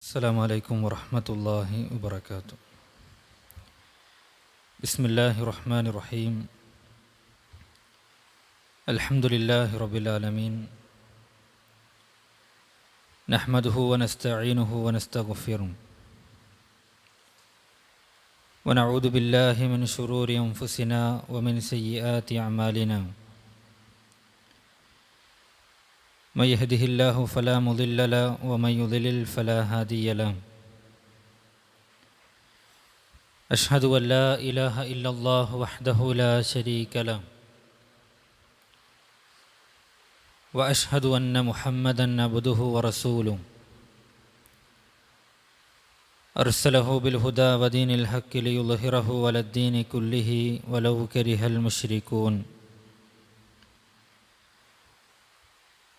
السلام عليكم ورحمة الله وبركاته. بسم الله الرحمن الرحيم. الحمد لله رب العالمين. نحمده ونستعينه ونستغفره ونعوذ بالله من شرور أنفسنا ومن سيئات أعمالنا. من يهده الله فلا مضل له ومن يضلل فلا هادي له. أشهد أن لا إله إلا الله وحده لا شريك له وأشهد أن محمدا عبده ورسوله أرسله بالهدى ودين الحق ليظهره على الدين كله ولو كره المشركون.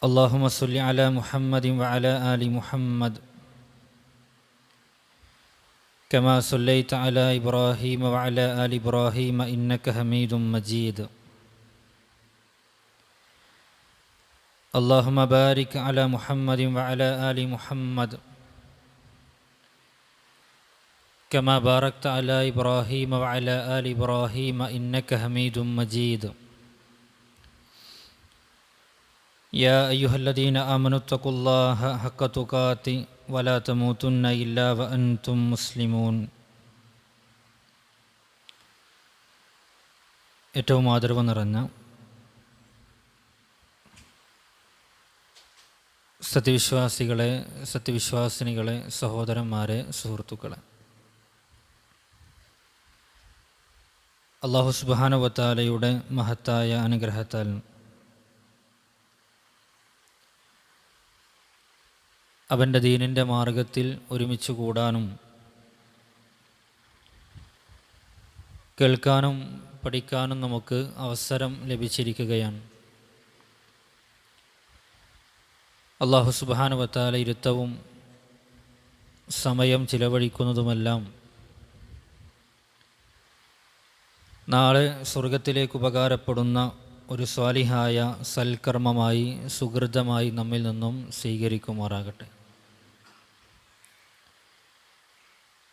اللهم صل على محمد وعلى آل محمد كما صليت على إبراهيم وعلى آل إبراهيم إنك حميد مجيد. اللهم بارك على محمد وعلى آل محمد كما باركت على إبراهيم وعلى آل إبراهيم إنك حميد مجيد. يا أيها الذين آمنوا اتقوا الله حق تقاته ولا تموتن إلا وأنتم مسلمون. ഏറ്റവും ആദരവ് നിറഞ്ഞ സത്യവിശ്വാസികളെ, സത്യവിശ്വാസിനികളെ, സഹോദരന്മാരെ, സുഹൃത്തുക്കളെ, അല്ലാഹു സുബ്ഹാനഹു വ തആലയുടെ മഹത്തായ അനുഗ്രഹത്താൽ അവൻ്റെ ദീനിൻ്റെ മാർഗത്തിൽ ഒരുമിച്ച് കൂടാനും കേൾക്കാനും പഠിക്കാനും നമുക്ക് അവസരം ലഭിച്ചിരിക്കുകയാണ്. അല്ലാഹു സുബ്ഹാനഹു വ തആല ഇരുത്തവും സമയം ചിലവഴിക്കുന്നതുമെല്ലാം നാളെ സ്വർഗത്തിലേക്ക് ഉപകാരപ്പെടുന്ന ഒരു സ്വാലിഹായ സൽക്കർമ്മമായി, സുഹൃതമായി നമ്മിൽ നിന്നും സ്വീകരിക്കുമാറാകട്ടെ.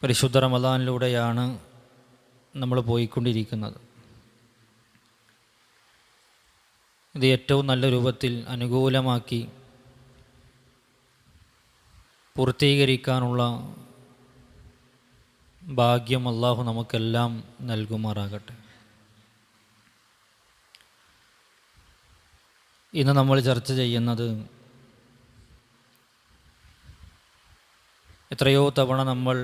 പരിശുദ്ധ റമദാനിലൂടെയാണ് നമ്മൾ പോയിക്കൊണ്ടിരിക്കുന്നത്. ഇത് ഏറ്റവും നല്ല രൂപത്തിൽ അനുകൂലമാക്കി പൂർത്തീകരിക്കാനുള്ള ഭാഗ്യം അല്ലാഹു നമുക്കെല്ലാം നൽകുമാറാകട്ടെ. ഇന്ന് നമ്മൾ ചർച്ച ചെയ്യുന്നത് എത്രയോ തവണ നമ്മൾ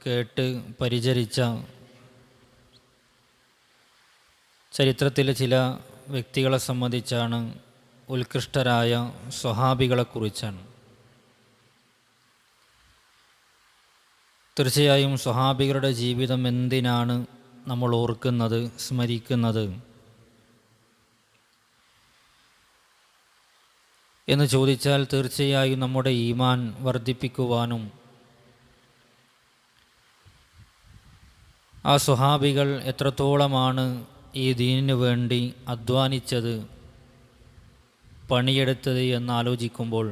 കേട്ട് പരിചരിച്ച ചരിത്രത്തിലെ ചില വ്യക്തികളെ സംബന്ധിച്ചാണ്. ഉത്കൃഷ്ടരായ സ്വഹാബികളെക്കുറിച്ചാണ്. തീർച്ചയായും സ്വഹാബികളുടെ ജീവിതം എന്തിനാണ് നമ്മൾ ഓർക്കുന്നത്, സ്മരിക്കുന്നത് എന്ന് ചോദിച്ചാൽ തീർച്ചയായും നമ്മുടെ ഈമാൻ വർദ്ധിപ്പിക്കുവാനും ആ സ്വഹാബികൾ എത്രത്തോളമാണ് ഈ ദീനിനു വേണ്ടി അധ്വാനിച്ചത്, പണിയെടുത്തത് എന്നാലോചിക്കുമ്പോൾ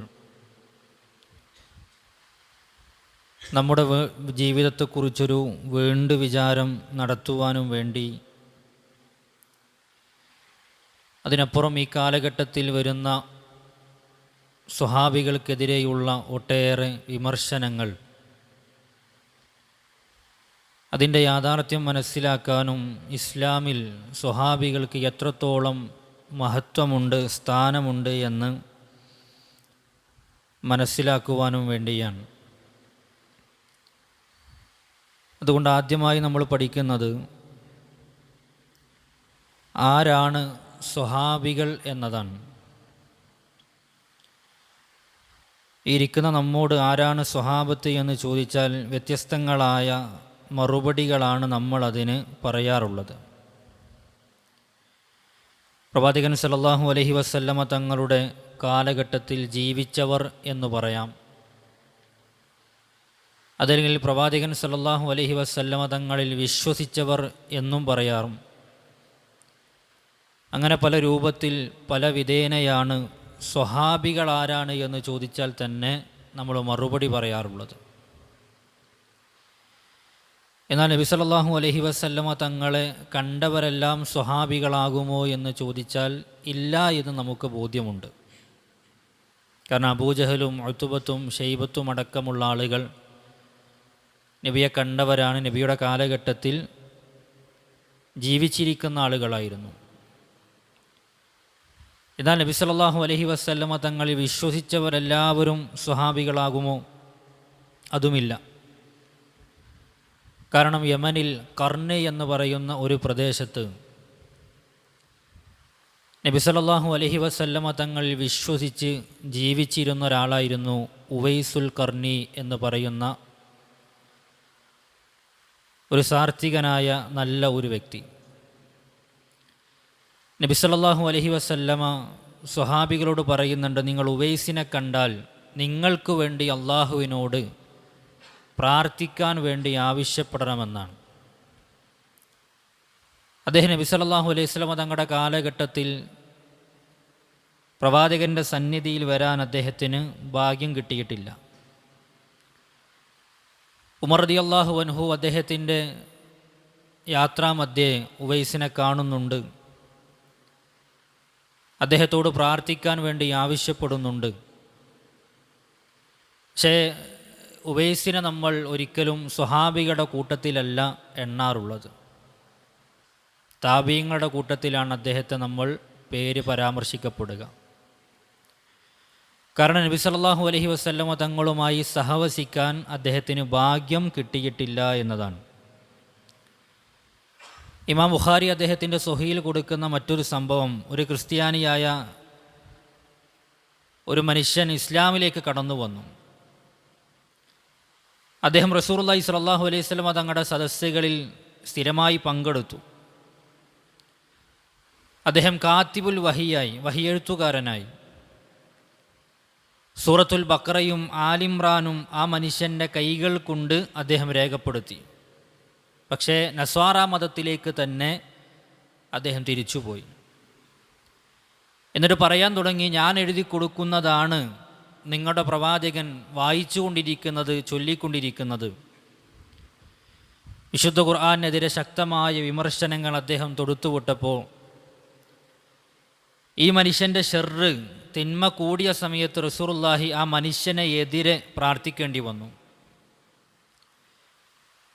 നമ്മുടെ ജീവിതത്തെക്കുറിച്ചൊരു വീണ്ടു വിചാരം നടത്തുവാനും വേണ്ടി, അതിനപ്പുറം ഈ കാലഘട്ടത്തിൽ വരുന്ന സ്വഹാബികൾക്കെതിരെയുള്ള ഒട്ടേറെ വിമർശനങ്ങൾ, അതിൻ്റെ യാഥാർത്ഥ്യം മനസ്സിലാക്കാനും ഇസ്ലാമിൽ സ്വഹാബികൾക്ക് എത്രത്തോളം മഹത്വമുണ്ട്, സ്ഥാനമുണ്ട് എന്ന് മനസ്സിലാക്കുവാനും വേണ്ടിയാണ്. അതുകൊണ്ട് ആദ്യമായി നമ്മൾ പഠിക്കുന്നത് ആരാണ് സ്വഹാബികൾ എന്നതാണ്. ഇരിക്കുന്ന നമ്മോട് ആരാണ് സ്വഹാബത്ത് എന്ന് ചോദിച്ചാൽ വ്യത്യസ്തങ്ങളായ മറുപടികളാണ് നമ്മൾ അതിന് പറയാറുള്ളത്. പ്രവാചകൻ സല്ലല്ലാഹു അലൈഹി വസല്ലമ തങ്ങളുടെ കാലഘട്ടത്തിൽ ജീവിച്ചവർ എന്ന് പറയാം. അതല്ലെങ്കിൽ പ്രവാചകൻ സല്ലല്ലാഹു അലൈഹി വസല്ലമ തങ്ങളിൽ വിശ്വസിച്ചവർ എന്നും പറയാറും. അങ്ങനെ പല രൂപത്തിൽ പല വിധേനയാണ് സ്വഹാബികൾ ആരാണ് എന്ന് ചോദിച്ചാൽ തന്നെ നമ്മൾ മറുപടി പറയാറുള്ളത്. എന്നാൽ നബി സല്ലല്ലാഹു അലൈഹി വസല്ലമ തങ്ങളെ കണ്ടവരെല്ലാം സ്വഹാബികളാകുമോ എന്ന് ചോദിച്ചാൽ ഇല്ല എന്ന് നമുക്ക് ബോധ്യമുണ്ട്. കാരണം അബൂജഹലും ഉത്ബത്തും ഷൈബത്തും അടക്കമുള്ള ആളുകൾ നബിയെ കണ്ടവരാണ്, നബിയുടെ കാലഘട്ടത്തിൽ ജീവിച്ചിരിക്കുന്ന ആളുകളായിരുന്നു. എന്നാൽ നബി സല്ലല്ലാഹു അലൈഹി വസല്ലമ തങ്ങളിൽ വിശ്വസിച്ചവരെല്ലാവരും സ്വഹാബികളാകുമോ? അതുമില്ല. കാരണം യമനിൽ കർണ് എന്ന് പറയുന്ന ഒരു പ്രദേശത്ത് നബി സല്ലല്ലാഹു അലൈഹി വസല്ലമ തങ്ങൾ വിശ്വസിച്ച് ജീവിച്ചിരുന്ന ഒരാളായിരുന്നു ഉവൈസുൽ കർണി എന്ന് പറയുന്ന ഒരു സാത്വികനായ നല്ല ഒരു വ്യക്തി. നബി സല്ലല്ലാഹു അലൈഹി വസല്ലമ സ്വഹാബികളോട് പറയുന്നുണ്ട്, നിങ്ങൾ ഉവൈസിനെ കണ്ടാൽ നിങ്ങൾക്ക് വേണ്ടി അള്ളാഹുവിനോട് പ്രാർത്ഥിക്കാൻ വേണ്ടി ആവശ്യപ്പെടണമെന്നാണ്. അദ്ദേഹം നബി സല്ലല്ലാഹു അലൈഹി വസല്ലമ തങ്ങളുടെ കാലഘട്ടത്തിൽ പ്രവാചകൻ്റെ സന്നിധിയിൽ വരാൻ അദ്ദേഹത്തിന് ഭാഗ്യം കിട്ടിയിട്ടില്ല. ഉമർ റളിയല്ലാഹു അൻഹു അദ്ദേഹത്തിൻ്റെ യാത്രാമധ്യേ ഉവൈസിനെ കാണുന്നുണ്ട്, അദ്ദേഹത്തോട് പ്രാർത്ഥിക്കാൻ വേണ്ടി ആവശ്യപ്പെടുന്നുണ്ട്. പക്ഷേ ഉവൈസിനെ നമ്മൾ ഒരിക്കലും സ്വഹാബികളുടെ കൂട്ടത്തിലല്ല എണ്ണാറുള്ളത്. താബീങ്ങളുടെ കൂട്ടത്തിലാണ് അദ്ദേഹത്തെ നമ്മൾ പേര് പരാമർശിക്കപ്പെടുക. കാരണം നബി സല്ലല്ലാഹു അലൈഹി വസല്ലമ തങ്ങളുമായി സഹവസിക്കാൻ അദ്ദേഹത്തിന് ഭാഗ്യം കിട്ടിയിട്ടില്ല എന്നതാണ്. ഇമാം ബുഖാരി അദ്ദേഹത്തിൻ്റെ സ്വഹീൽ കൊടുക്കുന്ന മറ്റൊരു സംഭവം, ഒരു ക്രിസ്ത്യാനിയായ ഒരു മനുഷ്യൻ ഇസ്ലാമിലേക്ക് കടന്നു വന്നു. അദ്ദേഹം റസൂലുള്ളാഹി സ്വല്ലല്ലാഹു അലൈഹി വസല്ലമ തങ്ങളുടെ സദസ്സുകളിൽ സ്ഥിരമായി പങ്കെടുത്തു. അദ്ദേഹം കാത്തിബുൽ വഹിയായി, വഹിയെഴുത്തുകാരനായി. സൂറത്തുൽ ബഖറയും ആലിമ്രാനും ആ മനുഷ്യൻ്റെ കൈകൾ കൊണ്ട് അദ്ദേഹം രേഖപ്പെടുത്തി. പക്ഷേ നസ്വാറ മതത്തിലേക്ക് തന്നെ അദ്ദേഹം തിരിച്ചുപോയി. എന്നിട്ട് പറയാൻ തുടങ്ങി, ഞാൻ എഴുതി കൊടുക്കുന്നതാണ് നിങ്ങളുടെ പ്രവാചകൻ വായിച്ചുകൊണ്ടിരിക്കുന്നത്, ചൊല്ലിക്കൊണ്ടിരിക്കുന്നത്. വിശുദ്ധ ഖുർആനെതിരെ ശക്തമായ വിമർശനങ്ങൾ അദ്ദേഹം തൊടുത്തുവിട്ടപ്പോൾ ഈ മനുഷ്യൻ്റെ ഷർറ്, തിന്മ കൂടിയ സമയത്ത് റസൂലുള്ളാഹി ആ മനുഷ്യനെ എതിരെ പ്രാർത്ഥിക്കേണ്ടി വന്നു.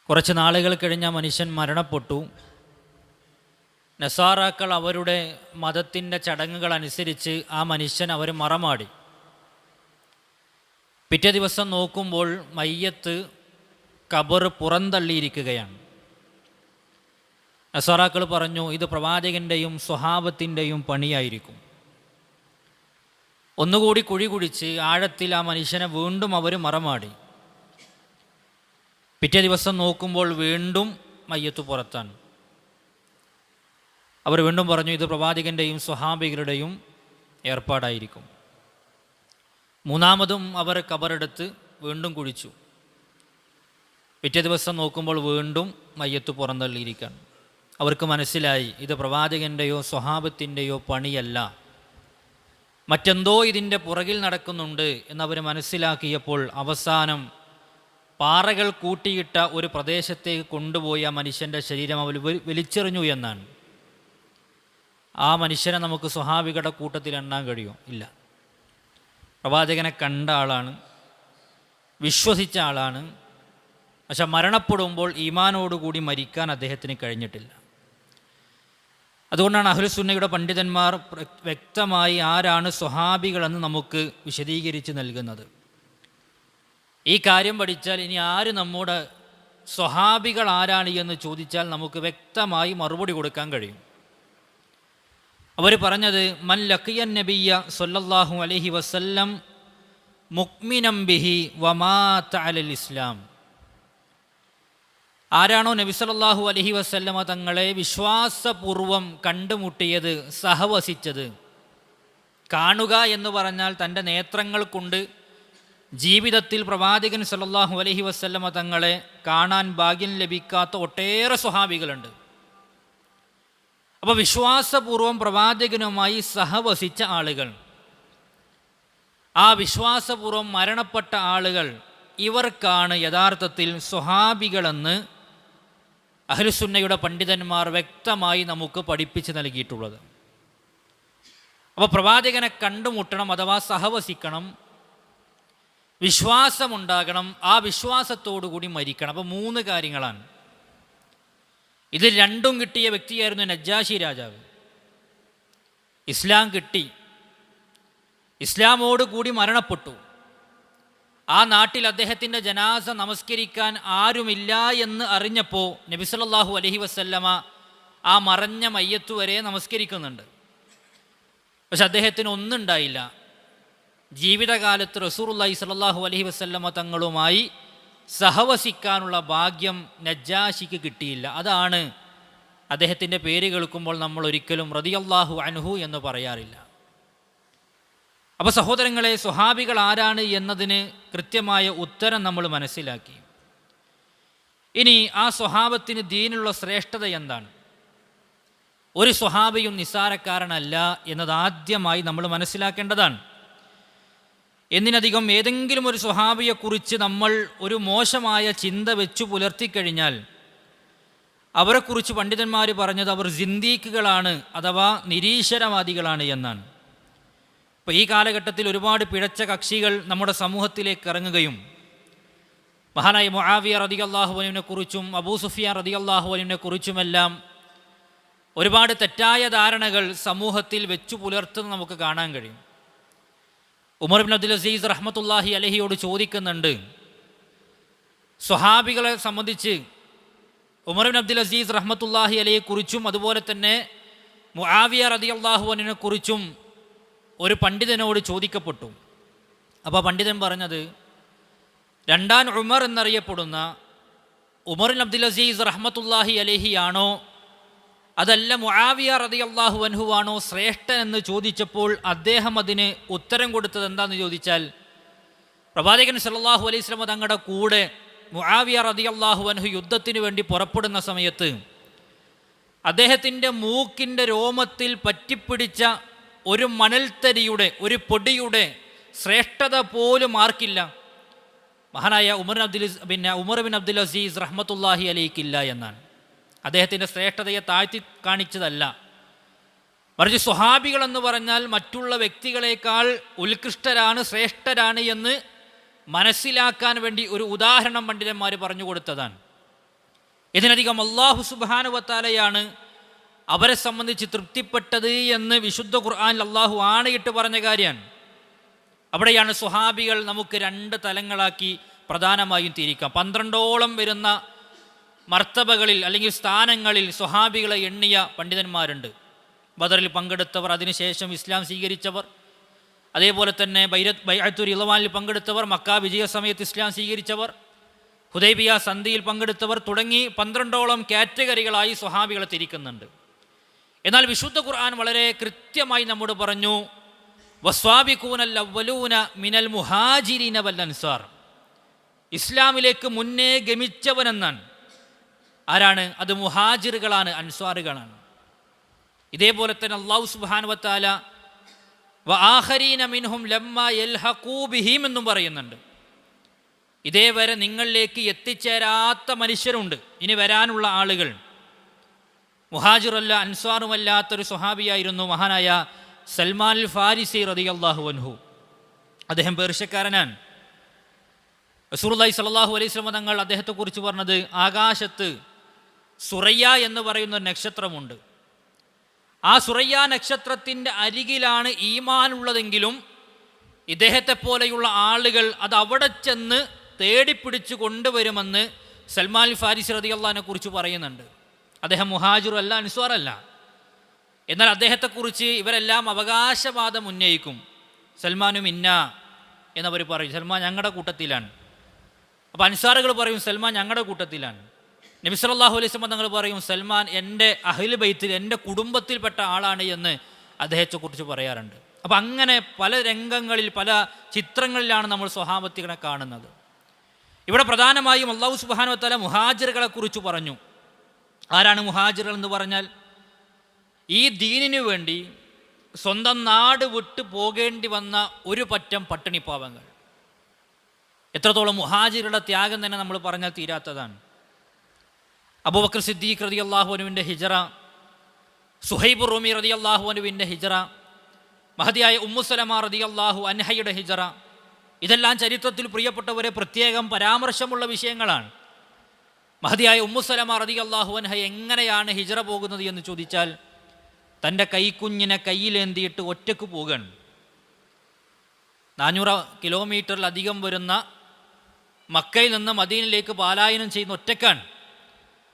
കുറച്ച് നാളുകൾ കഴിഞ്ഞ മനുഷ്യൻ മരണപ്പെട്ടു. നസാറാക്കൾ അവരുടെ മതത്തിൻ്റെ ചടങ്ങുകൾ അനുസരിച്ച് ആ മനുഷ്യൻ അവർ മറമാടി. പിറ്റേ ദിവസം നോക്കുമ്പോൾ മയ്യത്ത് ഖബർ പുറന്തള്ളിയിരിക്കുകയാണ്. നസാറാക്കൾ പറഞ്ഞു, ഇത് പ്രവാചകൻ്റെയും സ്വഹാബത്തിൻ്റെയും പണിയായിരിക്കും. ഒന്നുകൂടി കുഴി കുഴിച്ച് ആഴത്തിൽ ആ മനുഷ്യനെ വീണ്ടും അവർ മറമാടി. പിറ്റേ ദിവസം നോക്കുമ്പോൾ വീണ്ടും മയ്യത്ത് പുറത്താണ്. അവർ വീണ്ടും പറഞ്ഞു, ഇത് പ്രവാചകൻ്റെയും സ്വഹാബികളുടെയും ഏർപ്പാടായിരിക്കും. മൂന്നാമതും അവർ ഖബറെടുത്ത് വീണ്ടും കുഴിച്ചു. പിറ്റേ ദിവസം നോക്കുമ്പോൾ വീണ്ടും മയ്യത്ത് പുറന്തള്ളിയിരിക്കുകയാണ്. അവർക്ക് മനസ്സിലായി, ഇത് പ്രവാചകൻ്റെയോ സ്വഹാബത്തിൻ്റെയോ പണിയല്ല, മറ്റെന്തോ ഇതിൻ്റെ പുറകിൽ നടക്കുന്നുണ്ട് എന്നവർ മനസ്സിലാക്കിയപ്പോൾ അവസാനം പാറകൾ കൂട്ടിയിട്ട ഒരു പ്രദേശത്തേക്ക് കൊണ്ടുപോയി ആ മനുഷ്യൻ്റെ ശരീരം അവർ വലിച്ചെറിഞ്ഞു എന്നാണ്. ആ മനുഷ്യനെ നമുക്ക് സ്വഹാബികളുടെ കൂട്ടത്തിൽ എണ്ണാൻ കഴിയുമോ? ഇല്ല. പ്രവാചകനെ കണ്ട ആളാണ്, വിശ്വസിച്ച ആളാണ്. പക്ഷെ മരണപ്പെടുമ്പോൾ ഈമാനോടുകൂടി മരിക്കാൻ അദ്ദേഹത്തിന് കഴിഞ്ഞിട്ടില്ല. അതുകൊണ്ടാണ് അഹ്ലുസുന്നയുടെ പണ്ഡിതന്മാർ വ്യക്തമായി ആരാണ് സ്വഹാബികളെന്ന് നമുക്ക് വിശദീകരിച്ച് നൽകുന്നത്. ഈ കാര്യം പഠിച്ചാൽ ഇനി ആര് നമ്മുടെ സ്വഹാബികൾ ആരാണ് എന്ന് ചോദിച്ചാൽ നമുക്ക് വ്യക്തമായി മറുപടി കൊടുക്കാൻ കഴിയും. അവർ പറഞ്ഞത്, മൻ ലഖിയൻ നബിയ്യ സ്വല്ലല്ലാഹു അലൈഹി വസല്ലം മുഅ്മിനം ബിഹി വമാത അലൽ ഇസ്ലാം. ആരാണോ നബി സല്ലല്ലാഹു അലൈഹി വസല്ലമ തങ്ങളെ വിശ്വാസപൂർവം കണ്ടുമുട്ടിയത്, സഹവസിച്ചത്. കാണുക എന്ന് പറഞ്ഞാൽ തൻ്റെ നേത്രങ്ങൾ കൊണ്ട് ജീവിതത്തിൽ പ്രവാചകൻ സല്ലല്ലാഹു അലൈഹി വസല്ലമ തങ്ങളെ കാണാൻ ഭാഗ്യം ലഭിക്കാത്ത ഒട്ടേറെ സ്വഹാബികളുണ്ട്. അപ്പോൾ വിശ്വാസപൂർവം പ്രവാചകനുമായി സഹവസിച്ച ആളുകൾ, ആ വിശ്വാസപൂർവം മരണപ്പെട്ട ആളുകൾ, ഇവർക്കാണ് യഥാർത്ഥത്തിൽ സ്വഹാബികളെന്ന് അഹ്ലുസുന്നയുടെ പണ്ഡിതന്മാർ വ്യക്തമായി നമുക്ക് പഠിപ്പിച്ച് നൽകിയിട്ടുള്ളത്. അപ്പോൾ പ്രവാചകനെ കണ്ടുമുട്ടണം, അഥവാ സഹവസിക്കണം, വിശ്വാസമുണ്ടാകണം, ആ വിശ്വാസത്തോടു കൂടി മരിക്കണം. അപ്പോൾ 3 കാര്യങ്ങളാണ്. ഇത് രണ്ടും കിട്ടിയ വ്യക്തിയായിരുന്നു നജ്ജാശി രാജാവ്. ഇസ്ലാം കിട്ടി, ഇസ്ലാമോട് കൂടി മരണപ്പെട്ടു. ആ നാട്ടിൽ അദ്ദേഹത്തിൻ്റെ ജനാസ നമസ്കരിക്കാൻ ആരുമില്ല എന്ന് അറിഞ്ഞപ്പോൾ നബി സല്ലല്ലാഹു അലൈഹി വസല്ലമ ആ മറഞ്ഞ മയ്യത്ത് വരെ നമസ്കരിക്കുന്നുണ്ട്. പക്ഷെ അദ്ദേഹത്തിന് ഒന്നുണ്ടായില്ല. ജീവിതകാലത്ത് റസൂലുള്ളാഹി സ്വല്ലല്ലാഹു അലൈഹി വസല്ലമ തങ്ങളുമായി സഹവസിക്കാനുള്ള ഭാഗ്യം നജ്ജാശിക്ക് കിട്ടിയില്ല. അതാണ് അദ്ദേഹത്തിൻ്റെ പേര് കേൾക്കുമ്പോൾ നമ്മൾ ഒരിക്കലും റളിയല്ലാഹു അൻഹു എന്ന് പറയാറില്ല. അപ്പോൾ സഹോദരങ്ങളെ, സ്വഹാബികൾ ആരാണ് എന്നതിന് കൃത്യമായ ഉത്തരം നമ്മൾ മനസ്സിലാക്കി. ഇനി ആ സ്വഹാബത്തിന് ദീനുള്ള ശ്രേഷ്ഠത എന്താണ്? ഒരു സ്വഹാബിയും നിസ്സാരക്കാരനല്ല എന്നത് ആദ്യമായി നമ്മൾ മനസ്സിലാക്കേണ്ടതാണ്. എന്തിനധികം ഏതെങ്കിലും ഒരു സ്വഹാബിയെക്കുറിച്ച് നമ്മൾ ഒരു മോശമായ ചിന്ത വെച്ചു പുലർത്തിക്കഴിഞ്ഞാൽ അവരെക്കുറിച്ച് പണ്ഡിതന്മാർ പറഞ്ഞത് അവർ സിന്ദീഖുകളാണ്, അഥവാ നിരീശ്വരവാദികളാണ് എന്നാണ്. ഇപ്പോൾ ഈ കാലഘട്ടത്തിൽ ഒരുപാട് പിഴച്ച കക്ഷികൾ നമ്മുടെ സമൂഹത്തിലേക്ക് ഇറങ്ങുകയും മഹാനായ മുആവിയ റളിയല്ലാഹു അൻഹുവിനെ കുറിച്ചും അബൂ സുഫിയാൻ റളിയല്ലാഹു അൻഹുവിനെ കുറിച്ചുമെല്ലാം ഒരുപാട് തെറ്റായ ധാരണകൾ സമൂഹത്തിൽ വെച്ചു പുലർത്തുന്നത് നമുക്ക് കാണാൻ കഴിയും. ഉമർ ഇബ്നു അബ്ദുൽ അസീസ് റഹ്മത്തുള്ളാഹി അലൈഹിയോട് ചോദിക്കുന്നുണ്ട്, സ്വഹാബികളെ സംബന്ധിച്ച് ഉമർ ഇബ്നു അബ്ദുൽ അസീസ് റഹ്മത്തുള്ളാഹി അലൈഹിയെക്കുറിച്ചും അതുപോലെ തന്നെ മുആവിയ റളിയല്ലാഹു അൻഹുവിനെ കുറിച്ചും ഒരു പണ്ഡിതനോട് ചോദിക്കപ്പെട്ടു. അപ്പോൾ പണ്ഡിതൻ പറഞ്ഞത്, രണ്ടാം ഉമർ എന്നറിയപ്പെടുന്ന ഉമർ ഇബ്നു അബ്ദുൽ അസീസ് റഹ്മത്തുള്ളാഹി അലൈഹിയാണോ അതല്ല മുആവിയ റളിയല്ലാഹു അൻഹു ആണോ ശ്രേഷ്ഠൻ എന്ന് ചോദിച്ചപ്പോൾ അദ്ദേഹം അതിന് ഉത്തരം കൊടുത്തത് എന്താണെന്ന് ചോദിച്ചാൽ, പ്രവാചകൻ സല്ലല്ലാഹു അലൈഹി വസല്ലം തങ്ങളുടെ കൂടെ മുആവിയ റളിയല്ലാഹു അൻഹു യുദ്ധത്തിന് വേണ്ടി പുറപ്പെടുന്ന സമയത്ത് അദ്ദേഹത്തിൻ്റെ മൂക്കിൻ്റെ രോമത്തിൽ പറ്റിപ്പിടിച്ച ഒരു മണൽത്തരിയുടെ, ഒരു പൊടിയുടെ ശ്രേഷ്ഠത പോലും ആർക്കില്ല? മഹാനായ ഉമർ ബിൻ അബ്ദുൽ അസീസ് റഹ്മത്തുള്ളാഹി അലൈഹിക്കില്ല എന്നാണ്. അദ്ദേഹത്തിൻ്റെ ശ്രേഷ്ഠതയെ താഴ്ത്തി കാണിച്ചതല്ല, മറിച്ച് സ്വഹാബികൾ എന്ന് പറഞ്ഞാൽ മറ്റുള്ള വ്യക്തികളെക്കാൾ ഉത്കൃഷ്ടരാണ്, ശ്രേഷ്ഠരാണ് എന്ന് മനസ്സിലാക്കാൻ വേണ്ടി ഒരു ഉദാഹരണം പണ്ഡിതന്മാർ പറഞ്ഞു കൊടുത്തതാണ്. ഇതിനധികം അല്ലാഹു സുബ്ഹാനഹു വ തആലയാണ് അവരെ സംബന്ധിച്ച് തൃപ്തിപ്പെട്ടത് എന്ന് വിശുദ്ധ ഖുർആനിൽ അല്ലാഹു ആണയിട്ട് പറഞ്ഞ കാര്യമാണ്. അവിടെയാണ് സ്വഹാബികൾ നമുക്ക് 2 തലങ്ങളാക്കി പ്രധാനമായും തിരിക്കാം. 12ഓളം വരുന്ന മർത്തബകളിൽ അല്ലെങ്കിൽ സ്ഥാനങ്ങളിൽ സ്വഹാബികളെ എണ്ണിയ പണ്ഡിതന്മാരുണ്ട്. ബദറിൽ പങ്കെടുത്തവർ, അതിനുശേഷം ഇസ്ലാം സ്വീകരിച്ചവർ, അതേപോലെ തന്നെ ബൈഅത്തുർ റിളവാനിൽ പങ്കെടുത്തവർ, മക്ക വിജയ സമയത്ത് ഇസ്ലാം സ്വീകരിച്ചവർ, ഹുദൈബിയ സന്ധിയിൽ പങ്കെടുത്തവർ തുടങ്ങി 12ഓളം കാറ്റഗറികളായി സ്വഹാബികളെ തിരിക്കുന്നുണ്ട്. എന്നാൽ വിശുദ്ധ ഖുർആൻ വളരെ കൃത്യമായി നമ്മോട് പറഞ്ഞു, വസ്വാബിഖൂനൽ അവ്വലൂന മിനൽ മുഹാജിരീന വൽ അൻസാർ. ഇസ്ലാമിലേക്ക് മുന്നേ ഗമിച്ചവനെന്നാണ്. ആരാണ് അത്? മുഹാജിറുകളാണ്, അൻസ്വാറുകളാണ്. ഇതേപോലെ തന്നെ അല്ലാഹു സുബ്ഹാനഹു വ തആല വആഖരീന മിൻഹും ലമ്മാ യൽഹഖൂ ബിഹിം എന്നും പറയുന്നുണ്ട്. ഇതേവരെ നിങ്ങളിലേക്ക് എത്തിച്ചേരാത്ത മനുഷ്യരുണ്ട്, ഇനി വരാനുള്ള ആളുകൾ. മുഹാജിറല്ല അൻസ്വാറുമല്ലാത്തൊരു സ്വഹാബിയായിരുന്നു മഹാനായ സൽമാൻ അൽ ഫാരിസി റളിയല്ലാഹു അൻഹു. അദ്ദേഹം പേർഷ്യക്കാരനാണ്. റസൂലുള്ളാഹി സ്വല്ലല്ലാഹു അലൈഹി വസല്ലം തങ്ങൾ അദ്ദേഹത്തെക്കുറിച്ച് പറഞ്ഞത്, ആകാശത്ത് സുറയ്യ എന്ന് പറയുന്ന ഒരു നക്ഷത്രമുണ്ട്. ആ സുറയ്യ നക്ഷത്രത്തിൻ്റെ അരികിലാണ് ഈമാൻ ഉള്ളതെങ്കിലും ഇദ്ദേഹത്തെ പോലെയുള്ള ആളുകൾ അത് അവിടെ ചെന്ന് തേടിപ്പിടിച്ചു കൊണ്ടുവരുമെന്ന് സൽമാൻ അൽ ഫാരിസി റളിയല്ലാഹു അൻഹുവിനെ കുറിച്ച് പറയുന്നുണ്ട്. അദ്ദേഹം മുഹാജിറല്ല, അൻസ്വാറല്ല. എന്നാൽ അദ്ദേഹത്തെക്കുറിച്ച് ഇവരെല്ലാം അവകാശവാദം ഉന്നയിക്കും. സൽമാനും ഇന്ന എന്നവർ പറയും, സൽമാൻ ഞങ്ങളുടെ കൂട്ടത്തിലാണ്. അപ്പോൾ അൻസാറുകൾ പറയും, സൽമാൻ ഞങ്ങളുടെ കൂട്ടത്തിലാണ്. നബി സല്ലല്ലാഹു അലൈഹി വസല്ലം തങ്ങൾ പറയും, സൽമാൻ എൻ്റെ അഹ്ലു ബൈത്തിൽ, എൻ്റെ കുടുംബത്തിൽപ്പെട്ട ആളാണ് എന്ന് അദ്ദേഹത്തെക്കുറിച്ച് പറയാറുണ്ട്. അപ്പം അങ്ങനെ പല രംഗങ്ങളിൽ, പല ചിത്രങ്ങളിലാണ് നമ്മൾ സ്വഹാബത്തികളെ കാണുന്നത്. ഇവിടെ പ്രധാനമായും അല്ലാഹു സുബ്ഹാനഹു വ തആല മുഹാജിറുകളെ കുറിച്ച് പറഞ്ഞു. ആരാണ് മുഹാജിറുകൾ എന്ന് പറഞ്ഞാൽ? ഈ ദീനിനു വേണ്ടി സ്വന്തം നാട് വിട്ടു പോകേണ്ടി വന്ന ഒരു പറ്റം പട്ടിണിപ്പാവങ്ങൾ. എത്രത്തോളം മുഹാജിറുടെ ത്യാഗം തന്നെ നമ്മൾ പറഞ്ഞാൽ തീരാത്തതാണ്. അബൂബക്കർ സിദ്ദീഖ് റളിയല്ലാഹു അൻഹുവിൻ്റെ ഹിജ്റ, സുഹൈബ് റൂമി റളിയല്ലാഹു അൻഹുവിൻ്റെ ഹിജ്റ, മഹദിയായ ഉമ്മു സലമ റളിയല്ലാഹു അൻഹയുടെ ഹിജ്റ, ഇതെല്ലാം ചരിത്രത്തിൽ പ്രിയപ്പെട്ടവരെ പ്രത്യേകം പരാമർശമുള്ള വിഷയങ്ങളാണ്. മഹദിയായ ഉമ്മു സലമ റളിയല്ലാഹു അൻഹ എങ്ങനെയാണ് ഹിജ്റ പോകുന്നത് എന്ന് ചോദിച്ചാൽ, തൻ്റെ കൈക്കുഞ്ഞിനെ കയ്യിലേന്തിയിട്ട് ഒറ്റക്ക് പോവുകയാണ്. 400 കിലോമീറ്ററിലധികം വരുന്ന മക്കയിൽ നിന്ന് മദീനയിലേക്ക് പലായനം ചെയ്യുന്ന ഒറ്റക്കാണ്.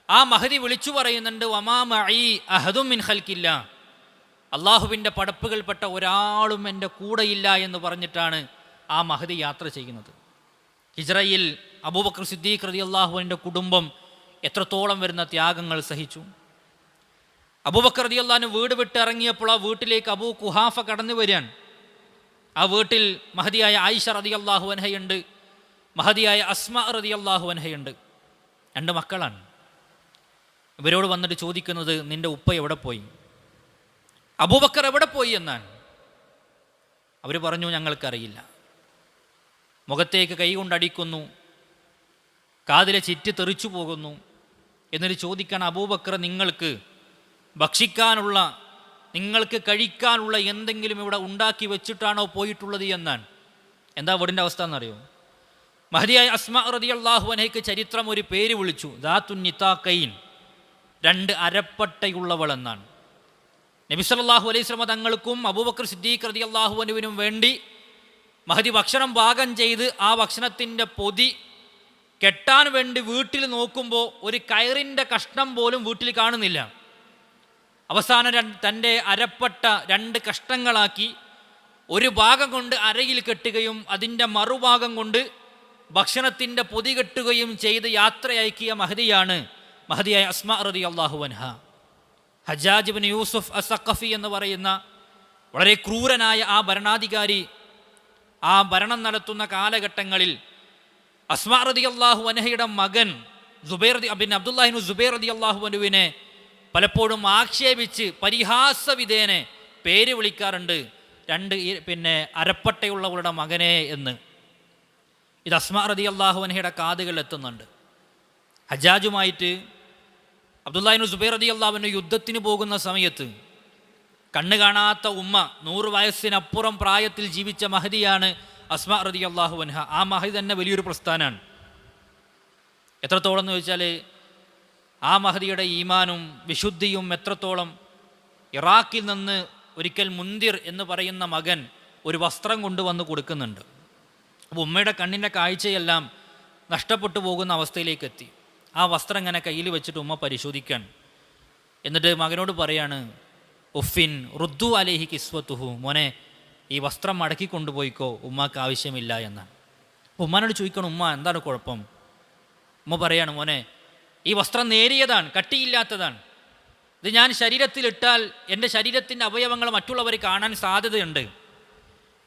ആ മഹദി വിളിച്ചു പറയുന്നുണ്ട്, വമാ മഈ അഹദും മിൻ ഖൽഖില്ല, അള്ളാഹുവിൻ്റെ പടപ്പുകൾപ്പെട്ട ഒരാളും എൻ്റെ കൂടെയില്ല എന്ന് പറഞ്ഞിട്ടാണ് ആ മഹദി യാത്ര ചെയ്യുന്നത്. ഹിജ്റയിൽ അബൂബക്കർ സിദ്ദീഖ് റളിയല്ലാഹു അൻഹുവിൻ്റെ കുടുംബം എത്രത്തോളം വരുന്ന ത്യാഗങ്ങൾ സഹിച്ചു. അബൂബക്കർ റളിയല്ലാഹു അൻഹു വീട് വിട്ട് ഇറങ്ങിയപ്പോൾ ആ വീട്ടിലേക്ക് അബൂ ഖുഹാഫ കടന്നു വരികയാണ്. ആ വീട്ടിൽ മഹദിയായ ആയിഷ റളിയല്ലാഹു അൻഹയുണ്ട്, മഹദിയായ അസ്മാ റളിയല്ലാഹു അൻഹയുണ്ട്. 2 മക്കളാണ്. ഇവരോട് വന്നിട്ട് ചോദിക്കുന്നത്, നിൻ്റെ ഉപ്പ എവിടെ പോയി, അബൂബക്കർ എവിടെ പോയി എന്നാണ്. അവർ പറഞ്ഞു, ഞങ്ങൾക്കറിയില്ല. മുഖത്തേക്ക് കൈ കൊണ്ടടിക്കുന്നു, കാതിലെ ചിറ്റ് തെറിച്ചു പോകുന്നു. എന്നിട്ട് ചോദിക്കണം, അബൂബക്കർ നിങ്ങൾക്ക് ഭക്ഷിക്കാനുള്ള, നിങ്ങൾക്ക് കഴിക്കാനുള്ള എന്തെങ്കിലും ഇവിടെ ഉണ്ടാക്കി വെച്ചിട്ടാണോ പോയിട്ടുള്ളത് എന്നാണ്. എന്താ വീടിൻ്റെ അവസ്ഥ എന്നറിയോ? മഹദിയായ അസ്മാ റളിയല്ലാഹു അൻഹയ്ക്ക് ചരിത്രം ഒരു പേര് വിളിച്ചു, ദാത്തുൻ നിതാഖൈൻ, 2 അരപ്പട്ടയുള്ളവൾ എന്നാണ്. നബി സല്ലല്ലാഹു അലൈഹി വസല്ലം തങ്ങൾക്കും അബൂബക്കർ സിദ്ദീഖ് റളിയല്ലാഹു അൻഹുവിനും വേണ്ടി മഹദി ഭക്ഷണം പാകം ചെയ്ത് ആ ഭക്ഷണത്തിൻ്റെ പൊതി കെട്ടാൻ വേണ്ടി വീട്ടിൽ നോക്കുമ്പോൾ ഒരു കയറിൻ്റെ കഷ്ണം പോലും വീട്ടിൽ കാണുന്നില്ല. അവസാനം തൻ്റെ അരപ്പട്ട 2 കഷ്ണങ്ങളാക്കി ഒരു ഭാഗം കൊണ്ട് അരയിൽ കെട്ടുകയും അതിൻ്റെ മറുഭാഗം കൊണ്ട് ഭക്ഷണത്തിൻ്റെ പൊതി കെട്ടുകയും ചെയ്ത് യാത്രയയക്കിയ മഹദിയാണ് മഹദിയായ അസ്മാ റളിയല്ലാഹു അൻഹ. ഹജ്ജാജ് ഇബ്നു യൂസുഫ് അസ്സഖഫി എന്ന് പറയുന്ന വളരെ ക്രൂരനായ ആ ഭരണാധികാരി ആ ഭരണം നടത്തുന്ന കാലഘട്ടങ്ങളിൽ അസ്മാ റളിയല്ലാഹു അൻഹയുടെ മകൻ അബ്ദുല്ലാഹി ഇബ്നു സുബൈർ റളിയല്ലാഹു അൻഹുവിനെ പലപ്പോഴും ആക്ഷേപിച്ച് പരിഹാസവിധേനെ പേര് വിളിക്കാറുണ്ട്, 2 അരപ്പട്ടയുള്ളവളുടെ മകനെ എന്ന്. ഇത് അസ്മാ റളിയല്ലാഹു അൻഹയുടെ കാതുകളിൽ എത്തുന്നുണ്ട്. ഹജ്ജാജുമായിട്ട് അബ്ദുല്ലാഹി ഇബ്നു സുബൈർ റളിയല്ലാഹു അൻഹു യുദ്ധത്തിന് പോകുന്ന സമയത്ത് കണ്ണ് കാണാത്ത ഉമ്മ, 100 വയസ്സിനപ്പുറം പ്രായത്തിൽ ജീവിച്ച മഹദിയാണ് അസ്മാ റളിയല്ലാഹു അൻഹ. ആ മഹദി തന്നെ വലിയൊരു പ്രസ്ഥാനമാണ്. എത്രത്തോളം എന്ന് ചോദിച്ചാൽ, ആ മഹദിയുടെ ഈമാനും വിശുദ്ധിയും എത്രത്തോളം. ഇറാഖിൽ നിന്ന് ഒരിക്കൽ മുന്തിർ എന്ന് പറയുന്ന മകൻ ഒരു വസ്ത്രം കൊണ്ടുവന്ന് കൊടുക്കുന്നുണ്ട്. അപ്പോൾ ഉമ്മയുടെ കണ്ണിൻ്റെ കാഴ്ചയെല്ലാം നഷ്ടപ്പെട്ടു പോകുന്ന അവസ്ഥയിലേക്ക് എത്തി. ആ വസ്ത്രം ഇങ്ങനെ കയ്യിൽ വെച്ചിട്ട് ഉമ്മ പരിശോധിക്കാൻ, എന്നിട്ട് മകനോട് പറയാണ്, ഉഫിൻ റുദ്ദു അലൈഹി കിസ്വത്തുഹു, മോനെ ഈ വസ്ത്രം മടക്കി കൊണ്ടുപോയിക്കോ, ഉമ്മാക്ക് ആവശ്യമില്ല എന്നാണ്. അപ്പോൾ ഉമ്മാനോട് ചോദിക്കണം, ഉമ്മ എന്താണ് കുഴപ്പം? ഉമ്മ പറയാണ്, മോനെ ഈ വസ്ത്രം നേരിയതാണ്, കട്ടിയില്ലാത്തതാണ്, ഇത് ഞാൻ ശരീരത്തിലിട്ടാൽ എൻ്റെ ശരീരത്തിൻ്റെ അവയവങ്ങൾ മറ്റുള്ളവർ കാണാൻ സാധ്യതയുണ്ട്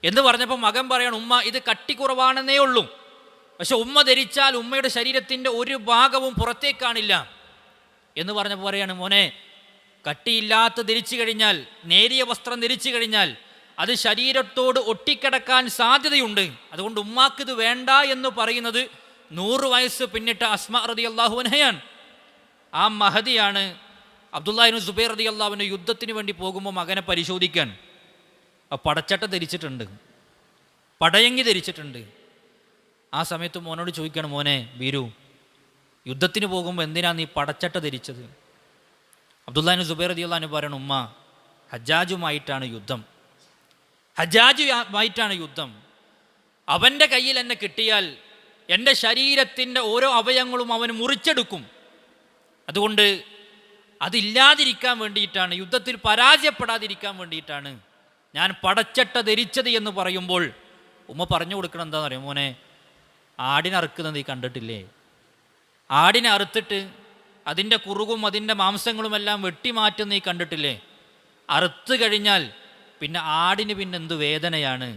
എന്ന് പറഞ്ഞപ്പോൾ മകൻ പറയാണ്, ഉമ്മ ഇത് കട്ടി കുറവാണെന്നേ ഉള്ളൂ, പക്ഷെ ഉമ്മ ധരിച്ചാൽ ഉമ്മയുടെ ശരീരത്തിൻ്റെ ഒരു ഭാഗവും പുറത്തേക്ക് കാണില്ല എന്ന് പറഞ്ഞപ്പോൾ പറയാണ്, മോനെ കട്ടിയില്ലാത്ത ധരിച്ചു കഴിഞ്ഞാൽ, നേരിയ വസ്ത്രം ധരിച്ചു കഴിഞ്ഞാൽ അത് ശരീരത്തോട് ഒട്ടിക്കിടക്കാൻ സാധ്യതയുണ്ട്, അതുകൊണ്ട് ഉമ്മാക്കിത് വേണ്ട എന്ന് പറയുന്നത് 100 വയസ്സ് പിന്നിട്ട അസ്മാ റളിയല്ലാഹു അൻഹയാണ്. ആ മഹദിയാണ് അബ്ദുല്ലാഹി ഇബ്നു സുബൈർ റളിയല്ലാഹു അൻഹു യുദ്ധത്തിന് വേണ്ടി പോകുമ്പോൾ മകനെ പരിശോധിക്കാൻ പടച്ചട്ട ധരിച്ചിട്ടുണ്ട്, പടയങ്കി ധരിച്ചിട്ടുണ്ട്. ആ സമയത്ത് മോനോട് ചോദിക്കണം, മോനെ ബീരു, യുദ്ധത്തിന് പോകുമ്പോൾ എന്തിനാ നീ പടച്ചട്ട ധരിച്ചത്? അബ്ദുല്ലാഹി ഇബ്നു സുബൈർ റളിയല്ലാഹു അൻഹു പറയണം, ഉമ്മ ഹജ്ജാജുമായിട്ടാണ് യുദ്ധം, ഹജ്ജാജുമായിട്ടാണ് യുദ്ധം. അവൻ്റെ കയ്യിൽ എന്നെ കിട്ടിയാൽ എൻ്റെ ശരീരത്തിൻ്റെ ഓരോ അവയവങ്ങളും അവൻ മുറിച്ചെടുക്കും, അതുകൊണ്ട് അതില്ലാതിരിക്കാൻ വേണ്ടിയിട്ടാണ്, യുദ്ധത്തിൽ പരാജയപ്പെടാതിരിക്കാൻ വേണ്ടിയിട്ടാണ് ഞാൻ പടച്ചട്ട ധരിച്ചത് എന്ന് പറയുമ്പോൾ ഉമ്മ പറഞ്ഞു കൊടുക്കണം, എന്താണെന്ന് അറിയാം, മോനെ ആടിനെ അറുക്കുന്നത് നീ കണ്ടിട്ടില്ലേ? ആടിനെ അറുത്തിട്ട് അതിൻ്റെ കുറുകും അതിൻ്റെ മാംസങ്ങളുമെല്ലാം വെട്ടിമാറ്റുന്ന നീ കണ്ടിട്ടില്ലേ? അറുത്ത് കഴിഞ്ഞാൽ പിന്നെ ആടിന് പിന്നെ എന്ത് വേദനയാണ്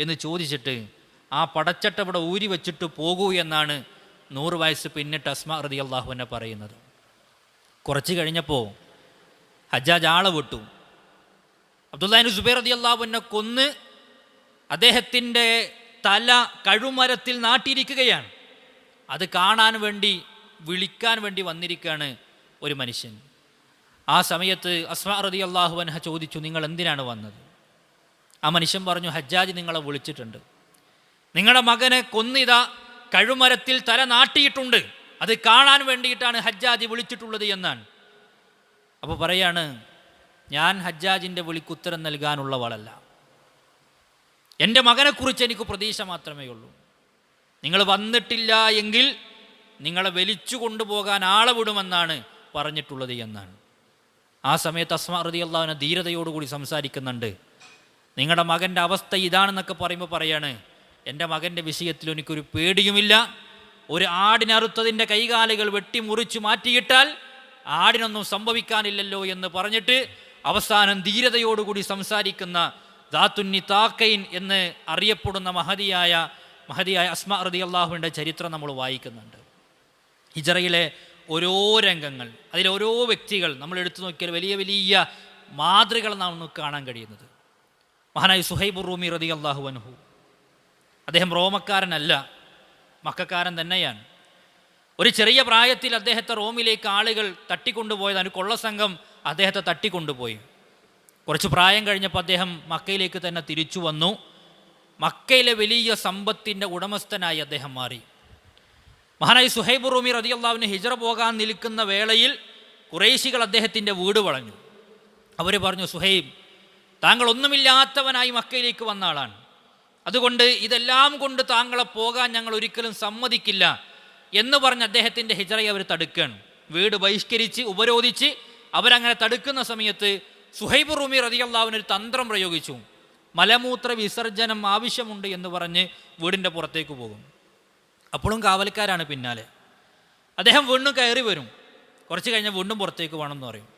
എന്ന് ചോദിച്ചിട്ട് ആ പടച്ചട്ട ഇവിടെ ഊരി വെച്ചിട്ട് പോകൂ എന്നാണ് 100 വയസ്സ് പിന്നിട്ട് അസ്മാ റളിയല്ലാഹു അൻഹ പറയുന്നത്. കുറച്ച് കഴിഞ്ഞപ്പോൾ ഹജ്ജാജ് ആളെ വിട്ടു. അബ്ദുല്ലാഹി ഇബ്നു സുബൈർ റളിയല്ലാഹു അൻഹു കൊന്ന് അദ്ദേഹത്തിൻ്റെ തല കഴുമരത്തിൽ നാട്ടിയിരിക്കുകയാണ്. അത് കാണാൻ വേണ്ടി, വിളിക്കാൻ വേണ്ടി വന്നിരിക്കുകയാണ് ഒരു മനുഷ്യൻ. ആ സമയത്ത് അസ്മാ റളിയല്ലാഹു അൻഹ ചോദിച്ചു, നിങ്ങൾ എന്തിനാണ് വന്നത്? ആ മനുഷ്യൻ പറഞ്ഞു, ഹജ്ജാജ് നിങ്ങളെ വിളിച്ചിട്ടുണ്ട്, നിങ്ങളുടെ മകനെ കൊന്നിതാ കഴുമരത്തിൽ തല നാട്ടിയിട്ടുണ്ട്, അത് കാണാൻ വേണ്ടിയിട്ടാണ് ഹജ്ജാജ് വിളിച്ചിട്ടുള്ളത് എന്നാണ്. അപ്പോൾ പറയാണ്, ഞാൻ ഹജ്ജാജിൻ്റെ വിളിക്കുത്തരം നൽകാനുള്ളവളല്ല, എൻ്റെ മകനെക്കുറിച്ച് എനിക്ക് പ്രതീക്ഷ മാത്രമേ ഉള്ളൂ. നിങ്ങൾ വന്നിട്ടില്ല എങ്കിൽ നിങ്ങളെ വലിച്ചു കൊണ്ടുപോകാൻ ആളെ വിടുമെന്നാണ് പറഞ്ഞിട്ടുള്ളത് എന്നാണ്. ആ സമയത്ത് അസ്മാ റളിയല്ലാഹു അൻഹ ധീരതയോടുകൂടി സംസാരിക്കുന്നുണ്ട്. നിങ്ങളുടെ മകൻ്റെ അവസ്ഥ ഇതാണെന്നൊക്കെ പറയുമ്പോൾ പറയാണ്, എൻ്റെ മകൻ്റെ വിഷയത്തിൽ എനിക്കൊരു പേടിയുമില്ല. ഒരു ആടിനറുത്തതിൻ്റെ കൈകാലുകൾ വെട്ടിമുറിച്ചു മാറ്റിയിട്ടാൽ ആടിനൊന്നും സംഭവിക്കാനില്ലല്ലോ എന്ന് പറഞ്ഞിട്ട് അവസാനം ധീരതയോടുകൂടി സംസാരിക്കുന്ന ദാത്തുന്നിതാഖൈൻ എന്ന് അറിയപ്പെടുന്ന മഹതിയായ അസ്മാ റളിയല്ലാഹുവിൻ്റെ ചരിത്രം നമ്മൾ വായിക്കുന്നുണ്ട്. ഹിജ്റയിലെ ഓരോ രംഗങ്ങൾ, അതിലോരോ വ്യക്തികൾ നമ്മൾ എടുത്തു നോക്കിയാൽ വലിയ വലിയ മാതൃകൾ നമുക്ക് കാണാൻ കഴിയുന്നത്. മഹാനായ സുഹൈബ് റൂമി റളിയല്ലാഹു അൻഹു, അദ്ദേഹം റോമക്കാരനല്ല, മക്കക്കാരൻ തന്നെയാണ്. ഒരു ചെറിയ പ്രായത്തിൽ അദ്ദേഹത്തെ റോമിലേക്ക് ആളുകൾ തട്ടിക്കൊണ്ടുപോയതാണ്, കൊള്ളസംഘം അദ്ദേഹത്തെ തട്ടിക്കൊണ്ടുപോയി. കുറച്ച് പ്രായം കഴിഞ്ഞപ്പോൾ അദ്ദേഹം മക്കയിലേക്ക് തന്നെ തിരിച്ചു വന്നു. മക്കയിലെ വലിയ സമ്പത്തിൻ്റെ ഉടമസ്ഥനായി അദ്ദേഹം മാറി. മഹാനായ സുഹൈബ് റൂമി റളിയല്ലാഹുവിന് ഹിജ്റ പോകാൻ നിൽക്കുന്ന വേളയിൽ ഖുറൈശികൾ അദ്ദേഹത്തിൻ്റെ വീട് വളഞ്ഞു. അവർ പറഞ്ഞു, സുഹൈബ്, താങ്കൾ ഒന്നുമില്ലാത്തവനായി മക്കയിലേക്ക് വന്ന ആളാണ്, അതുകൊണ്ട് ഇതെല്ലാം കൊണ്ട് താങ്കളെ പോകാൻ ഞങ്ങൾ ഒരിക്കലും സമ്മതിക്കില്ല എന്ന് പറഞ്ഞ് അദ്ദേഹത്തിൻ്റെ ഹിജ്റയെ അവർ തടുക്കുകയാണ്. വീട് ബഹിഷ്കരിച്ച് ഉപരോധിച്ച് അവരങ്ങനെ തടുക്കുന്ന സമയത്ത് സുഹൈബ് റൂമി റളിയല്ലാഹുവിന് ഒരു തന്ത്രം പ്രയോഗിച്ചു. മലമൂത്ര വിസർജനം ആവശ്യമുണ്ട് എന്ന് പറഞ്ഞ് വീടിൻ്റെ പുറത്തേക്ക് പോകും. അപ്പോഴും കാവൽക്കാരാണ് പിന്നാലെ. അദ്ദേഹം വീണ്ടും കയറി വരും, കുറച്ച് കഴിഞ്ഞാൽ വീണ്ടും പുറത്തേക്ക് വേണം എന്ന് പറയും.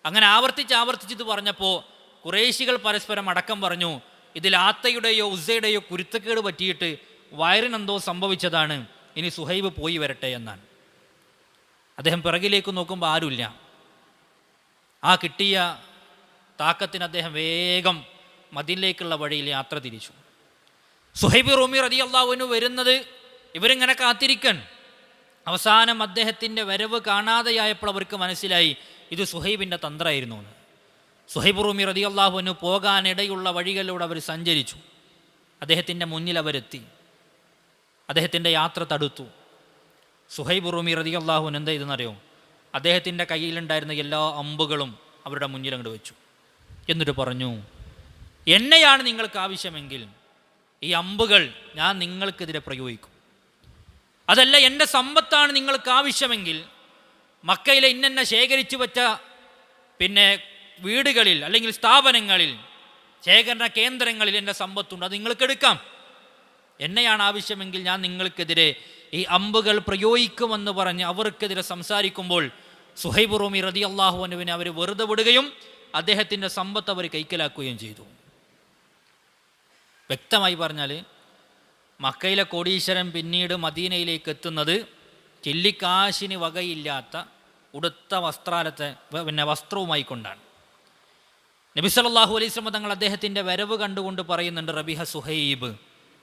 അങ്ങനെ ആവർത്തിച്ച് പറഞ്ഞപ്പോൾ ഖുറൈശികൾ പരസ്പരം അടക്കം പറഞ്ഞു, ഇതിൽ ആത്തയുടെയോ ഉസ്സയുടെയോ കുരുത്തക്കേട് പറ്റിയിട്ട് വയറിനെന്തോ സംഭവിച്ചതാണ്, ഇനി സുഹൈബ് പോയി വരട്ടെ എന്നാണ്. അദ്ദേഹം പിറകിലേക്ക് നോക്കുമ്പോൾ ആരുമില്ല. ആ കിട്ടിയ താക്കത്തിന് അദ്ദേഹം വേഗം മദീനയിലേക്കുള്ള വഴിയിൽ യാത്ര തിരിച്ചു. സുഹൈബ് റൂമി റളിയല്ലാഹു അൻഹു വരുന്നത് ഇവരിങ്ങനെ കാത്തിരിക്കാൻ. അവസാനം അദ്ദേഹത്തിൻ്റെ വരവ് കാണാതെയായപ്പോൾ അവർക്ക് മനസ്സിലായി ഇത് സുഹൈബിൻ്റെ തന്ത്രമായിരുന്നു എന്ന്. സുഹൈബ് റൂമി റളിയല്ലാഹു അൻഹു പോകാനിടയുള്ള വഴികളിലൂടെ അവർ സഞ്ചരിച്ചു. അദ്ദേഹത്തിൻ്റെ മുന്നിൽ അവരെത്തി. അദ്ദേഹത്തിൻ്റെ യാത്ര തടുത്തു. സുഹൈബ് റൂമി റളിയല്ലാഹു അൻഹു എന്താ ഇതെന്നറിയോ? അദ്ദേഹത്തിൻ്റെ കയ്യിലുണ്ടായിരുന്ന എല്ലാ അമ്പുകളും അവരുടെ മുന്നിൽ അങ്ങോട്ട് വെച്ചു. എന്നിട്ട് പറഞ്ഞു, എന്നെയാണ് നിങ്ങൾക്ക് ആവശ്യമെങ്കിൽ ഈ അമ്പുകൾ ഞാൻ നിങ്ങൾക്കെതിരെ പ്രയോഗിക്കും. അതല്ല, എൻ്റെ സമ്പത്താണ് നിങ്ങൾക്ക് ആവശ്യമെങ്കിൽ മക്കയിലെ ഇന്നെന്ന ശേഖരിച്ചു വെച്ച വീടുകളിൽ അല്ലെങ്കിൽ സ്ഥാപനങ്ങളിൽ, ശേഖരണ കേന്ദ്രങ്ങളിൽ എൻ്റെ സമ്പത്തുണ്ട്, അത് നിങ്ങൾക്കെടുക്കാം. എന്നെയാണ് ആവശ്യമെങ്കിൽ ഞാൻ നിങ്ങൾക്കെതിരെ ഈ അമ്പുകൾ പ്രയോഗിക്കുമെന്ന് പറഞ്ഞ് അവർക്കെതിരെ സംസാരിക്കുമ്പോൾ സുഹൈബ് റൂമി റളിയല്ലാഹു അൻഹുവിനെ അവർ വെറുതെ വിടുകയും അദ്ദേഹത്തിൻ്റെ സമ്പത്ത് അവർ കൈക്കലാക്കുകയും ചെയ്തു. വ്യക്തമായി പറഞ്ഞാൽ മക്കയിലെ കോടീശ്വരൻ പിന്നീട് മദീനയിലേക്ക് എത്തുന്നത് ചെല്ലിക്കാശിന് വകയില്ലാത്ത ഉടുത്ത വസ്ത്രവുമായി കൊണ്ടാണ്. നബി സല്ലല്ലാഹു അലൈഹി വസല്ലം തങ്ങൾ അദ്ദേഹത്തിൻ്റെ വരവ് കണ്ടുകൊണ്ട് പറയുന്നുണ്ട്, റബിഹ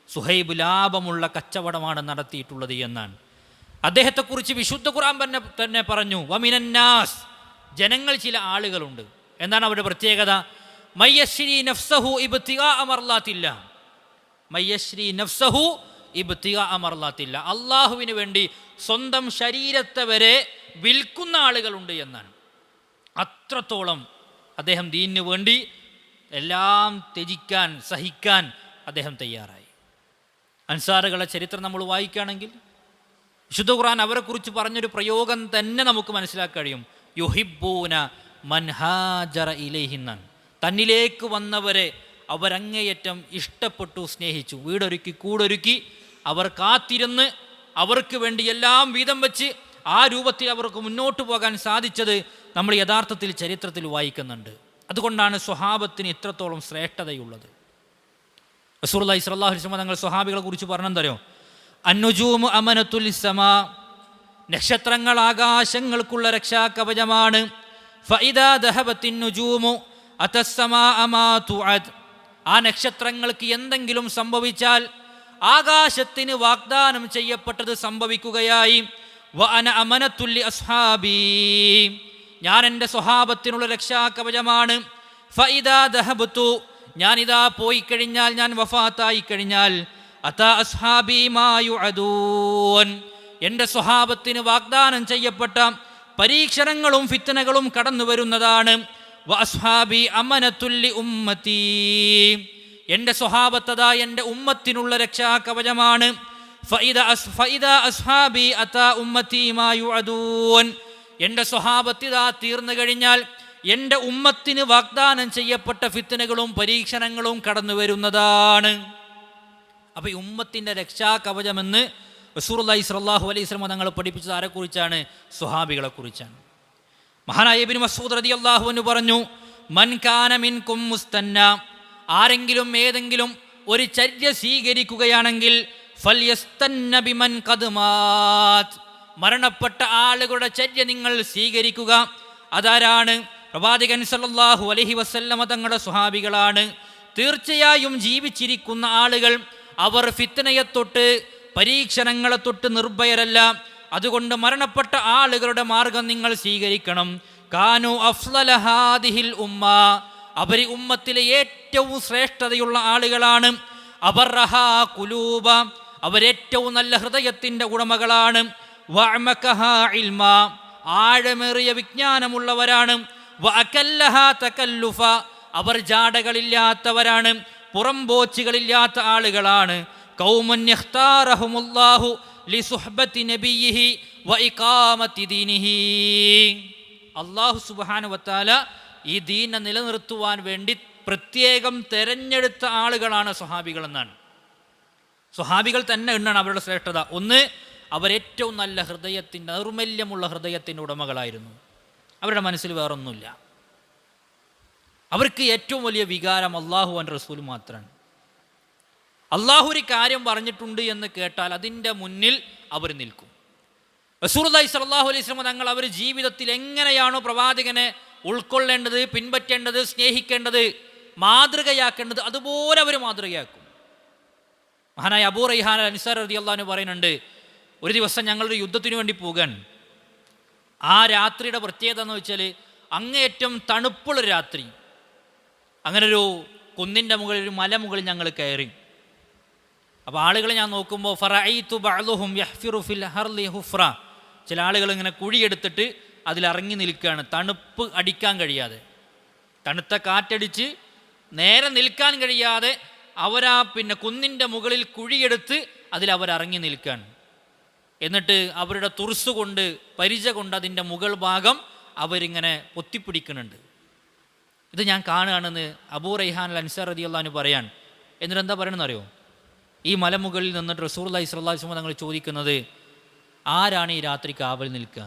സുഹൈബ് ലാഭമുള്ള കച്ചവടമാണ് നടത്തിയിട്ടുള്ളത് എന്നാണ്. അദ്ദേഹത്തെക്കുറിച്ച് വിശുദ്ധ ഖുർആൻ തന്നെ പറഞ്ഞു, വമിനന്നാസ്, ജനങ്ങൾ ചില ആളുകളുണ്ട്. എന്താണ് അവരുടെ പ്രത്യേകത? മയ്യശ്രീ നഫ്സഹു ഇബ്തിഗാ അമർലാത്തില്ല, മയ്യശ്രീ നഫ്സഹു ഇബ്തിഗാ അമർലാത്തില്ല, അള്ളാഹുവിന് വേണ്ടി സ്വന്തം ശരീരത്തെ വരെ വിൽക്കുന്ന ആളുകളുണ്ട് എന്നാണ്. അത്രത്തോളം അദ്ദേഹം ദീനിനു വേണ്ടി എല്ലാം ത്യജിക്കാൻ, സഹിക്കാൻ അദ്ദേഹം തയ്യാറായി. അൻസാറുകളുടെ ചരിത്രം നമ്മൾ വായിക്കുകയാണെങ്കിൽ വിശുദ്ധ ഖുർആൻ അവരെക്കുറിച്ച് പറഞ്ഞൊരു പ്രയോഗം തന്നെ നമുക്ക് മനസ്സിലാക്കാൻ കഴിയും. യുഹിബ്ബൂന മൻ ഹാജറ ഇലൈഹിന്നാണ്. തന്നിലേക്ക് വന്നവരെ അവരങ്ങേയറ്റം ഇഷ്ടപ്പെട്ടു, സ്നേഹിച്ചു. വീടൊരുക്കി, കൂടൊരുക്കി, അവർ കാത്തിരുന്ന് അവർക്ക് വേണ്ടി എല്ലാം വീതം വെച്ച് ആ രൂപത്തിൽ അവർക്ക് മുന്നോട്ട് പോകാൻ സാധിച്ചത് നമ്മൾ യഥാർത്ഥത്തിൽ ചരിത്രത്തിൽ വായിക്കുന്നുണ്ട്. അതുകൊണ്ടാണ് സ്വഹാബത്തിന് ഇത്രത്തോളം ശ്രേഷ്ഠതയുള്ളത്. റസൂലുള്ളാഹി സ്വല്ലല്ലാഹു അലൈഹി വസല്ലം തങ്ങൾ സ്വഹാബികളെ കുറിച്ച് പറഞ്ഞെന്തറിയോ? അന്നുജൂമു അമനത്തുൽ സമാ, നക്ഷത്രങ്ങൾ ആകാശങ്ങൾക്കുള്ള രക്ഷാകവചമാണ്. ഫഇദാ ദഹബത്തിൻ നുജൂമു അതസ്സമാ മാ തുഅദ്, ആ നക്ഷത്രങ്ങൾക്ക് എന്തെങ്കിലും സംഭവിച്ചാൽ ആകാശത്തിന് വാഗ്ദാനം ചെയ്യപ്പെട്ടത് സംഭവിക്കുകയായി. വ അന അമനത്തുൽ ലി അസ്ഹാബി, ഞാൻ എൻ്റെ സ്വഹാബത്തിനുള്ള രക്ഷാകവചമാണ്. ഫഇദാ ദഹബതു, ഞാനിതാ പോയി കഴിഞ്ഞാൽ, ഞാൻ വഫാത്തായി കഴിഞ്ഞാൽ, അതാ അസ്ഹാബി മാ യുഅദൂൻ, എൻ്റെ സ്വഹാബത്തിന് വാഗ്ദാനം ചെയ്യപ്പെട്ട പരീക്ഷണങ്ങളും ഫിത്നകളും കടന്നു വരുന്നതാണ്. വ അസ്ഹാബി അമനത്തുൽ ലി ഉമ്മത്തി, എൻ്റെ സ്വഹാബത്തതാ എൻ്റെ ഉമ്മത്തിനുള്ള രക്ഷാകവചമാണ്. ഫഇദാ അസ്ഹാബി അതാ ഉമ്മത്തി മാ യുഅദൂൻ, എൻ്റെ സ്വഹാബത്തിതാ തീർന്നു കഴിഞ്ഞാൽ എൻ്റെ ഉമ്മത്തിന് വാഗ്ദാനം ചെയ്യപ്പെട്ട ഫിത്നകളും പരീക്ഷണങ്ങളും കടന്നു വരുന്നതാണ്. അപ്പോൾ ഈ ഉമ്മത്തിൻ്റെ രക്ഷാകവചമെന്ന് റസൂലുള്ളാഹി സ്വല്ലല്ലാഹു അലൈഹി വസല്ലം തങ്ങൾ പഠിപ്പിച്ചത് ആരെക്കുറിച്ചാണ്? സ്വഹാബികളെക്കുറിച്ചാണ്. മഹാനായ ഇബ്നു മസ്ഊദ് റളിയല്ലാഹു അൻഹു പറഞ്ഞു, മൻ കാന മിൻകും മുസ്തന്ന, ആരെങ്കിലും ഏതെങ്കിലും ഒരു ചര്യ സ്വീകരിക്കുകയാണെങ്കിൽ ഫൽയസ്തന്ന ബിമൻ ഖദ് മാത്, മരണപ്പെട്ട ആളുകളുടെ ചര്യ നിങ്ങൾ സ്വീകരിക്കുക. അതാരാണ്? പ്രവാചകൻ സല്ലല്ലാഹു അലൈഹി വസല്ലമ തങ്ങളുടെ സ്വഹാബികളാണ്. തീർച്ചയായും ജീവിച്ചിരിക്കുന്ന ആളുകൾ അവർ ഫിത്നയെ തൊട്ട് പരീക്ഷണങ്ങളെ തൊട്ട് നിർഭയരല്ല. അതുകൊണ്ട് മരണപ്പെട്ട ആളുകളുടെ മാർഗം നിങ്ങൾ സ്വീകരിക്കണം. കാനു അഫ്ളല ഹാദിഹിൽ ഉമ്മ, അവർ ഉമ്മത്തിലെ ഏറ്റവും ശ്രേഷ്ഠതയുള്ള ആളുകളാണ്. അബർറഹാ ഖുലൂബ, അവരേറ്റവും നല്ല ഹൃദയത്തിൻ്റെ ഉടമകളാണ്. വഅമകഹാ ഇൽമ, ആഴമേറിയ വിജ്ഞാനമുള്ളവരാണ്. വഅകല്ലഹാ തകല്ലുഫ, അവർ ജാടകളില്ലാത്തവരാണ്, പുറംപോച്ചുകളില്ലാത്ത ആളുകളാണ്. ഖൗമുൻ യഖ്താറഹുമുല്ലാഹു ലിസുഹ്ബത്തി നബിയിഹി വഇഖാമത്തി ദീനിഹി, അല്ലാഹു സുബ്ഹാനഹു വതആല ഈ ദീനെ നിലനിർത്തുവാൻ വേണ്ടി പ്രത്യേകം തെരഞ്ഞെടുത്ത ആളുകളാണ് സ്വഹാബികൾ എന്നാണ്. സ്വഹാബികൾ തന്നെ എന്നാണ് അവരുടെ ശ്രേഷ്ഠത. ഒന്ന്, അവരേറ്റവും നല്ല ഹൃദയത്തിൻ്റെ നൈർമല്യമുള്ള ഹൃദയത്തിൻ്റെ ഉടമകളായിരുന്നു. അവരുടെ മനസ്സിൽ വേറൊന്നുമില്ല. അവർക്ക് ഏറ്റവും വലിയ വികാരം അള്ളാഹു അവൻ്റെ റസൂൽ മാത്രമാണ്. അള്ളാഹു ഒരു കാര്യം പറഞ്ഞിട്ടുണ്ട് എന്ന് കേട്ടാൽ അതിൻ്റെ മുന്നിൽ അവർ നിൽക്കും. റസൂലുള്ളാഹി സ്വല്ലല്ലാഹു അലൈഹി വസല്ലം തങ്ങൾ അവർ ജീവിതത്തിൽ എങ്ങനെയാണോ പ്രവാചകനെ ഉൾക്കൊള്ളേണ്ടത്, പിൻപറ്റേണ്ടത്, സ്നേഹിക്കേണ്ടത്, മാതൃകയാക്കേണ്ടത്, അതുപോലെ അവർ മാതൃകയാക്കും. മഹാനായ അബൂ റൈഹാൻ അൻസാരി റളിയല്ലാഹു അൻഹു പറയുന്നുണ്ട്, ഒരു ദിവസം ഞങ്ങളൊരു യുദ്ധത്തിന് വേണ്ടി പോകാൻ. ആ രാത്രിയുടെ പ്രത്യേകത എന്ന് വെച്ചാൽ അങ്ങേയറ്റം തണുപ്പുള്ളൊരു രാത്രി. അങ്ങനെ ഒരു കുന്നിൻ്റെ മുകളിൽ, ഒരു മലമുകളിൽ ഞങ്ങൾ കയറി. അപ്പോൾ ആളുകളെ ഞാൻ നോക്കുമ്പോൾ ഫറഅയ്തു ബഅ്ളുഹും യഹ്ഫിറു ഫിൽ ഹർലി ഹുഫ്ര, ചില ആളുകൾ ഇങ്ങനെ കുഴിയെടുത്തിട്ട് അതിലിറങ്ങി നിൽക്കുകയാണ്, തണുപ്പ് അടിക്കാൻ കഴിയാതെ, തണുത്ത കാറ്റടിച്ച് നേരെ നിൽക്കാൻ കഴിയാതെ അവരാ കുന്നിൻ്റെ മുകളിൽ കുഴിയെടുത്ത് അതിലവരിറങ്ങി നിൽക്കുകയാണ്. എന്നിട്ട് അവരുടെ തുർസ് കൊണ്ട്, പരിച കൊണ്ട് അതിൻ്റെ മുകൾ ഭാഗം അവരിങ്ങനെ പൊത്തിപ്പിടിക്കുന്നുണ്ട്. ഇത് ഞാൻ കാണുകയാണെന്ന് അബൂ റൈഹാൻ അൻസാരി റളിയല്ലാഹു അൻഹു പറയാൻ. എന്നിട്ട് എന്താ പറയണമെന്ന് അറിയോ? ഈ മലമുകളിൽ നിന്നിട്ട് റസൂലുള്ളാഹി സ്വല്ലല്ലാഹു അലൈഹി വസല്ലം തങ്ങൾ ചോദിക്കുന്നത്, ആരാണ് ഈ രാത്രി കാവൽ നിൽക്കുക?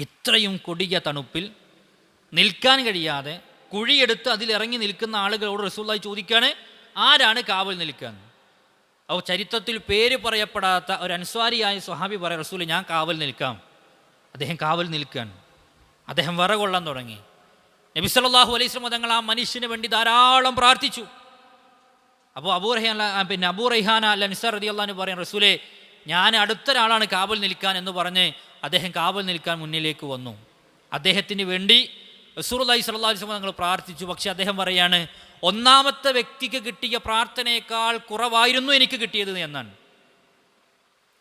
ഇത്രയും കൊടിയ തണുപ്പിൽ നിൽക്കാൻ കഴിയാതെ കുഴിയെടുത്ത് അതിലിറങ്ങി നിൽക്കുന്ന ആളുകളോട് റസൂലുള്ളാഹി ചോദിക്കുകയാണ്, ആരാണ് കാവൽ നിൽക്കുക? അപ്പോൾ ചരിത്രത്തിൽ പേര് പറയപ്പെടാത്ത ഒരു അൻസ്വാരിയായ സ്വഹാബി പറയാം, റസൂൽ ഞാൻ കാവൽ നിൽക്കാം. അദ്ദേഹം കാവൽ നിൽക്കുകയാണ്. അദ്ദേഹം വിറകൊള്ളാൻ തുടങ്ങി. നബി സല്ലല്ലാഹു അലൈഹി വസല്ലം തങ്ങൾ ആ മനുഷ്യന് വേണ്ടി ധാരാളം പ്രാർത്ഥിച്ചു. അപ്പോൾ അബൂ റൈഹാൻ അൽ അൻസാരി റളിയല്ലാഹു അൻഹു പറയാം, റസൂലേ ഞാൻ അടുത്തൊരാളാണ് കാവൽ നിൽക്കാൻ എന്ന് പറഞ്ഞ് അദ്ദേഹം കാവൽ നിൽക്കാൻ മുന്നിലേക്ക് വന്നു. അദ്ദേഹത്തിന് വേണ്ടി റസൂലുള്ളാഹി സ്വല്ലല്ലാഹു അലൈഹി വസല്ലം തങ്ങൾ പ്രാർത്ഥിച്ചു. പക്ഷെ അദ്ദേഹം പറയാണ്, ഒന്നാമത്തെ വ്യക്തിക്ക് കിട്ടിയ പ്രാർത്ഥനയേക്കാൾ കുറവായിരുന്നു എനിക്ക് കിട്ടിയത് എന്നാണ്.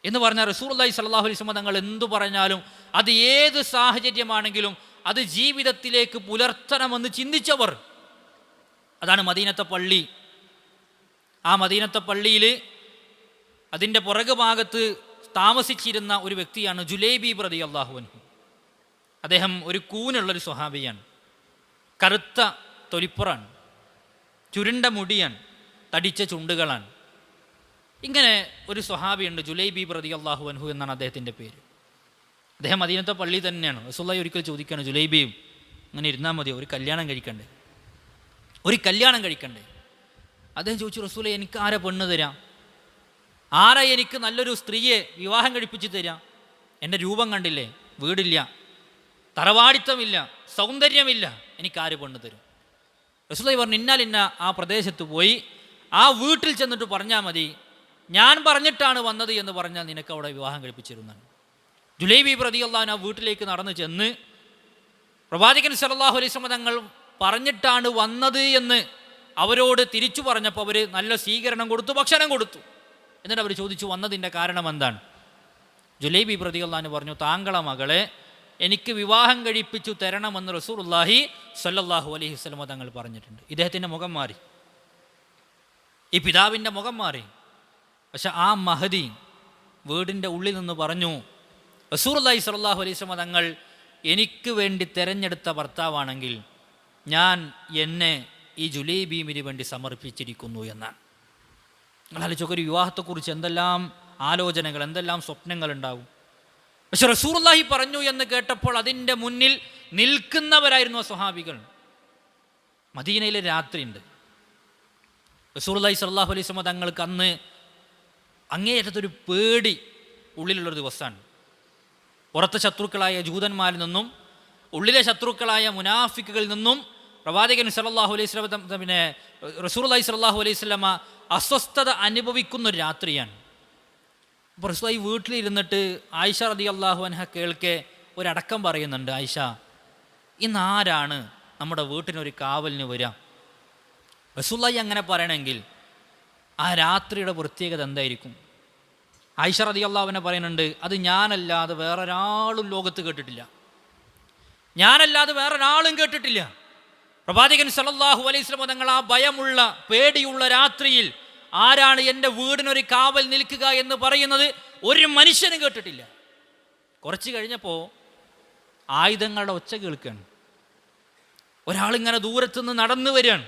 എന്ന് പറഞ്ഞാൽ റസൂലുള്ളാഹി സ്വല്ലല്ലാഹു അലൈഹി വസല്ലം തങ്ങൾ എന്തു പറഞ്ഞാലും അത് ഏത് സാഹചര്യമാണെങ്കിലും അത് ജീവിതത്തിലേക്ക് പുലർത്തണമെന്ന് ചിന്തിച്ചവർ. അതാണ് മദീനത്തെ പള്ളി. ആ മദീനത്തെ പള്ളിയിൽ അതിൻ്റെ പുറകു ഭാഗത്ത് താമസിച്ചിരുന്ന ഒരു വ്യക്തിയാണ് ജുലൈബീബ് റളിയല്ലാഹു അൻഹു. അദ്ദേഹം ഒരു കൂനുള്ളൊരു സ്വഹാബിയാണ്. കറുത്ത തൊലിപ്പുറാണ്, ചുരുണ്ട മുടിയാണ്, തടിച്ച ചുണ്ടുകളാണ്. ഇങ്ങനെ ഒരു സ്വഹാബിയുണ്ട്, ജുലൈബീബ് റളിയല്ലാഹു അൻഹു എന്നാണ് അദ്ദേഹത്തിൻ്റെ പേര്. അദ്ദേഹം മദീനത്തെ പള്ളി തന്നെയാണ്. റസൂലുള്ളാഹി ഒരിക്കൽ ചോദിക്കുകയാണ്, ജുലൈബീബ് അങ്ങനെ ഇരുന്നാൽ മതിയോ? ഒരു കല്യാണം കഴിക്കണ്ടേ? അദ്ദേഹം ചോദിച്ചു, റസൂലേ എനിക്ക് ആരാ പെണ്ണ് തരാം? ആരാ എനിക്ക് നല്ലൊരു സ്ത്രീയെ വിവാഹം കഴിപ്പിച്ച് തരാം? എൻ്റെ രൂപം കണ്ടില്ലേ, വീടില്ല, തറവാടിത്തമില്ല, സൗന്ദര്യമില്ല, എനിക്കാര് പെണ്ണ് തരും? റസൂലുള്ളാഹി പറഞ്ഞു, ഇന്ന ആ പ്രദേശത്ത് പോയി ആ വീട്ടിൽ ചെന്നിട്ട് പറഞ്ഞാൽ മതി, ഞാൻ പറഞ്ഞിട്ടാണ് വന്നത് എന്ന് പറഞ്ഞാൽ നിനക്ക് അവിടെ വിവാഹം കഴിപ്പിച്ചിരുന്നാണ്. ജുലൈബീബ് റളിയല്ലാഹു അൻഹു വീട്ടിലേക്ക് നടന്നു ചെന്ന് പ്രവാചകൻ സല്ലല്ലാഹു അലൈഹി വസല്ലം തങ്ങൾ പറഞ്ഞിട്ടാണ് വന്നത് എന്ന് അവരോട് തിരിച്ചു പറഞ്ഞപ്പോൾ അവർ നല്ല സ്വീകരണം കൊടുത്തു, ഭക്ഷണം കൊടുത്തു. എന്നിട്ട് അവർ ചോദിച്ചു, വന്നതിൻ്റെ കാരണം എന്താണ്? ജുലൈബീബ് റളിയല്ലാഹു അൻഹു പറഞ്ഞു, താങ്കളെ മകളെ എനിക്ക് വിവാഹം കഴിപ്പിച്ചു തരണമെന്ന് റസൂലുള്ളാഹി സ്വല്ലല്ലാഹു അലൈഹി വസല്ലം തങ്ങൾ പറഞ്ഞിട്ടുണ്ട്. ഇദ്ദേഹത്തിൻ്റെ മുഖം മാറി, ഈ പിതാവിൻ്റെ മുഖം മാറി. പക്ഷെ ആ മഹദി വീടിൻ്റെ ഉള്ളിൽ നിന്ന് പറഞ്ഞു, റസൂലുള്ളാഹി സ്വല്ലല്ലാഹു അലൈഹി വസല്ലം തങ്ങൾ എനിക്ക് വേണ്ടി തിരഞ്ഞെടുത്ത ഭർത്താവാണെങ്കിൽ ഞാൻ എന്നെ ഈ ജുലൈബീബിന് വേണ്ടി സമർപ്പിച്ചിരിക്കുന്നു എന്നാണ്. നിങ്ങൾ ആലോചിച്ചൊക്കെ ഒരു വിവാഹത്തെക്കുറിച്ച് എന്തെല്ലാം ആലോചനകൾ, എന്തെല്ലാം സ്വപ്നങ്ങളുണ്ടാവും. പക്ഷെ റസൂലുള്ളാഹി പറഞ്ഞു എന്ന് കേട്ടപ്പോൾ അതിൻ്റെ മുന്നിൽ നിൽക്കുന്നവരായിരുന്നു ആ സ്വഹാബികൾ. മദീനയിലെ രാത്രിയുണ്ട്. റസൂലുള്ളാഹി സ്വല്ലല്ലാഹു അലൈഹി വസല്ലം തങ്ങൾക്ക് അന്ന് അങ്ങേയറ്റത്തൊരു പേടി ഉള്ളിലുള്ളൊരു ദിവസമാണ്. പുറത്തെ ശത്രുക്കളായ ജൂതന്മാരിൽ നിന്നും ഉള്ളിലെ ശത്രുക്കളായ മുനാഫിക്കുകളിൽ നിന്നും പ്രവാചകൻ സല്ലല്ലാഹു അലൈഹി വസല്ലം പിന്നെ റസൂലുള്ളാഹി സ്വല്ലല്ലാഹു അലൈഹി വസല്ലം അസ്വസ്ഥത അനുഭവിക്കുന്നൊരു രാത്രിയാണ്. അപ്പോൾ റസൂലുള്ളാഹി വീട്ടിലിരുന്നിട്ട് ആയിഷ റളിയല്ലാഹു അൻഹ കേൾക്കെ ഒരടക്കം പറയുന്നുണ്ട്, ആയിഷ, ഇന്ന് ആരാണ് നമ്മുടെ വീട്ടിനൊരു കാവലിന് വരിക? റസൂലുള്ളാഹി അങ്ങനെ പറയണമെങ്കിൽ ആ രാത്രിയുടെ പ്രത്യേകത എന്തായിരിക്കും? ആയിഷ റളിയല്ലാഹു അൻഹ പറയുന്നുണ്ട്, അത് ഞാനല്ലാതെ വേറൊരാളും ലോകത്ത് കേട്ടിട്ടില്ല, ഞാനല്ലാതെ വേറൊരാളും കേട്ടിട്ടില്ല. പ്രവാചകൻ സല്ലല്ലാഹു അലൈഹി വസല്ലം തങ്ങൾ ആ ഭയമുള്ള പേടിയുള്ള രാത്രിയിൽ ആരാണ് എൻ്റെ വീടിനൊരു കാവൽ നിൽക്കുക എന്ന് പറയുന്നത് ഒരു മനുഷ്യനും കേട്ടിട്ടില്ല. കുറച്ച് കഴിഞ്ഞപ്പോൾ ആയുധങ്ങളുടെ ഒച്ച കേൾക്കുകയാണ്. ഒരാളിങ്ങനെ ദൂരത്തുനിന്ന് നടന്നു വരികയാണ്.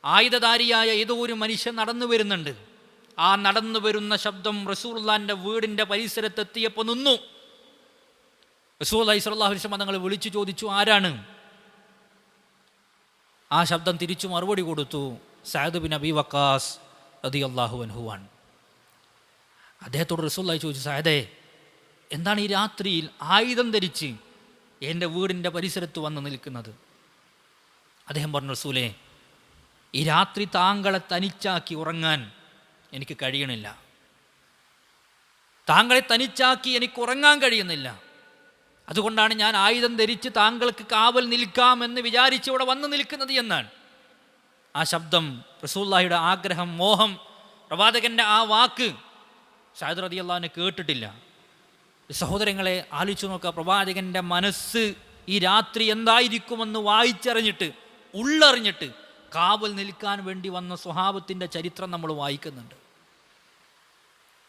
ആയുധധാരിയായ ഏതോ ഒരു മനുഷ്യൻ നടന്നു വരുന്നുണ്ട്. ആ നടന്നു വരുന്ന ശബ്ദം റസൂലുള്ളാഹിന്റെ വീടിൻ്റെ പരിസരത്തെത്തിയപ്പോൾ നിന്നു. റസൂലുള്ളാഹി സ്വല്ലല്ലാഹു അലൈഹി വസല്ലം തങ്ങൾ വിളിച്ചു ചോദിച്ചു, ആരാണ്? ആ ശബ്ദം തിരിച്ചു മറുപടി കൊടുത്തു, സഅദ് ബിൻ അബി വഖാസ് റളിയല്ലാഹു അൻഹു ആണ്. അദ്ദേഹത്തോട് റസൂലുള്ളാഹി ചോദിച്ചു, സഅദേ, എന്താണ് ഈ രാത്രിയിൽ ആയുധം ധരിച്ച് എൻ്റെ വീടിൻ്റെ പരിസരത്ത് വന്ന് നിൽക്കുന്നത്? അദ്ദേഹം പറഞ്ഞു, റസൂലേ, ഈ രാത്രി താങ്കളെ തനിച്ചാക്കി ഉറങ്ങാൻ എനിക്ക് കഴിയണില്ല, താങ്കളെ തനിച്ചാക്കി എനിക്ക് ഉറങ്ങാൻ കഴിയുന്നില്ല, അതുകൊണ്ടാണ് ഞാൻ ആയുധം ധരിച്ച് താങ്കൾക്ക് കാവൽ നിൽക്കാമെന്ന് വിചാരിച്ച് ഇവിടെ വന്ന് നിൽക്കുന്നത് എന്നാണ്. ആ ശബ്ദം, റസൂലുള്ളാഹിയുടെ ആഗ്രഹം, മോഹം, പ്രവാചകൻ്റെ ആ വാക്ക് സഅദ് റളിയല്ലാഹു അൻഹു കേട്ടിട്ടില്ല. സഹോദരങ്ങളെ ആലോചിച്ച് നോക്കുക, പ്രവാചകൻ്റെ മനസ്സ് ഈ രാത്രി എന്തായിരിക്കുമെന്ന് വായിച്ചറിഞ്ഞിട്ട് ഉള്ളറിഞ്ഞിട്ട് കാവൽ നിൽക്കാൻ വേണ്ടി വന്ന സ്വഹാബത്തിൻ്റെ ചരിത്രം നമ്മൾ വായിക്കുന്നുണ്ട്.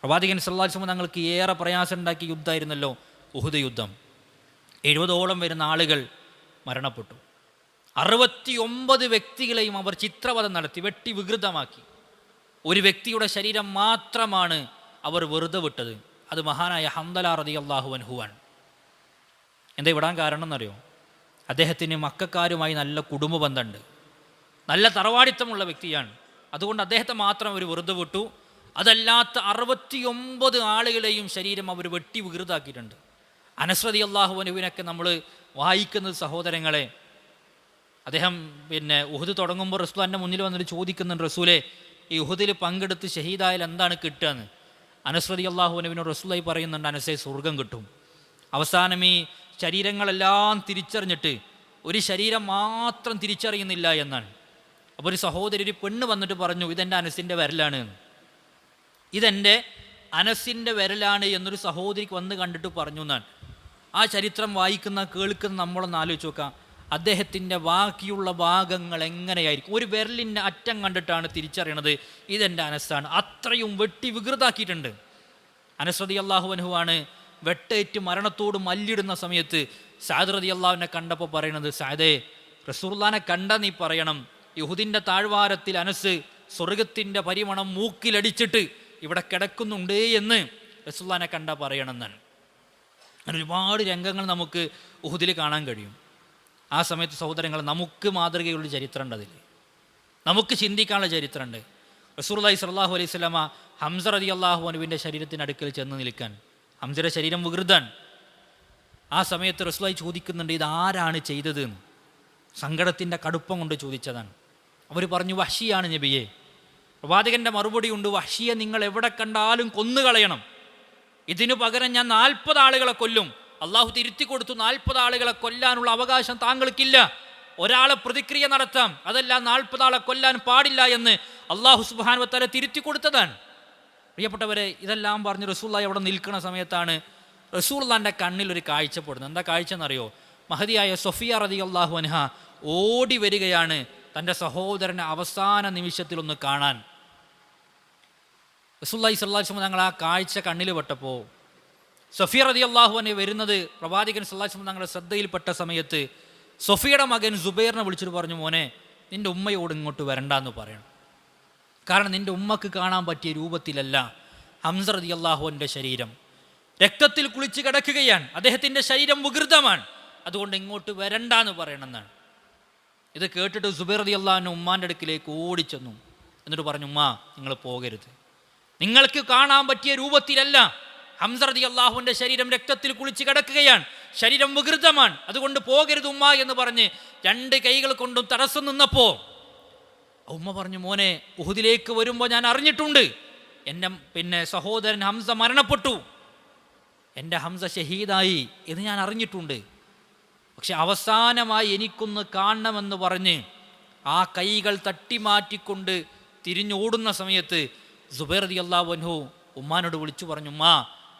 പ്രവാചകൻ സല്ലല്ലാഹു അലൈഹി വസല്ലം തങ്ങൾക്ക് ഏറെ പ്രയാസം ഉണ്ടാക്കിയ യുദ്ധമായിരുന്നല്ലോ ഉഹുദ് യുദ്ധം. 70ഓളം വരുന്ന ആളുകൾ മരണപ്പെട്ടു. 69 വ്യക്തികളെയും അവർ ചിത്രവധം നടത്തി, വെട്ടി വികൃതമാക്കി. ഒരു വ്യക്തിയുടെ ശരീരം മാത്രമാണ് അവർ വെറുതെ വിട്ടത്. അത് മഹാനായ ഹംദല റളിയല്ലാഹു അൻഹു ആണ്. എന്താ വിടാൻ കാരണം എന്നറിയോ? അദ്ദേഹത്തിന് മക്കക്കാരുമായി നല്ല കുടുംബ ബന്ധമുണ്ട്, നല്ല തറവാടിത്തമുള്ള വ്യക്തിയാണ്. അതുകൊണ്ട് അദ്ദേഹത്തെ മാത്രം അവർ വെറുതെ വിട്ടു. അതല്ലാത്ത 69 ആളുകളെയും ശരീരം അവർ വെട്ടി വികൃതാക്കിയിട്ടുണ്ട്. അനസ് റളിയല്ലാഹു അൻഹുവിനൊക്കെ നമ്മൾ വായിക്കുന്നത് സഹോദരങ്ങളെ, അദ്ദേഹം ഉഹുദ് തുടങ്ങുമ്പോൾ റസൂലുള്ളാഹിന്റെ മുന്നിൽ വന്നിട്ട് ചോദിക്കുന്നുണ്ട്, റസൂലേ, ഈ ഉഹുദിൽ പങ്കെടുത്ത് ഷഹീദായാൽ എന്താണ് കിട്ടുകയെന്ന്. അനസ് റളിയല്ലാഹു അൻഹുവിനോട് റസൂലുള്ളാഹി പറയുന്നുണ്ട്, അനസേ, സ്വർഗം കിട്ടും. അവസാനം ഈ ശരീരങ്ങളെല്ലാം തിരിച്ചറിഞ്ഞിട്ട് ഒരു ശരീരം മാത്രം തിരിച്ചറിയുന്നില്ല എന്നാണ്. അപ്പോൾ ഒരു സഹോദരി, ഒരു പെണ്ണ് വന്നിട്ട് പറഞ്ഞു, ഇതെൻ്റെ അനസിൻ്റെ വിരലാണ്, ഇതെൻ്റെ അനസിൻ്റെ വിരലാണ് എന്നൊരു സഹോദരിക്ക് വന്ന് കണ്ടിട്ട് പറഞ്ഞു എന്നാണ്. ആ ചരിത്രം വായിക്കുന്ന കേൾക്കുന്ന നമ്മളൊന്ന് ആലോചിച്ച് നോക്കാം, അദ്ദേഹത്തിൻ്റെ ബാക്കിയുള്ള ഭാഗങ്ങൾ എങ്ങനെയായിരിക്കും? ഒരു വിരലിൻ്റെ അറ്റം കണ്ടിട്ടാണ് തിരിച്ചറിയണത് ഇതെൻ്റെ അനസാണ്. അത്രയും വെട്ടി വികൃതാക്കിയിട്ടുണ്ട്. അനസ് റളിയല്ലാഹു അൻഹു ആണ് വെട്ടേറ്റ് മരണത്തോട് മല്ലിടുന്ന സമയത്ത് സഅദ് റളിയല്ലാഹുവിനെ കണ്ടപ്പോൾ പറയണത്, സഅദേ, റസൂലുള്ളാഹിനെ കണ്ട നീ പറയണം, യഹൂദിൻ്റെ താഴ്വാരത്തിൽ അനസ് സ്വർഗത്തിൻ്റെ പരിമണം മൂക്കിലടിച്ചിട്ട് ഇവിടെ കിടക്കുന്നുണ്ട് എന്ന് റസൂലുള്ളാഹിനെ കണ്ട പറയണമെന്നാണ്. അങ്ങനെ ഒരുപാട് രംഗങ്ങൾ നമുക്ക് ഉഹുദിൽ കാണാൻ കഴിയും. ആ സമയത്ത് സഹോദരങ്ങൾ, നമുക്ക് മാതൃകയുള്ള ചരിത്രമുണ്ട്, അതിൽ നമുക്ക് ചിന്തിക്കാനുള്ള ചരിത്രമുണ്ട്. റസൂലുള്ളാഹി സ്വല്ലല്ലാഹു അലൈഹി വസല്ലമ ഹംസ റളിയല്ലാഹു അൻഹുവിൻ്റെ ശരീരത്തിനടുക്കൽ ചെന്ന് നിൽക്കാൻ, ഹംസയുടെ ശരീരം വികൃതാൻ. ആ സമയത്ത് റസൂലുള്ളാഹി ചോദിക്കുന്നുണ്ട്, ഇത് ആരാണ് ചെയ്തത്? സങ്കടത്തിൻ്റെ കടുപ്പം കൊണ്ട് ചോദിച്ചതാണ്. അവർ പറഞ്ഞു, വഹ്ശിയാണ് നബിയെ. പ്രവാചകൻ്റെ മറുപടി ഉണ്ട്, വഹ്ശിയെ നിങ്ങൾ എവിടെ കണ്ടാലും കൊന്നുകളയണം. ഇതിനു പകരം ഞാൻ 40 ആളുകളെ കൊല്ലും. അള്ളാഹു തിരുത്തി കൊടുത്തു, 40 ആളുകളെ കൊല്ലാനുള്ള അവകാശം താങ്കൾക്കില്ല. ഒരാളെ പ്രതിക്രിയ നടത്താം, അതല്ല 40 ആളെ കൊല്ലാൻ പാടില്ല എന്ന് അള്ളാഹു സുബ്ഹാനഹു വ തആല തിരുത്തി കൊടുത്തതാണ്. പ്രിയപ്പെട്ടവരെ, ഇതെല്ലാം പറഞ്ഞ് റസൂലുള്ളാഹി അവിടെ നിൽക്കുന്ന സമയത്താണ് റസൂലുള്ളാഹിൻ്റെ കണ്ണിൽ ഒരു കാഴ്ചപ്പെടുന്നത്. എന്താ കാഴ്ച എന്നറിയോ? മഹദിയായ സൊഫിയ റളിയല്ലാഹു അൻഹ ഓടി വരികയാണ് തൻ്റെ സഹോദരനെ അവസാന നിമിഷത്തിലൊന്ന് കാണാൻ. റസൂലുള്ളാഹി സ്വല്ലല്ലാഹു അലൈഹി വസല്ലം തങ്ങൾ ആ കാഴ്ച കണ്ണിൽ പെട്ടപ്പോൾ സൊഫിയ റളിയല്ലാഹു അൻഹ വരുന്നത് പ്രവാചകൻ സ്വല്ലല്ലാഹു അലൈഹി വസല്ലം തങ്ങളുടെ ശ്രദ്ധയിൽപ്പെട്ട സമയത്ത് സൊഫിയയുടെ മകൻ സുബൈറിനെ വിളിച്ചിട്ട് പറഞ്ഞു, മോനെ, നിൻ്റെ ഉമ്മയോട് ഇങ്ങോട്ട് വരണ്ടെന്ന് പറയണം. കാരണം നിൻ്റെ ഉമ്മക്ക് കാണാൻ പറ്റിയ രൂപത്തിലല്ല ഹംസ റളിയല്ലാഹു അൻഹുവിൻ്റെ ശരീരം. രക്തത്തിൽ കുളിച്ച് കിടക്കുകയാണ്, അദ്ദേഹത്തിൻ്റെ ശരീരം വികൃതമാണ്, അതുകൊണ്ട് ഇങ്ങോട്ട് വരണ്ടെന്ന് പറയണമെന്നാണ്. ഇത് കേട്ടിട്ട് സുബൈർ റളിയല്ലാഹു അൻഹു ഉമ്മാൻ്റെ അടുക്കിലേക്ക് ഓടിച്ചെന്നു. എന്നിട്ട് പറഞ്ഞു, ഉമ്മ, നിങ്ങൾ പോകരുത്, നിങ്ങൾക്ക് കാണാൻ പറ്റിയ രൂപത്തിലല്ല ഹംസ റളിയല്ലാഹുവിൻ്റെ ശരീരം രക്തത്തിൽ കുളിച്ച് കിടക്കുകയാണ്, ശരീരം വികൃതമാണ്, അതുകൊണ്ട് പോകരുത് ഉമ്മ എന്ന് പറഞ്ഞ് 2 കൈകൾ കൊണ്ടും തടസ്സം നിന്നപ്പോൾ ഉമ്മ പറഞ്ഞു, മോനെ, ഉഹുദിലേക്ക് വരുമ്പോൾ ഞാൻ അറിഞ്ഞിട്ടുണ്ട് എൻ്റെ സഹോദരൻ ഹംസ മരണപ്പെട്ടു, എൻ്റെ ഹംസ ഷഹീദായി എന്ന് ഞാൻ അറിഞ്ഞിട്ടുണ്ട്. പക്ഷെ അവസാനമായി എനിക്കൊന്ന് കാണണമെന്ന് പറഞ്ഞ് ആ കൈകൾ തട്ടിമാറ്റിക്കൊണ്ട് തിരിഞ്ഞോടുന്ന സമയത്ത് സുബൈർ റളിയല്ലാഹു അൻഹു ഉമ്മാനോട് വിളിച്ചു പറഞ്ഞു, ഉമ്മ,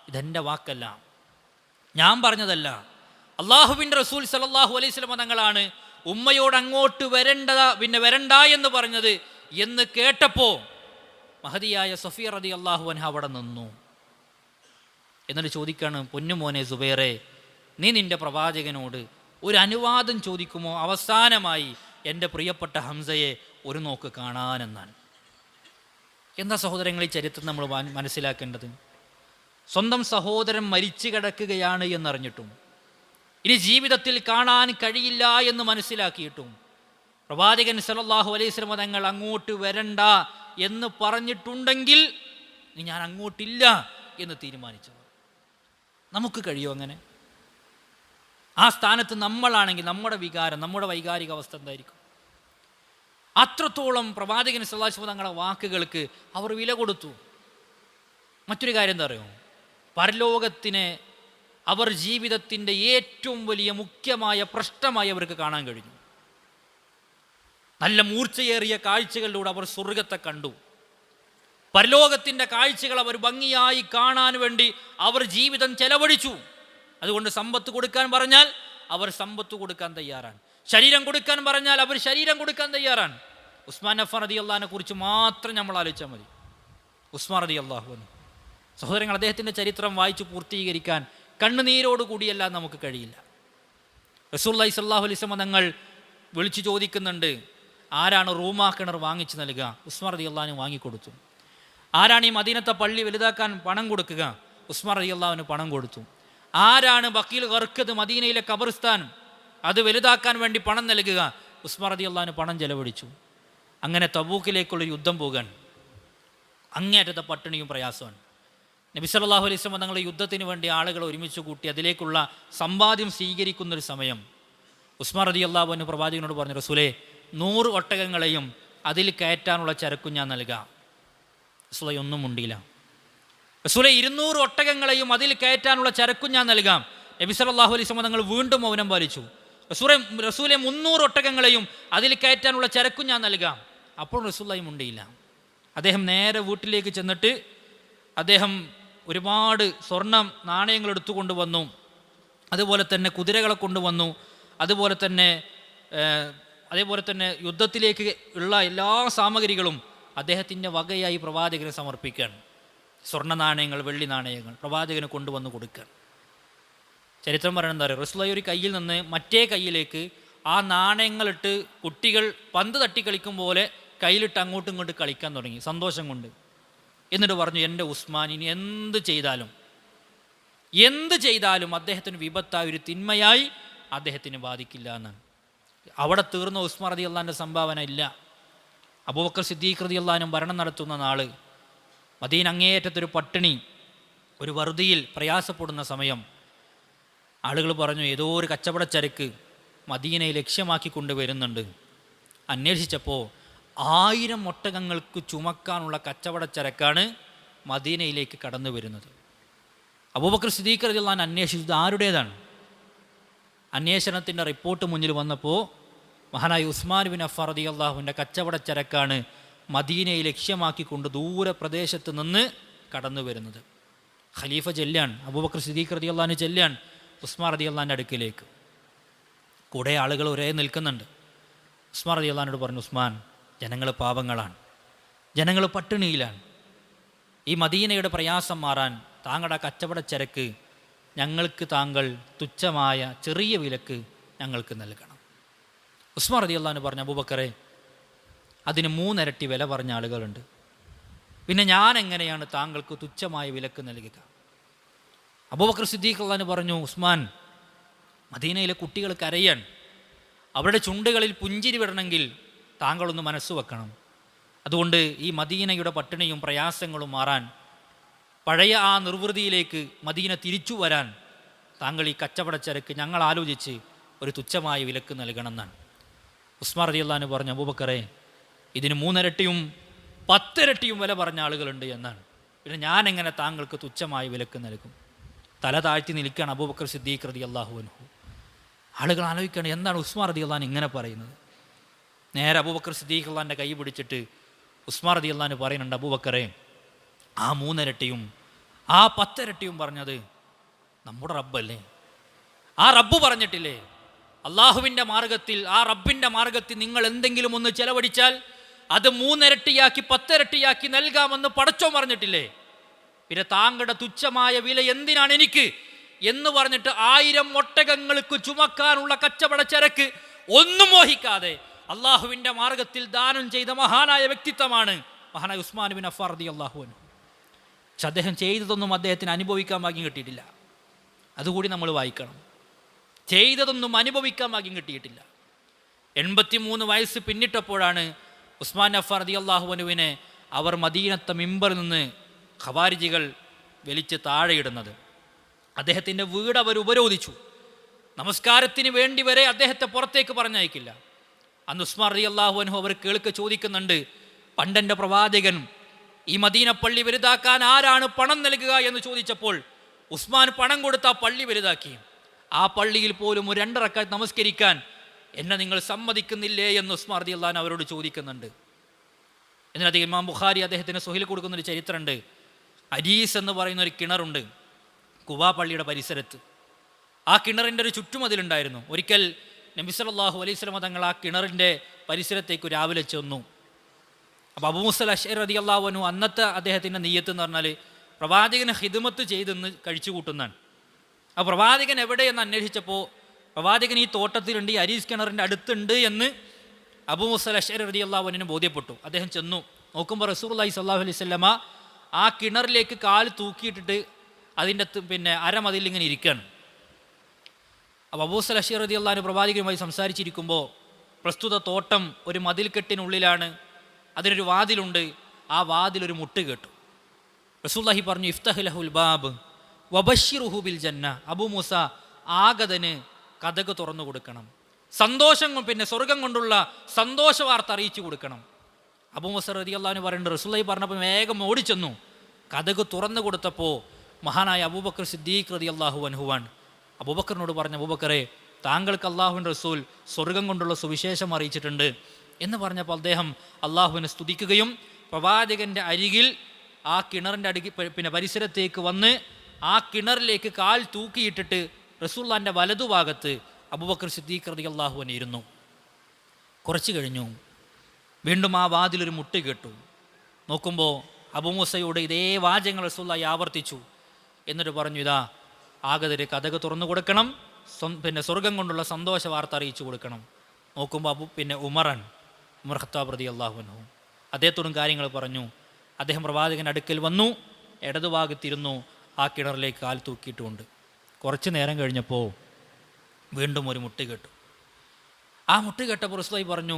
ഇതെൻ്റെ വാക്കല്ല, ഞാൻ പറഞ്ഞതല്ല, അള്ളാഹുവിൻ്റെ റസൂൽ സല്ലല്ലാഹു അലൈഹി വസല്ലം തങ്ങളാണ് ഉമ്മയോട് അങ്ങോട്ട് വരണ്ട എന്ന് പറഞ്ഞത് എന്ന് കേട്ടപ്പോൾ മഹദിയായ സഫിയ റളിയല്ലാഹു അൻഹ അവിടെ നിന്നു. എന്നിട്ട് ചോദിക്കാണ്, പൊന്നുമോനെ സുബൈറെ, നീ നിൻ്റെ പ്രവാചകനോട് ഒരു അനുവാദം ചോദിക്കുമോ അവസാനമായി എൻ്റെ പ്രിയപ്പെട്ട ഹംസയെ ഒരു നോക്ക് കാണാനെന്നാണ്. എന്താ സഹോദരങ്ങൾ ഈ ചരിത്രം നമ്മൾ മനസ്സിലാക്കേണ്ടത്? സ്വന്തം സഹോദരൻ മരിച്ചു കിടക്കുകയാണ് എന്നറിഞ്ഞിട്ടും ഇനി ജീവിതത്തിൽ കാണാൻ കഴിയില്ല എന്ന് മനസ്സിലാക്കിയിട്ടും പ്രവാചകൻ സല്ലല്ലാഹു അലൈഹി വസല്ലം തങ്ങൾ അങ്ങോട്ട് വരണ്ട എന്ന് പറഞ്ഞിട്ടുണ്ടെങ്കിൽ ഞാൻ അങ്ങോട്ടില്ല എന്ന് തീരുമാനിച്ചത്. നമുക്ക് കഴിയുമോ അങ്ങനെ? ആ സ്ഥാനത്ത് നമ്മളാണെങ്കിൽ നമ്മുടെ വികാരം, നമ്മുടെ വൈകാരിക അവസ്ഥ എന്തായിരിക്കും? അത്രത്തോളം പ്രവാചകൻ സല്ലല്ലാഹു അലൈഹി വസല്ലം തങ്ങളുടെ വാക്കുകൾക്ക് അവർ വില കൊടുത്തു. മറ്റൊരു കാര്യം എന്താ അറിയോ? പരലോകത്തിനെ അവർ ജീവിതത്തിൻ്റെ ഏറ്റവും വലിയ മുഖ്യമായ പ്രശ്നമായി അവർക്ക് കാണാൻ കഴിഞ്ഞു. നല്ല മൂർച്ചയേറിയ കാഴ്ചകളിലൂടെ അവർ സ്വർഗത്തെ കണ്ടു. പരലോകത്തിൻ്റെ കാഴ്ചകൾ അവർ ഭംഗിയായി കാണാൻ വേണ്ടി അവർ ജീവിതം ചെലവഴിച്ചു. അതുകൊണ്ട് സമ്പത്ത് കൊടുക്കാൻ പറഞ്ഞാൽ അവർ സമ്പത്ത് കൊടുക്കാൻ തയ്യാറാണ്, ശരീരം കൊടുക്കാൻ പറഞ്ഞാൽ അവർ ശരീരം കൊടുക്കാൻ തയ്യാറാണ്. ഉസ്മാൻ അഫ്ഫാൻ റളിയല്ലാഹുവിനെ കുറിച്ച് മാത്രം നമ്മൾ ആലോചിച്ചാൽ മതി. ഉസ്മാൻ റളിയല്ലാഹു അൻഹു, സഹോദരങ്ങൾ, അദ്ദേഹത്തിൻ്റെ ചരിത്രം വായിച്ച് പൂർത്തീകരിക്കാൻ കണ്ണുനീരോടുകൂടിയല്ല നമുക്ക് കഴിയില്ല. റസൂലുള്ളാഹി സ്വല്ലല്ലാഹു അലൈഹി വസല്ലം തങ്ങൾ വിളിച്ചു ചോദിക്കുന്നുണ്ട്, ആരാണ് റൂമാ കിണർ വാങ്ങിച്ചു നൽകുക? ഉസ്മാൻ റളിയല്ലാഹു അൻഹു വാങ്ങിക്കൊടുത്തു. ആരാണ് ഈ മദീനത്തെ പള്ളി വലുതാക്കാൻ പണം കൊടുക്കുക? ഉസ്മാൻ റളിയല്ലാഹു അൻഹു പണം കൊടുത്തു. ആരാണ് ബഖീൽ ഗർഖദ് മദീനയിലെ ഖബർസ്ഥാൻ അത് വലുതാക്കാൻ വേണ്ടി പണം നൽകുക? ഉസ്മാൻ റളിയല്ലാഹു അൻഹു പണം ചെലവഴിച്ചു. അങ്ങനെ തബൂക്കിലേക്കുള്ളൊരു യുദ്ധം പോകാൻ അങ്ങേയറ്റത്തെ പട്ടിണിയും പ്രയാസമാണ്. നബി സല്ലല്ലാഹു അലൈഹി വസല്ലം തങ്ങൾ യുദ്ധത്തിന് വേണ്ടി ആളുകളെ ഒരുമിച്ച് കൂട്ടി അതിലേക്കുള്ള സമ്പാദ്യം സ്വീകരിക്കുന്നൊരു സമയം ഉസ്മാൻ റളിയല്ലാഹു അൻഹു പ്രവാചകനോട് പറഞ്ഞു, റസൂലേ, 100 ഒട്ടകങ്ങളെയും അതിൽ കയറ്റാനുള്ള ചരക്കും ഞാൻ നൽകാം. റസൂലേ ഒന്നും ഉണ്ടില്ല. റസൂലേ 200 ഒട്ടകങ്ങളെയും അതിൽ കയറ്റാനുള്ള ചരക്കും ഞാൻ നൽകാം. നബി സല്ലല്ലാഹു അലൈഹി വസല്ലം തങ്ങൾ വീണ്ടും മൗനം പാലിച്ചു. റസൂലെ 300 ഒട്ടകങ്ങളെയും അതിൽ കയറ്റാനുള്ള ചരക്കും ഞാൻ നൽകാം. അപ്പോൾ റസൂലുള്ളാഹി മുണ്ടിയില്ല. അദ്ദേഹം നേരെ വീട്ടിലേക്ക് ചെന്നിട്ട് അദ്ദേഹം ഒരുപാട് സ്വർണം നാണയങ്ങൾ എടുത്തുകൊണ്ട് വന്നു. അതുപോലെ തന്നെ കുതിരകളെ കൊണ്ടുവന്നു. അതുപോലെ തന്നെ യുദ്ധത്തിലേക്ക് ഉള്ള എല്ലാ സാമഗ്രികളും അദ്ദേഹത്തിൻ്റെ വകയായി പ്രവാചകന് സമർപ്പിക്കുകയാണ്. സ്വർണ്ണ നാണയങ്ങൾ, വെള്ളി നാണയങ്ങൾ പ്രവാചകന് കൊണ്ടുവന്ന് കൊടുക്കുക. ചരിത്രം പറയുന്നത് എന്താ പറയുക? റസൂലുള്ളാഹി ഒരു കയ്യിൽ നിന്ന് മറ്റേ കയ്യിലേക്ക് ആ നാണയങ്ങളിട്ട് കുട്ടികൾ പന്ത് തട്ടി കളിക്കും പോലെ കയ്യിലിട്ട് അങ്ങോട്ടും ഇങ്ങോട്ടും കളിക്കാൻ തുടങ്ങി സന്തോഷം കൊണ്ട്. എന്നിട്ട് പറഞ്ഞു, എൻ്റെ ഉസ്മാൻ ഇനി എന്ത് ചെയ്താലും അദ്ദേഹത്തിന് വിപത്തായ ഒരു തിന്മയായി അദ്ദേഹത്തിന് ബാധിക്കില്ല എന്നാണ്. അവിടെ തീർന്ന ഉസ്മാൻ റളിയല്ലാഹുവിൻ്റെ സംഭാവന ഇല്ല. അബൂബക്കർ സിദ്ദീഖ് റളിയല്ലാഹു അൻഹു ഭരണം നടത്തുന്ന നാൾ, മദീന അങ്ങേയറ്റത്തൊരു പട്ടിണി, ഒരു വറുതിയിൽ പ്രയാസപ്പെടുന്ന സമയം ആളുകൾ പറഞ്ഞു, ഏതോ ഒരു കച്ചവടച്ചരക്ക് മദീനയെ ലക്ഷ്യമാക്കി കൊണ്ടുവരുന്നുണ്ട്. അന്വേഷിച്ചപ്പോൾ 1000 ഒട്ടകങ്ങൾക്ക് ചുമക്കാനുള്ള കച്ചവടച്ചരക്കാണ് മദീനയിലേക്ക് കടന്നു വരുന്നത്. അബൂബക്കർ സിദ്ദീഖ് റളിയല്ലാഹു അൻഹു അന്വേഷിച്ചത് ആരുടേതാണ്. അന്വേഷണത്തിൻ്റെ റിപ്പോർട്ട് മുന്നിൽ വന്നപ്പോൾ മഹാനായ ഉസ്മാൻ ബിൻ അഫ്ഫാൻ റളിയല്ലാഹുവിൻ്റെ കച്ചവടച്ചരക്കാണ് മദീനയെ ലക്ഷ്യമാക്കിക്കൊണ്ട് ദൂരപ്രദേശത്ത് നിന്ന് കടന്നു വരുന്നത്. ഖലീഫ ചെല്ലാണ്, അബൂബക്കർ സിദ്ദീഖ് റളിയല്ലാഹു അൻഹു ചെല്ലാണ് ഉസ്മാൻ റളിയല്ലാഹുവിൻ്റെ അടുക്കിലേക്ക്. കൂടെ ആളുകൾ ഒരേ നിൽക്കുന്നുണ്ട്. ഉസ്മാൻ റളിയല്ലാഹു അൻഹു പറഞ്ഞു, ഉസ്മാൻ, ജനങ്ങൾ പാവങ്ങളാണ്, ജനങ്ങൾ പട്ടിണിയിലാണ്. ഈ മദീനയുടെ പ്രയാസം മാറാൻ താങ്കളുടെ കച്ചവടച്ചരക്ക് ഞങ്ങൾക്ക് താങ്കൾ തുച്ഛമായ ചെറിയ വിലക്ക് ഞങ്ങൾക്ക് നൽകണം. ഉസ്മാൻ റളിയല്ലാഹു അൻഹു പറഞ്ഞു, അബൂബക്കറെ, അതിന് 3 ഇരട്ടി വില പറഞ്ഞ ആളുകളുണ്ട്, പിന്നെ ഞാൻ എങ്ങനെയാണ് താങ്കൾക്ക് തുച്ഛമായ വിലക്ക് നൽകുക? അബൂബക്കർ സിദ്ദീഖ് റളിയല്ലാഹു അൻഹു പറഞ്ഞു, ഉസ്മാൻ, മദീനയിലെ കുട്ടികൾ കരയാൻ, അവരുടെ ചുണ്ടുകളിൽ പുഞ്ചിരി വിടണമെങ്കിൽ താങ്കളൊന്ന് മനസ്സ് വെക്കണം. അതുകൊണ്ട് ഈ മദീനയുടെ പട്ടിണിയും പ്രയാസങ്ങളും മാറാൻ, പഴയ ആ നിർവൃതിയിലേക്ക് മദീന തിരിച്ചു വരാൻ താങ്കൾ ഈ കച്ചവടച്ചരക്ക് ഞങ്ങൾ ആലോചിച്ച് ഒരു തുച്ഛമായ വിലക്ക് നൽകണമെന്നാണ്. ഉസ്മാൻ റളിയല്ലാഹു അൻഹു പറഞ്ഞു, അബൂബക്കറെ, ഇതിന് 3 ഇരട്ടിയും 10 ഇരട്ടിയും വില പറഞ്ഞ ആളുകളുണ്ട് എന്നാണ്, പിന്നെ ഞാൻ എങ്ങനെ താങ്കൾക്ക് തുച്ഛമായ വിലക്ക് നൽകും? തല താഴ്ത്തി നിൽക്കുകയാണ് അബൂബക്കർ സിദ്ദീഖ് റളിയല്ലാഹു അൻഹു. ആളുകൾ ആലോചിക്കുകയാണ്, എന്താണ് ഉസ്മാൻ റളിയല്ലാഹു അൻഹു ഇങ്ങനെ പറയുന്നത്? നേരെ അബൂബക്കർ സിദ്ദീഖ് റളിയല്ലാഹുവിൻ്റെ കൈ പിടിച്ചിട്ട് ഉസ്മാൻ റളിയല്ലാഹു അൻഹു പറയുന്നുണ്ട്, അബൂബക്കറെ, ആ 3 ഇരട്ടിയും ആ 10 ഇരട്ടിയും പറഞ്ഞത് നമ്മുടെ റബ്ബല്ലേ? ആ റബ്ബ് പറഞ്ഞിട്ടില്ലേ, അള്ളാഹുവിൻ്റെ മാർഗത്തിൽ, ആ റബ്ബിൻ്റെ മാർഗത്തിൽ നിങ്ങൾ എന്തെങ്കിലും ഒന്ന് ചെലവഴിച്ചാൽ അത് 3 ഇരട്ടിയാക്കി 10 ഇരട്ടിയാക്കി നൽകാമെന്ന് പടച്ചോൻ പറഞ്ഞിട്ടില്ലേ? പിന്നെ താങ്കളുടെ തുച്ഛമായ വില എന്തിനാണ് എനിക്ക് എന്ന് പറഞ്ഞിട്ട് 1000 ഒട്ടകങ്ങൾക്ക് ചുമക്കാനുള്ള കച്ചവടച്ചരക്ക് ഒന്നും മോഹിക്കാതെ അള്ളാഹുവിൻ്റെ മാർഗത്തിൽ ദാനം ചെയ്ത മഹാനായ വ്യക്തിത്വമാണ് മഹാനായ ഉസ്മാൻ ബിൻ അഫ്ഫാൻ റളിയല്ലാഹു അൻഹു. പക്ഷെ അദ്ദേഹം ചെയ്തതൊന്നും അദ്ദേഹത്തിന് അനുഭവിക്കാൻ ഭാഗ്യം കിട്ടിയിട്ടില്ല. അതുകൂടി നമ്മൾ വായിക്കണം. ചെയ്തതൊന്നും അനുഭവിക്കാൻ ഭാഗ്യം കിട്ടിയിട്ടില്ല. 83 വയസ്സ് പിന്നിട്ടപ്പോഴാണ് ഉസ്മാൻ അഫ്ഫാൻ റളിയല്ലാഹു അൻഹുവിനെ അവർ മദീനത്തെ മിമ്പറിൽ നിന്ന് ഖവാരിജികൾ വലിച്ച് താഴെയിടുന്നത്. അദ്ദേഹത്തിൻ്റെ വീട് അവർ ഉപരോധിച്ചു. നമസ്കാരത്തിന് വേണ്ടി വരെ അദ്ദേഹത്തെ പുറത്തേക്ക് പറഞ്ഞയക്കില്ല. അന്ന് ഉസ്മാൻ റളിയല്ലാഹു അൻഹു അവർ കേൾക്കെ ചോദിക്കുന്നുണ്ട്, പണ്ടെൻ്റെ പ്രവാചകൻ ഈ മദീന പള്ളി വലുതാക്കാൻ ആരാണ് പണം നൽകുക എന്ന് ചോദിച്ചപ്പോൾ ഉസ്മാൻ പണം കൊടുത്ത് ആ പള്ളി വലുതാക്കി. ആ പള്ളിയിൽ പോലും ഒരു 2 റക്അത്ത് നമസ്കരിക്കാൻ എന്നെ നിങ്ങൾ സമ്മതിക്കുന്നില്ലേ എന്ന് ഉസ്മാൻ റളിയല്ലാഹു അൻഹു അവരോട് ചോദിക്കുന്നുണ്ട്. എന്നിട്ട് ഇമാം ബുഖാരി അദ്ദേഹത്തിന് സ്വഹീൽ കൊടുക്കുന്നൊരു ചരിത്രമുണ്ട്. അരീസ് എന്ന് പറയുന്ന ഒരു കിണറുണ്ട് കുബാ പള്ളിയുടെ പരിസരത്ത്. ആ കിണറിൻ്റെ ഒരു ചുറ്റുമതിലുണ്ടായിരുന്നു. ഒരിക്കൽ നബി സല്ലല്ലാഹു അലൈഹി വസല്ലം തങ്ങൾ ആ കിണറിൻ്റെ പരിസരത്തേക്ക് രാവിലെ ചെന്നു. അപ്പോൾ അബൂ മൂസ അശ്അരി റളിയല്ലാഹു അൻഹു അന്നത്തെ അദ്ദേഹത്തിൻ്റെ നിയ്യത്ത് എന്ന് പറഞ്ഞാൽ പ്രവാചകനെ ഖിദ്മത്ത് ചെയ്തെന്ന് കഴിച്ചു കൂട്ടുന്നതാണ്. ആ പ്രവാചകൻ എവിടെയെന്ന് അന്വേഷിച്ചപ്പോൾ പ്രവാചകൻ ഈ തോട്ടത്തിലുണ്ട്, ഈ അരീസ് കിണറിൻ്റെ അടുത്തുണ്ട് എന്ന് അബൂ മൂസ അശ്അരി റളിയല്ലാഹു അൻഹുവിന് ബോധ്യപ്പെട്ടു. അദ്ദേഹം ചെന്നു നോക്കുമ്പോൾ റസൂലുള്ളാഹി സ്വല്ലല്ലാഹു അലൈഹി വസല്ലമ ആ കിണറിലേക്ക് കാൽ തൂക്കിയിട്ടിട്ട് അതിൻ്റെ അരമതിലിങ്ങനെ ഇരിക്കുകയാണ്. അപ്പോൾ അബൂ മൂസ അശ്അരി റളിയല്ലാഹു അൻഹു പ്രവാചകനുമായി സംസാരിച്ചിരിക്കുമ്പോൾ പ്രസ്തുത തോട്ടം ഒരു മതിൽക്കെട്ടിനുള്ളിലാണ്, അതിനൊരു വാതിലുണ്ട്. ആ വാതിലൊരു മുട്ട് കേട്ടു. റസൂലുള്ളാഹി പറഞ്ഞു, ഇഫ്തഹ് ലഹുൽ ബാബ് വബശ്ശിറുഹു ബിൽ ജന്ന. അബൂ മൂസ, ആഗതന് കതക് തുറന്നു കൊടുക്കണം, സന്തോഷം സ്വർഗം കൊണ്ടുള്ള സന്തോഷ വാർത്ത അറിയിച്ചു കൊടുക്കണം. അബൂ മൂസ റളിയല്ലാഹു അൻഹു പറയുന്നുണ്ട്, റസൂലുള്ളാഹി പറഞ്ഞപ്പോൾ വേഗം ഓടിച്ചെന്നു. കതക് തുറന്നു കൊടുത്തപ്പോൾ മഹാനായ അബൂബക്കർ സിദ്ദീഖ് റളിയല്ലാഹു അൻഹുവാൻ അബൂബക്കറിനോട് പറഞ്ഞു, അബൂബക്കറെ, താങ്കൾക്ക് അള്ളാഹുവിൻ്റെ റസൂൽ സ്വർഗം കൊണ്ടുള്ള സുവിശേഷം അറിയിച്ചിട്ടുണ്ട് എന്ന് പറഞ്ഞപ്പോൾ അദ്ദേഹം അള്ളാഹുവിനെ സ്തുതിക്കുകയും പ്രവാചകൻ്റെ അരികിൽ ആ കിണറിൻ്റെ പരിസരത്തേക്ക് വന്ന് ആ കിണറിലേക്ക് കാൽ തൂക്കിയിട്ടിട്ട് റസൂലുള്ളാഹിൻ്റെ വലതുഭാഗത്ത് അബൂബക്കർ സിദ്ദീഖ് റളിയല്ലാഹു അൻഹു ഇരുന്നു. കുറച്ച് കഴിഞ്ഞു വീണ്ടും ആ വാതിലൊരു മുട്ട് കേട്ടു. നോക്കുമ്പോൾ അബൂ മൂസയോട് ഇതേ വാചകങ്ങൾ റസൂലുള്ളാഹി ആവർത്തിച്ചു. എന്നിട്ട് പറഞ്ഞു, ഇതാ ആഗതര് കതക് തുറന്നു കൊടുക്കണം, സ്വർഗം കൊണ്ടുള്ള സന്തോഷ വാർത്ത അറിയിച്ചു കൊടുക്കണം. നോക്കുമ്പോൾ ഉമർ ഖത്താബ് റളിയല്ലാഹു അൻഹു അദ്ദേഹത്തോടും കാര്യങ്ങൾ പറഞ്ഞു. അദ്ദേഹം പ്രവാചകൻ്റെ അടുക്കൽ വന്നു, ഇടതുഭാഗത്തിരുന്നു, ആ കിണറിലേക്ക് കാൽ തൂക്കിയിട്ടുമുണ്ട്. കുറച്ച് നേരം കഴിഞ്ഞപ്പോൾ വീണ്ടും ഒരു മുട്ട് കേട്ടു. ആ മുട്ട് കേട്ടപ്പോൾ റസൂലുള്ളാഹി പറഞ്ഞു,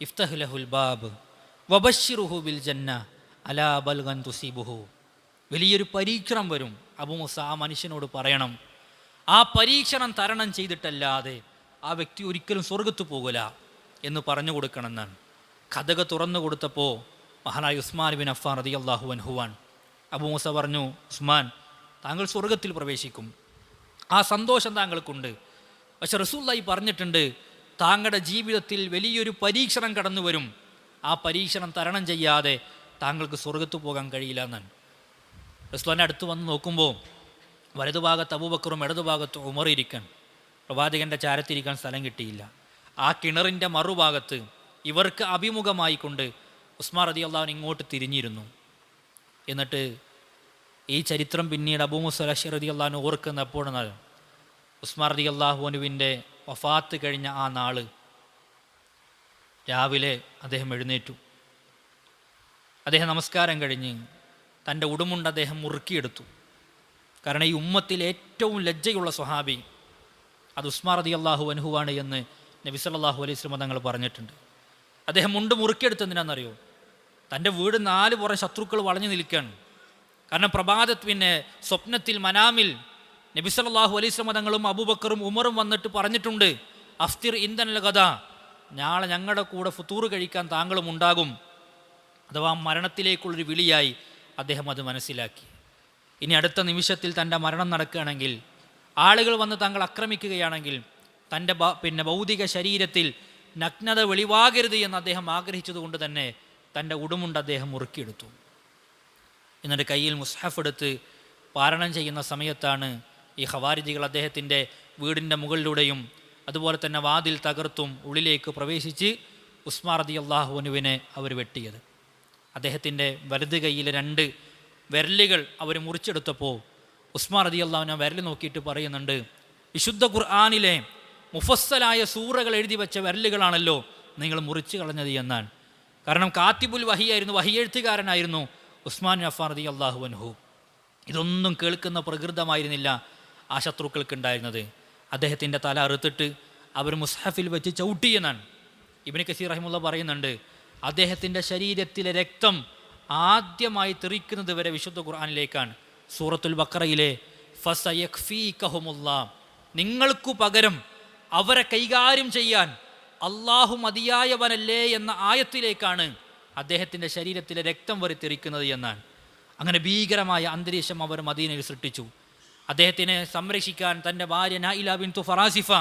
ഇഫ്തഹ് ലഹുൽ ബാബ് വബശ്ശിറുഹു ബിൽ ജന്ന അലാ ബൽഗൻ തുസീബുഹു. വലിയൊരു പരീക്ഷണം വരും. അബൂ മൂസ ആ മനുഷ്യനോട് പറയണം, ആ പരീക്ഷണം തരണം ചെയ്തിട്ടല്ലാതെ ആ വ്യക്തി ഒരിക്കലും സ്വർഗത്ത് പോകില്ല എന്ന് പറഞ്ഞു കൊടുക്കണമെന്നാണ്. കതക് തുറന്നു കൊടുത്തപ്പോൾ മഹാനായ ഉസ്മാൻ ബിൻ അഫ്ഫാൻ റളിയല്ലാഹു അൻഹുവാൻ അബൂ മൂസ പറഞ്ഞു, ഉസ്മാൻ, താങ്കൾ സ്വർഗത്തിൽ പ്രവേശിക്കും, ആ സന്തോഷം താങ്കൾക്കുണ്ട്. പക്ഷെ റസൂലുള്ളാഹി പറഞ്ഞിട്ടുണ്ട്, താങ്കളുടെ ജീവിതത്തിൽ വലിയൊരു പരീക്ഷണം കടന്നു വരും, ആ പരീക്ഷണം തരണം ചെയ്യാതെ താങ്കൾക്ക് സ്വർഗത്ത് പോകാൻ കഴിയില്ല എന്നാണ്. റസൂലുള്ളാഹിൻ്റെ അടുത്ത് വന്ന് നോക്കുമ്പോൾ വലതുഭാഗത്ത് അബൂബക്കറും ഇടതുഭാഗത്ത് ഉമർ ഇരിക്കാൻ, പ്രവാചകൻ്റെ ചാരത്തിരിക്കാൻ സ്ഥലം കിട്ടിയില്ല. ആ കിണറിൻ്റെ മറുഭാഗത്ത് ഇവർക്ക് അഭിമുഖമായിക്കൊണ്ട് ഉസ്മാൻ റളിയല്ലാഹു അൻഹു ഇങ്ങോട്ട് തിരിഞ്ഞിരുന്നു. എന്നിട്ട് ഈ ചരിത്രം പിന്നീട് അബൂ മൂസാ അശ്അരി റളിയല്ലാഹു അൻഹു ഓർക്കുന്നപ്പോഴാണ് ഉസ്മാൻ റളിയല്ലാഹു അൻഹുവിൻ്റെ വഫാത്ത് കഴിഞ്ഞ ആ നാൾ രാവിലെ അദ്ദേഹം എഴുന്നേറ്റു. അദ്ദേഹം നമസ്കാരം കഴിഞ്ഞ് തൻ്റെ ഉടുമുണ്ട് അദ്ദേഹം മുറുക്കിയെടുത്തു. കാരണം ഈ ഉമ്മത്തിൽ ഏറ്റവും ലജ്ജയുള്ള സ്വഹാബി അത് ഉസ്മാൻ റളിയല്ലാഹു അൻഹുവാണ് എന്ന് നബി സല്ലല്ലാഹു അലൈഹി വസല്ലം തങ്ങൾ പറഞ്ഞിട്ടുണ്ട്. അദ്ദേഹം മുണ്ട് മുറുക്കിയെടുത്തെന്തിനാണെന്നറിയോ? തൻ്റെ വീട് 4 പുറം ശത്രുക്കൾ വളഞ്ഞു നിൽക്കുകയാണ്. കാരണം പിന്നെ സ്വപ്നത്തിൽ മനാമിൽ നബി സല്ലല്ലാഹു അലൈഹി വസല്ലം തങ്ങളും അബൂബക്കറും ഉമറും വന്നിട്ട് പറഞ്ഞിട്ടുണ്ട്, അഫ്തിർ ഇന്ധനൽ ഗദ, നാളെ ഞങ്ങളുടെ കൂടെ ഫുത്തൂർ കഴിക്കാൻ താങ്കളും ഉണ്ടാകും. അഥവാ മരണത്തിലേക്കുള്ളൊരു വിളിയായി അദ്ദേഹം അത് മനസ്സിലാക്കി. ഇനി അടുത്ത നിമിഷത്തിൽ തൻ്റെ മരണം നടക്കുകയാണെങ്കിൽ, ആളുകൾ വന്ന് താങ്കൾ ആക്രമിക്കുകയാണെങ്കിൽ തൻ്റെ ഭൗതിക ശരീരത്തിൽ നഗ്നത വെളിവാകരുത് എന്ന് അദ്ദേഹം ആഗ്രഹിച്ചതുകൊണ്ട് തന്നെ തൻ്റെ ഉടുമുണ്ട് അദ്ദേഹം മുറുക്കിയെടുത്തു. എന്നിട്ട് കയ്യിൽ മുസ്ഹഫ് എടുത്ത് പാരായണം ചെയ്യുന്ന സമയത്താണ് ഈ ഖവാരിജികൾ അദ്ദേഹത്തിൻ്റെ വീടിൻ്റെ മുകളിലൂടെയും അതുപോലെ തന്നെ വാതിൽ തകർത്തും ഉള്ളിലേക്ക് പ്രവേശിച്ച് ഉസ്മാൻ റളിയല്ലാഹു അൻഹുവിനെ അവർ വെട്ടിയത്. അദ്ദേഹത്തിൻ്റെ വലത് കൈയിലെ 2 വിരലുകൾ അവർ മുറിച്ചെടുത്തപ്പോൾ ഉസ്മാൻ റളിയല്ലാഹു അൻഹു വിരൽ നോക്കിയിട്ട് പറയുന്നുണ്ട്, വിശുദ്ധ ഖുർആനിലെ മുഫസ്സലായ സൂറകൾ എഴുതി വെച്ച വിരലുകളാണല്ലോ നിങ്ങൾ മുറിച്ചു കളഞ്ഞത് എന്നാണ്. കാരണം കാത്തിബുൽ വഹി ആയിരുന്നു, വഹി എഴുത്തുകാരനായിരുന്നു ഉസ്മാൻ അഫ്ഫാൻ റളിയല്ലാഹു അൻഹു. ഇതൊന്നും കേൾക്കുന്ന പ്രകൃതമായിരുന്നില്ല ആ ശത്രുക്കൾക്ക് ഉണ്ടായിരുന്നത്. അദ്ദേഹത്തിൻ്റെ തല അറുത്തിട്ട് അവർ മുസ്ഹഫിൽ വെച്ച് ചവിട്ടിയെന്നാണ്. ഇബ്നു കസീർ റഹിമഹുല്ലാഹ് പറയുന്നുണ്ട്, അദ്ദേഹത്തിൻ്റെ ശരീരത്തിലെ രക്തം ആദ്യമായി തെറിക്കുന്നത് വരെ വിശുദ്ധ ഖുർആനിലേക്കാണ്. സൂറത്തുൽ ബഖറയിലെ ഫസയക്ഫീകഹുമുല്ലാഹ്, നിങ്ങൾക്കു പകരം അവരെ കൈകാര്യം ചെയ്യാൻ അള്ളാഹു മതിയായവനല്ലേ എന്ന ആയത്തിലേക്കാണ് അദ്ദേഹത്തിൻ്റെ ശരീരത്തിലെ രക്തം വരെ തെറിക്കുന്നത് എന്നാണ്. അങ്ങനെ ഭീകരമായ അന്തരീക്ഷം അവർ മദീനയിൽ സൃഷ്ടിച്ചു. അദ്ദേഹത്തിനെ സംരക്ഷിക്കാൻ തൻ്റെ ഭാര്യ നായില ബിൻതു ഫറാസിഫ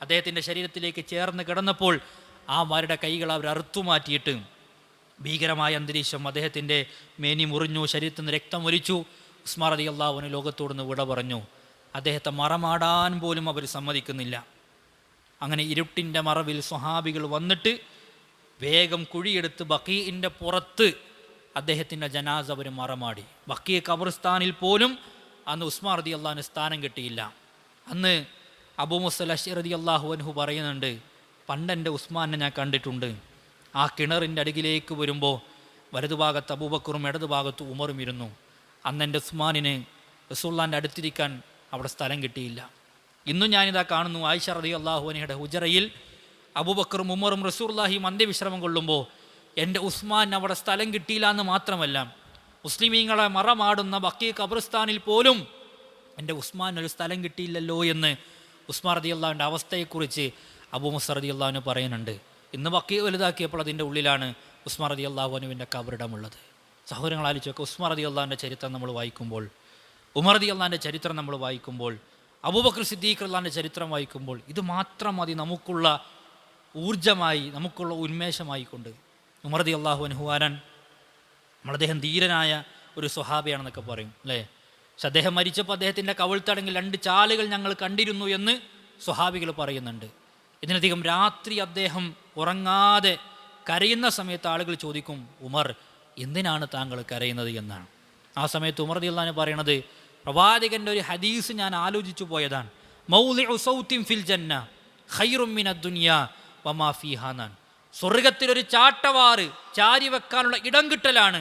അദ്ദേഹത്തിൻ്റെ ശരീരത്തിലേക്ക് ചേർന്ന് കിടന്നപ്പോൾ ആ ഭാര്യയുടെ കൈകൾ അവർ അറുത്തുമാറ്റിയിട്ട് ഭീകരമായ അന്തരീക്ഷം, അദ്ദേഹത്തിൻ്റെ മേനി മുറിഞ്ഞു, ശരീരത്തിൽ നിന്ന് രക്തം ഒലിച്ചു. ഉസ്മാൻ റളിയല്ലാഹു അൻഹു ലോകത്തോടുന്ന് വിട പറഞ്ഞു. അദ്ദേഹത്തെ മറമാടാൻ പോലും അവർ സമ്മതിക്കുന്നില്ല. അങ്ങനെ ഇരുട്ടിൻ്റെ മറവിൽ സ്വഹാബികൾ വന്നിട്ട് വേഗം കുഴിയെടുത്ത് ബഖീഇൻ്റെ പുറത്ത് അദ്ദേഹത്തിൻ്റെ ജനാസ അവർ മറമാടി. ബഖീ ഖബർസ്ഥാനിൽ പോലും അന്ന് ഉസ്മാൻ റളിയല്ലാഹു അൻഹു സ്ഥാനം കിട്ടിയില്ല. അന്ന് അബൂ മൂസാ അശ്അരി റളിയല്ലാഹു അൻഹു പറയുന്നുണ്ട്, പണ്ടെൻ്റെ ഉസ്മാനെ ഞാൻ കണ്ടിട്ടുണ്ട്. ആ കിണറിൻ്റെ അടികിലേക്ക് വരുമ്പോൾ വലതുഭാഗത്ത് അബൂബക്കറും ഇടതുഭാഗത്ത് ഉമറും ഇരുന്നു. അന്ന് എൻ്റെ ഉസ്മാനിന് റസൂലുള്ളാഹിൻ്റെ അടുത്തിരിക്കാൻ അവിടെ സ്ഥലം കിട്ടിയില്ല. ഇന്നും ഞാനിതാ കാണുന്നു, ആയിഷ റളിയല്ലാഹു അൻഹയുടെ ഹുജറയിൽ അബൂബക്കറും ഉമറും റസൂലുള്ളാഹിയും അന്ത്യവിശ്രമം കൊള്ളുമ്പോൾ എൻ്റെ ഉസ്മാൻ അവിടെ സ്ഥലം കിട്ടിയില്ല എന്ന് മാത്രമല്ല, മുസ്ലിമീങ്ങളെ മറമാടുന്ന ബഖീ ഖബർസ്ഥാനിൽ പോലും എൻ്റെ ഉസ്മാൻ ഒരു സ്ഥലം കിട്ടിയില്ലല്ലോ എന്ന് ഉസ്മാൻ റളിയല്ലാഹുവിൻ്റെ അവസ്ഥയെക്കുറിച്ച് അബൂ മൂസാ റളിയല്ലാഹു അൻഹു പറയുന്നുണ്ട്. ഇന്ന് ബഖീ വലുതാക്കിയപ്പോൾ അതിൻ്റെ ഉള്ളിലാണ് ഉസ്മാൻ റളിയല്ലാഹു അൻഹുവിൻ്റെ കബറിടമുള്ളത്. സഹോദരങ്ങൾ ആലോചിച്ചൊക്കെ ഉസ്മാൻ റളിയല്ലാഹുവിൻ്റെ ചരിത്രം നമ്മൾ വായിക്കുമ്പോൾ, ഉമർ റളിയല്ലാഹുവിൻ്റെ ചരിത്രം നമ്മൾ വായിക്കുമ്പോൾ, അബൂബക്കർ സിദ്ദീഖ് റളിയല്ലാഹുവിൻ്റെ ചരിത്രം വായിക്കുമ്പോൾ ഇത് മാത്രം മതി നമുക്കുള്ള ഊർജ്ജമായി, നമുക്കുള്ള ഉന്മേഷമായിക്കൊണ്ട്. ഉമർ റളിയല്ലാഹു അൻഹു ആരാൻ? അദ്ദേഹം ധീരനായ ഒരു സ്വഹാബിയാണെന്നൊക്കെ പറയും അല്ലേ. പക്ഷെ അദ്ദേഹം മരിച്ചപ്പോൾ അദ്ദേഹത്തിൻ്റെ കവിൾത്തടങ്ങിൽ 2 ചാലുകൾ ഞങ്ങൾ കണ്ടിരുന്നു എന്ന് സ്വഹാബികൾ പറയുന്നുണ്ട്. ഇതിനധികം രാത്രി അദ്ദേഹം ഉറങ്ങാതെ കരയുന്ന സമയത്ത് ആളുകൾ ചോദിക്കും, ഉമർ എന്തിനാണ് താങ്കൾ കരയുന്നത് എന്നാണ്. ആ സമയത്ത് ഉമർ റളിയല്ലാഹു അൻഹു പറയണത്, പ്രവാചകൻ്റെ ഒരു ഹദീസ് ഞാൻ ആലോചിച്ചു പോയതാണ്. മൗളിഉ സൗത്തിൻ ഫിൽ ജന്ന ഖൈറും മിനദ് ദുനിയാ വമാ ഫീഹാ എന്നാണ്. സ്വർഗത്തിലൊരു ചാട്ടവാറ് ചാരി വെക്കാനുള്ള ഇടം കിട്ടലാണ്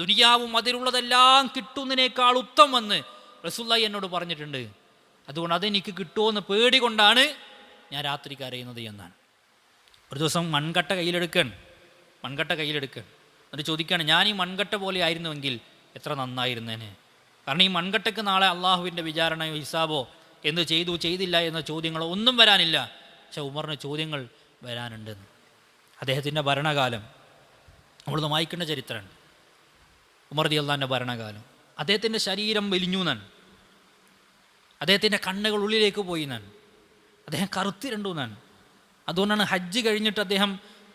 ദുനിയാവും അതിലുള്ളതെല്ലാം കിട്ടുന്നതിനേക്കാൾ ഉത്തമെന്ന് റസൂലുള്ളാഹി എന്നോട് പറഞ്ഞിട്ടുണ്ട്. അതുകൊണ്ട് അതെനിക്ക് കിട്ടുമോയെന്ന് പേടി കൊണ്ടാണ് ഞാൻ രാത്രി കരയുന്നത് എന്നാണ്. ഒരു ദിവസം മൺകട്ട കയ്യിലെടുക്കണം എന്നിട്ട് ചോദിക്കുകയാണ്, ഞാൻ ഈ മൺകട്ട പോലെ ആയിരുന്നുവെങ്കിൽ എത്ര നന്നായിരുന്നേനെ. കാരണം ഈ മൺകട്ടയ്ക്ക് നാളെ അള്ളാഹുവിൻ്റെ വിചാരണയോ ഹിസാബോ എന്ത് ചെയ്തു ചെയ്തില്ല എന്ന ചോദ്യങ്ങളോ ഒന്നും വരാനില്ല. പക്ഷെ ഉമറിന് ചോദ്യങ്ങൾ വരാനുണ്ടെന്ന്. അദ്ദേഹത്തിൻ്റെ ഭരണകാലം നമ്മളൊന്ന് വായിക്കേണ്ട ചരിത്രമാണ്. ഉമർ റളിയല്ലാഹുവിൻ്റെ ഭരണകാലം. അദ്ദേഹത്തിൻ്റെ ശരീരം വലിഞ്ഞു എന്നാണ്. അദ്ദേഹത്തിൻ്റെ കണ്ണുകൾ ഉള്ളിലേക്ക് പോയി എന്നാണ്. അദ്ദേഹം കറുത്തിരണ്ടു എന്നാണ്. അതുകൊണ്ടാണ് ഹജ്ജ് കഴിഞ്ഞിട്ട് അദ്ദേഹം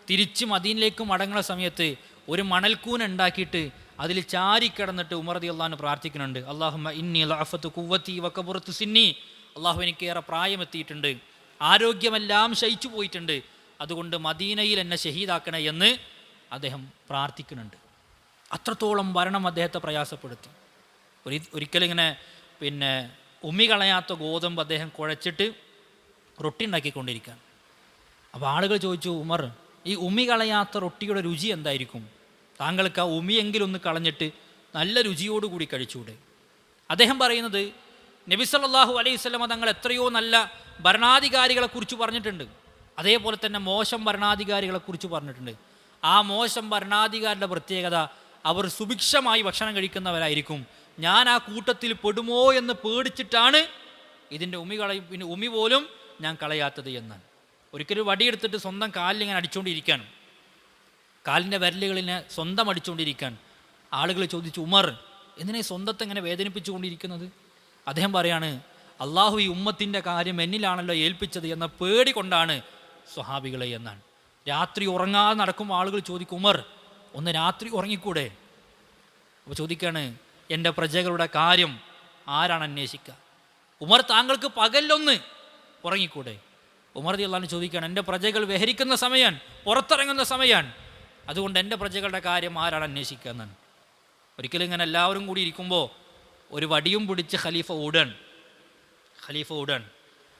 തിരിച്ച് മദീനയിലേക്ക് മടങ്ങുന്ന സമയത്ത് ഒരു മണൽക്കൂന ഉണ്ടാക്കിയിട്ട് അതിൽ ചാരിക്കിടന്നിട്ട് ഉമർ റളിയല്ലാഹു അൻഹു പ്രാർത്ഥിക്കുന്നുണ്ട്, അല്ലാഹുമ്മ ഇന്നി ലഅഫതു ഖുവ്വതി വകബറതു സിന്നി, അള്ളാഹു എനിക്കേറെ പ്രായമെത്തിയിട്ടുണ്ട്, ആരോഗ്യമെല്ലാം ശയിച്ചു പോയിട്ടുണ്ട്, അതുകൊണ്ട് മദീനയിൽ എന്നെ ഷഹീദാക്കണേ എന്ന് അദ്ദേഹം പ്രാർത്ഥിക്കുന്നുണ്ട്. അത്രത്തോളം ഭരണം അദ്ദേഹത്തെ പ്രയാസപ്പെടുത്തി. ഒരിക്കലും ഇങ്ങനെ ഉമ്മി കളയാത്ത ഗോതമ്പ് അദ്ദേഹം കുഴച്ചിട്ട് റൊട്ടി ഉണ്ടാക്കിക്കൊണ്ടിരിക്കുകയാണ്. അപ്പോൾ ആളുകൾ ചോദിച്ചു, ഉമർ, ഈ ഉമ്മി കളയാത്ത റൊട്ടിയുടെ രുചി എന്തായിരിക്കും? താങ്കൾക്ക് ആ ഉമിയെങ്കിലും ഒന്ന് കളഞ്ഞിട്ട് നല്ല രുചിയോടുകൂടി കഴിച്ചൂടെ? അദ്ദേഹം പറയുന്നത്, നബി സല്ലല്ലാഹു അലൈഹി വസല്ലമ തങ്ങൾ എത്രയോ നല്ല ഭരണാധികാരികളെക്കുറിച്ച് പറഞ്ഞിട്ടുണ്ട്, അതേപോലെ തന്നെ മോശം ഭരണാധികാരികളെക്കുറിച്ച് പറഞ്ഞിട്ടുണ്ട്. ആ മോശം ഭരണാധികാരിയുടെ പ്രത്യേകത, അവർ സുഭിക്ഷമായി ഭക്ഷണം കഴിക്കുന്നവരായിരിക്കും. ഞാൻ ആ കൂട്ടത്തിൽ പെടുമോ എന്ന് പേടിച്ചിട്ടാണ് ഇതിൻ്റെ ഉമി പോലും ഞാൻ കളയാത്തത് എന്നാണ്. ഒരിക്കലും വടിയെടുത്തിട്ട് സ്വന്തം കാലിലിങ്ങനെ അടിച്ചുകൊണ്ടിരിക്കുകയാണ്, കാലിൻ്റെ വിരലുകളിനെ സ്വന്തം അടിച്ചുകൊണ്ടിരിക്കാൻ. ആളുകൾ ചോദിച്ചു, ഉമർ, എന്തിനാ സ്വന്തത്തെ ഇങ്ങനെ വേദനിപ്പിച്ചുകൊണ്ടിരിക്കുന്നത്? അദ്ദേഹം പറയാണ്, അള്ളാഹു ഈ ഉമ്മത്തിൻ്റെ കാര്യം എന്നിലാണല്ലോ ഏൽപ്പിച്ചത് എന്ന പേടി കൊണ്ടാണ് സ്വഹാബികളെ എന്നാണ്. രാത്രി ഉറങ്ങാതെ നടക്കുമ്പോൾ ആളുകൾ ചോദിക്കും, ഉമർ, ഒന്ന് രാത്രി ഉറങ്ങിക്കൂടെ? അപ്പോൾ ചോദിക്കുകയാണ്, എൻ്റെ പ്രജകളുടെ കാര്യം ആരാണ് അന്വേഷിക്കുക? ഉമർ, താങ്കൾക്ക് പകലൊന്ന് ഉറങ്ങിക്കൂടെ? ഉമർ റളിയല്ലാഹു അൻഹു ചോദിക്കുകയാണ്, എൻ്റെ പ്രജകൾ വിഹരിക്കുന്ന സമയമാണ്, പുറത്തിറങ്ങുന്ന സമയമാണ്, അതുകൊണ്ട് എൻ്റെ പ്രജകളുടെ കാര്യം ആരാണ് അന്വേഷിക്കുക എന്നാണ്. ഒരിക്കലും ഇങ്ങനെ എല്ലാവരും കൂടി ഇരിക്കുമ്പോൾ ഒരു വടിയും പിടിച്ച് ഖലീഫ ഓടാൻ.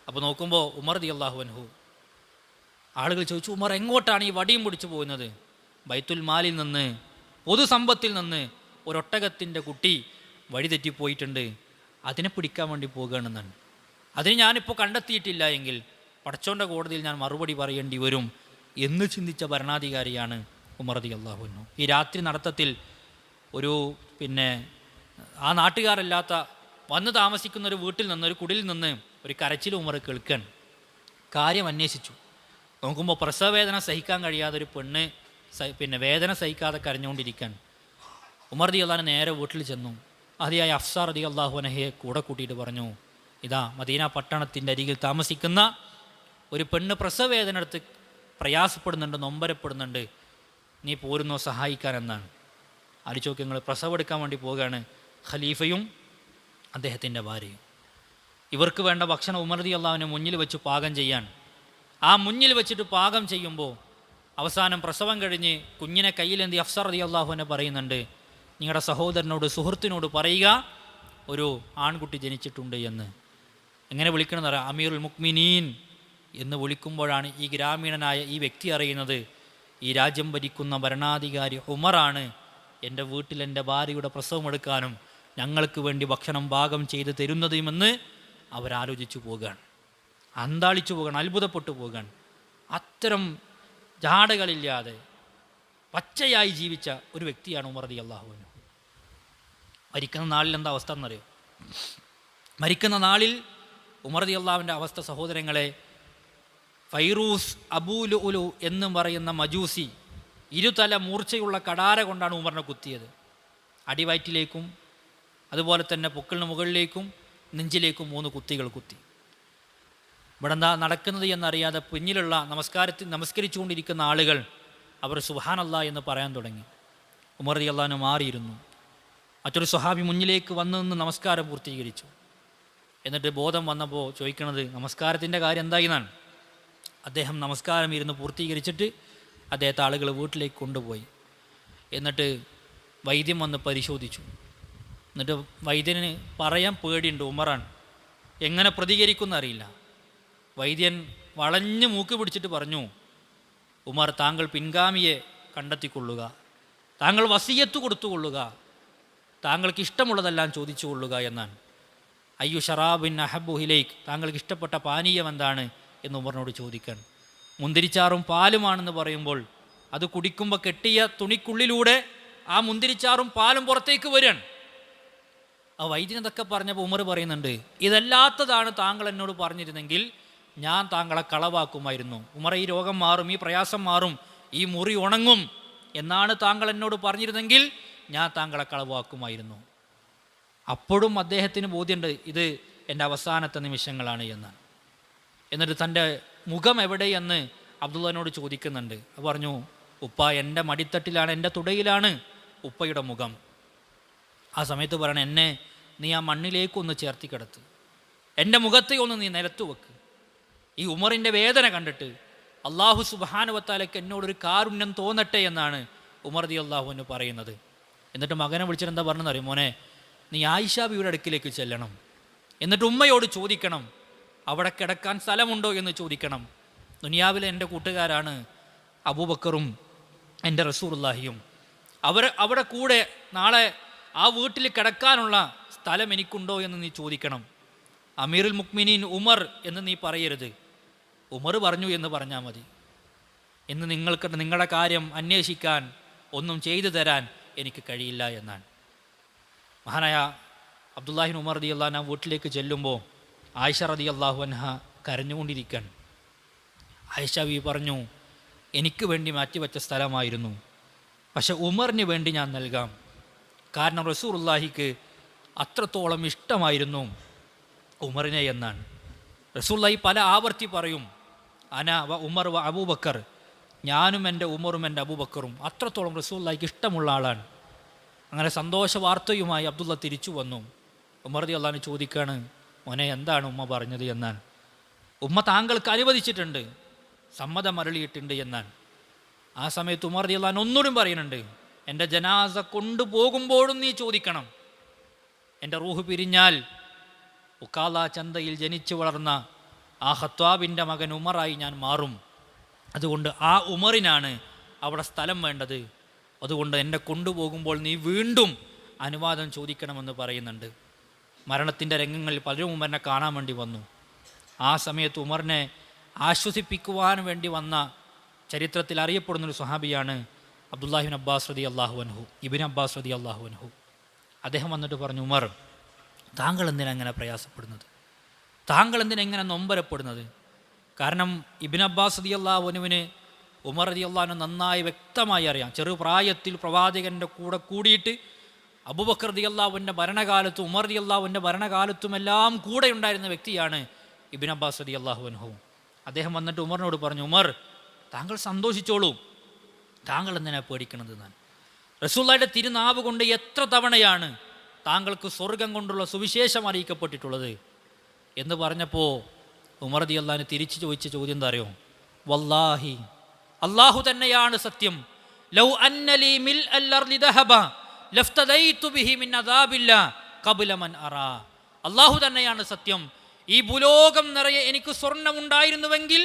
അപ്പോൾ നോക്കുമ്പോൾ ഉമർ റളിയല്ലാഹു അൻഹു. ആളുകൾ ചോദിച്ചു, ഉമർ എങ്ങോട്ടാണ് ഈ വടിയും പിടിച്ചു പോകുന്നത്? ബൈത്തുൽ മാലിൽ നിന്ന്, പൊതുസമ്പത്തിൽ നിന്ന് ഒരൊട്ടകത്തിൻ്റെ കുട്ടി വഴിതെറ്റിപ്പോയിട്ടുണ്ട്, അതിനെ പിടിക്കാൻ വേണ്ടി പോകുകയാണെന്നാണ്. അതിന് ഞാനിപ്പോൾ കണ്ടെത്തിയിട്ടില്ല എങ്കിൽ പടച്ചോൻ്റെ കോടതിയിൽ ഞാൻ മറുപടി പറയേണ്ടി വരും എന്ന് ചിന്തിച്ച ഭരണാധികാരിയാണ് ഉമർ റളിയല്ലാഹു അൻഹു. ഈ രാത്രി നടത്തത്തിൽ ഒരു ആ നാട്ടുകാരല്ലാത്ത വന്ന് താമസിക്കുന്ന ഒരു വീട്ടിൽ നിന്ന്, ഒരു കുടിലിൽ നിന്ന് ഒരു കരച്ചിൽ ഉമർ കേൾക്കാൻ. കാര്യം അന്വേഷിച്ചു നോക്കുമ്പോൾ പ്രസവവേദന സഹിക്കാൻ കഴിയാതെ ഒരു പെണ്ണ് വേദന സഹിക്കാതെ കരഞ്ഞുകൊണ്ടിരിക്കാൻ. ഉമർ റളിയല്ലാഹു അൻഹു നേരെ വീട്ടിൽ ചെന്നു. അതിയായ ഹഫ്സ റളിയല്ലാഹു അൻഹയെ കൂടെ കൂട്ടിയിട്ട് പറഞ്ഞു, ഇതാ മദീന പട്ടണത്തിൻ്റെ അരികിൽ താമസിക്കുന്ന ഒരു പെണ്ണ് പ്രസവവേദന എടുത്ത് പ്രയാസപ്പെടുന്നുണ്ട്, നൊമ്പരപ്പെടുന്നുണ്ട്, നീ പോരുന്നോ സഹായിക്കാൻ എന്നാണ്. ആലോചിച്ച് നിങ്ങൾ, പ്രസവം എടുക്കാൻ വേണ്ടി പോവുകയാണ് ഖലീഫയും അദ്ദേഹത്തിൻ്റെ ഭാര്യയും. ഇവർക്ക് വേണ്ട ഭക്ഷണം ഉമർ റളിയല്ലാഹു അൻഹു മുന്നിൽ വെച്ച് പാകം ചെയ്യാൻ. ആ മുന്നിൽ വെച്ചിട്ട് പാകം ചെയ്യുമ്പോൾ അവസാനം പ്രസവം കഴിഞ്ഞ് കുഞ്ഞിനെ കയ്യിലെന്തി ഹഫ്സ റളിയല്ലാഹു അൻഹ പറയുന്നുണ്ട്, നിങ്ങളുടെ സഹോദരനോട്, സുഹൃത്തിനോട് പറയുക ഒരു ആൺകുട്ടി ജനിച്ചിട്ടുണ്ട് എന്ന്. എങ്ങനെ വിളിക്കണമെന്ന് പറയാം, അമീറുൽ മുഅ്മിനീൻ എന്ന് വിളിക്കുമ്പോഴാണ് ഈ ഗ്രാമീണനായ ഈ വ്യക്തി അറിയുന്നത്, ഈ രാജ്യം ഭരിക്കുന്ന ഭരണാധികാരി ഉമറാണ് എൻ്റെ വീട്ടിൽ എൻ്റെ ഭാര്യയുടെ പ്രസവമെടുക്കാനും ഞങ്ങൾക്ക് വേണ്ടി ഭക്ഷണം പാകം ചെയ്ത് തരുന്നതുമെന്ന് അവരാലോചിച്ചു പോകുകയാണ്, അന്താളിച്ചു പോകുകയാണ്, അത്ഭുതപ്പെട്ടു പോകുകയാണ്. അത്തരം ജാടകളില്ലാതെ പച്ചയായി ജീവിച്ച ഒരു വ്യക്തിയാണ് ഉമർ റളിയല്ലാഹു അൻഹു. മരിക്കുന്ന നാളിൽ എന്താ അവസ്ഥ എന്നറിയോ? മരിക്കുന്ന നാളിൽ ഉമർ റളിയല്ലാഹുവിൻ്റെ അവസ്ഥ, സഹോദരങ്ങളെ, ഫൈറൂസ് അബൂ ലുഅ്ലു എന്നും പറയുന്ന മജൂസി ഇരുതല മൂർച്ചയുള്ള കടാര കൊണ്ടാണ് ഉമറിനെ കുത്തിയത്. അടിവയറ്റിലേക്കും അതുപോലെ തന്നെ പൊക്കിളിന് മുകളിലേക്കും നെഞ്ചിലേക്കും 3 കുത്തികൾ കുത്തി. ഇവിടെ എന്താ നടക്കുന്നത് എന്നറിയാതെ പിന്നിലുള്ള നമസ്കരിച്ചുകൊണ്ടിരിക്കുന്ന ആളുകൾ അവർ സുബ്ഹാനല്ലാഹ് എന്ന് പറയാൻ തുടങ്ങി. ഉമർ റളിയല്ലാഹു അൻഹു മാറിയിരുന്നു. മറ്റൊരു സ്വഹാബി മുന്നിലേക്ക് വന്നു നിന്ന് നമസ്കാരം പൂർത്തീകരിച്ചു. എന്നിട്ട് ബോധം വന്നപ്പോൾ ചോദിക്കുന്നത്, നമസ്കാരത്തിൻ്റെ കാര്യം എന്തായി എന്നാണ്. അദ്ദേഹം നമസ്കാരം ഇരുന്ന് പൂർത്തീകരിച്ചിട്ട് അദ്ദേഹത്തെ ആളുകൾ വീട്ടിലേക്ക് കൊണ്ടുപോയി. എന്നിട്ട് വൈദ്യം വന്ന് പരിശോധിച്ചു. എന്നിട്ട് വൈദ്യന് പറയാൻ പേടിയുണ്ട്, ഉമറാണ്, എങ്ങനെ പ്രതികരിക്കുമെന്ന് അറിയില്ല. വൈദ്യൻ വളഞ്ഞ് മൂക്ക് പിടിച്ചിട്ട് പറഞ്ഞു, ഉമർ, താങ്കൾ പിൻഗാമിയെ കണ്ടെത്തിക്കൊള്ളുക, താങ്കൾ വസിയത്ത് കൊടുത്തുകൊള്ളുക, താങ്കൾക്ക് ഇഷ്ടമുള്ളതെല്ലാം ചോദിച്ചു കൊള്ളുക എന്നാണ്. അയ്യു ഷറാബിൻ അഹബ്ബു ഇലൈക്, താങ്കൾക്ക് ഇഷ്ടപ്പെട്ട പാനീയം എന്താണ് എന്ന് ഉമറിനോട് ചോദിക്കാൻ. മുന്തിരിച്ചാറും പാലുമാണെന്ന് പറയുമ്പോൾ അത് കുടിക്കുമ്പോൾ കെട്ടിയ തുണിക്കുള്ളിലൂടെ ആ മുന്തിരിച്ചാറും പാലും പുറത്തേക്ക് വരികയാണ്. ആ വൈദ്യൻ ഇതൊക്കെ പറഞ്ഞപ്പോൾ ഉമർ പറയുന്നുണ്ട്, ഇതല്ലാത്തതാണ് താങ്കൾ എന്നോട് പറഞ്ഞിരുന്നെങ്കിൽ ഞാൻ താങ്കളെ കളവാക്കുമായിരുന്നു. ഉമർ, ഈ രോഗം മാറും, ഈ പ്രയാസം മാറും, ഈ മുറി ഉണങ്ങും എന്നാണ് താങ്കൾ എന്നോട് പറഞ്ഞിരുന്നെങ്കിൽ ഞാൻ താങ്കളെ കളവാക്കുമായിരുന്നു. അപ്പോഴും അദ്ദേഹത്തിന് ബോധ്യമുണ്ട്, ഇത് എൻ്റെ അവസാനത്തെ നിമിഷങ്ങളാണ് എന്നാണ്. എന്നിട്ട് തൻ്റെ മുഖം എവിടെയെന്ന് അബ്ദുള്ളനോട് ചോദിക്കുന്നുണ്ട്. പറഞ്ഞു, ഉപ്പ എൻ്റെ മടിത്തട്ടിലാണ്, എൻ്റെ തുടയിലാണ് ഉപ്പയുടെ മുഖം. ആ സമയത്ത് പറയണം, എന്നെ നീ ആ മണ്ണിലേക്കൊന്ന് ചേർത്തി കിടത്ത്, എൻ്റെ മുഖത്തെ ഒന്ന് നീ നിലത്ത് വെക്ക്. ഈ ഉമറിൻ്റെ വേദന കണ്ടിട്ട് അള്ളാഹു സുബ്ഹാനഹു വ തആലയ്ക്ക് എന്നോടൊരു കാരുണ്യം തോന്നട്ടെ എന്നാണ് ഉമർ റളിയല്ലാഹു അൻഹു പറയുന്നത്. എന്നിട്ട് മകനെ വിളിച്ചിട്ട് എന്താ പറഞ്ഞെന്ന് അറിയും, മോനെ നീ ആയിഷ ബിവിയുടെ അടുക്കിലേക്ക് ചെല്ലണം, എന്നിട്ട് ഉമ്മയോട് ചോദിക്കണം അവിടെ കിടക്കാൻ സ്ഥലമുണ്ടോ എന്ന് ചോദിക്കണം. ദുനിയാവിലെ എൻ്റെ കൂട്ടുകാരാണ് അബൂബക്കറും എൻ്റെ റസൂലുള്ളാഹിയും. അവിടെ കൂടെ നാളെ ആ വീട്ടിൽ കിടക്കാനുള്ള സ്ഥലം എനിക്കുണ്ടോ എന്ന് നീ ചോദിക്കണം. അമീറുൽ മുഅ്മിനീൻ ഉമർ എന്ന് നീ പറയരുത്, ഉമർ പറഞ്ഞു എന്ന് പറഞ്ഞാൽ മതി. ഇന്ന് നിങ്ങളുടെ കാര്യം അന്വേഷിക്കാൻ, ഒന്നും ചെയ്തു തരാൻ എനിക്ക് കഴിയില്ല എന്നാണ്. മഹാനായ അബ്ദുല്ലാഹിബ്നു ഉമർ റളിയല്ലാഹു അൻഹു വീട്ടിലേക്ക് ചെല്ലുമ്പോൾ ആയിഷ റളിയല്ലാഹു അൻഹ കരഞ്ഞുകൊണ്ടിരിക്കാൻ. ആയിഷ ബി പറഞ്ഞു, എനിക്ക് വേണ്ടി മാറ്റിവെച്ച സ്ഥലമായിരുന്നു, പക്ഷെ ഉമറിന് വേണ്ടി ഞാൻ നൽകാം. കാരണം റസൂലുള്ളാഹിക്ക് അത്രത്തോളം ഇഷ്ടമായിരുന്നു ഉമറിനെ എന്നാണ്. റസൂലുള്ളാഹി പല ആവർത്തി പറയും, അന വ ഉമർ വ അബൂബക്കർ, ഞാനും എൻ്റെ ഉമറും എൻ്റെ അബൂബക്കറും അത്രത്തോളം റസൂലുള്ളാഹിക്ക് ഇഷ്ടമുള്ള ആളാണ്. അങ്ങനെ സന്തോഷ വാർത്തയുമായി അബ്ദുള്ള തിരിച്ചു വന്നു. ഉമർ റളിയല്ലാഹു അൻഹു ചോദിക്കുകയാണ്, മോനെ എന്താണ് ഉമ്മ പറഞ്ഞത് എന്നാണ്. ഉമ്മ താങ്കൾക്ക് അനുവദിച്ചിട്ടുണ്ട്, സമ്മതം അരുളിയിട്ടുണ്ട് എന്നാണ്. ആ സമയത്ത് ഉമർ റളിയല്ലാഹു അൻഹു ഒന്നുകൂടി പറയുന്നുണ്ട്, എൻ്റെ ജനാസ കൊണ്ടുപോകുമ്പോഴും നീ ചോദിക്കണം, എൻ്റെ റൂഹ് പിരിഞ്ഞാൽ ഉക്കാല ചന്തയിൽ ജനിച്ചു വളർന്ന ആ ഖത്വാബിൻ്റെ മകൻ ഉമറായി ഞാൻ മാറും. അതുകൊണ്ട് ആ ഉമറിനാണ് അവിടെ സ്ഥലം വേണ്ടത്. അതുകൊണ്ട് എന്നെ കൊണ്ടുപോകുമ്പോൾ നീ വീണ്ടും അനുവാദം ചോദിക്കണമെന്ന് പറയുന്നുണ്ട്. മരണത്തിൻ്റെ രംഗങ്ങളിൽ പലരും ഉമറിനെ കാണാൻ വേണ്ടി വന്നു. ആ സമയത്ത് ഉമറിനെ ആശ്വസിപ്പിക്കുവാൻ വേണ്ടി വന്ന ചരിത്രത്തിൽ അറിയപ്പെടുന്നൊരു സ്വഹാബിയാണ് അബ്ദുല്ലാഹിബ്നു അബ്ബാസ് റളിയല്ലാഹു അൻഹു, ഇബ്നു അബ്ബാസ് റളിയല്ലാഹു അൻഹു. അദ്ദേഹം വന്നിട്ട് പറഞ്ഞു, ഉമർ, താങ്കൾ എന്തിനാ അങ്ങനെ പ്രയാസപ്പെടുന്നത്, താങ്കൾ എന്തിനാ ഇങ്ങനെ നൊമ്പരപ്പെടുന്നത്? കാരണം ഇബ്നു അബ്ബാസ് റളിയല്ലാഹു അൻഹുവിന് ഉമർ റളിയല്ലാഹു അൻഹു നന്നായി വ്യക്തമായി അറിയാം. ചെറുപ്രായത്തിൽ പ്രവാചകൻ്റെ കൂടെ കൂടിയിട്ട് അബൂബക്കർ റളിയല്ലാഹു അൻഹുവിൻ്റെ ഭരണകാലത്തും ഉമർ റളിയല്ലാഹു അൻഹുവിൻ്റെ ഭരണകാലത്തുമെല്ലാം കൂടെ ഉണ്ടായിരുന്ന വ്യക്തിയാണ് ഇബ്നു അബ്ബാസ് റളിയല്ലാഹു അൻഹു. അദ്ദേഹം വന്നിട്ട് ഉമറിനോട് പറഞ്ഞു, ഉമർ, താങ്കൾ സന്തോഷിച്ചോളൂ, താങ്കൾ എന്തിനാ പേടിക്കണത് എന്നാണ്. റസൂലുള്ളാഹിയുടെ തിരുനാവ് കൊണ്ട് എത്ര തവണയാണ് താങ്കൾക്ക് സ്വർഗം കൊണ്ടുള്ള സുവിശേഷം അറിയിക്കപ്പെട്ടിട്ടുള്ളത് എന്ന് പറഞ്ഞപ്പോൾ ഉമർ റളിയല്ലാഹു അൻഹു തിരിച്ചു ചോദിച്ച ചോദ്യം എന്താ അറിയോ? വല്ലാഹി, അല്ലാഹു തന്നെയാണ് സത്യം, ലൗ അന്നലി മിൽ അൽ-അർളി ദഹബ ലഫ്തദൈതു ബിഹി മിൻ അദാബില്ലാ ഖബ്ല മൻ അറാ. അല്ലാഹു തന്നെയാണ് സത്യം, ഈ ഭൂലോകം നിറയെ എനിക്ക് സ്വർണ്ണം ഉണ്ടായിരുന്നുവെങ്കിൽ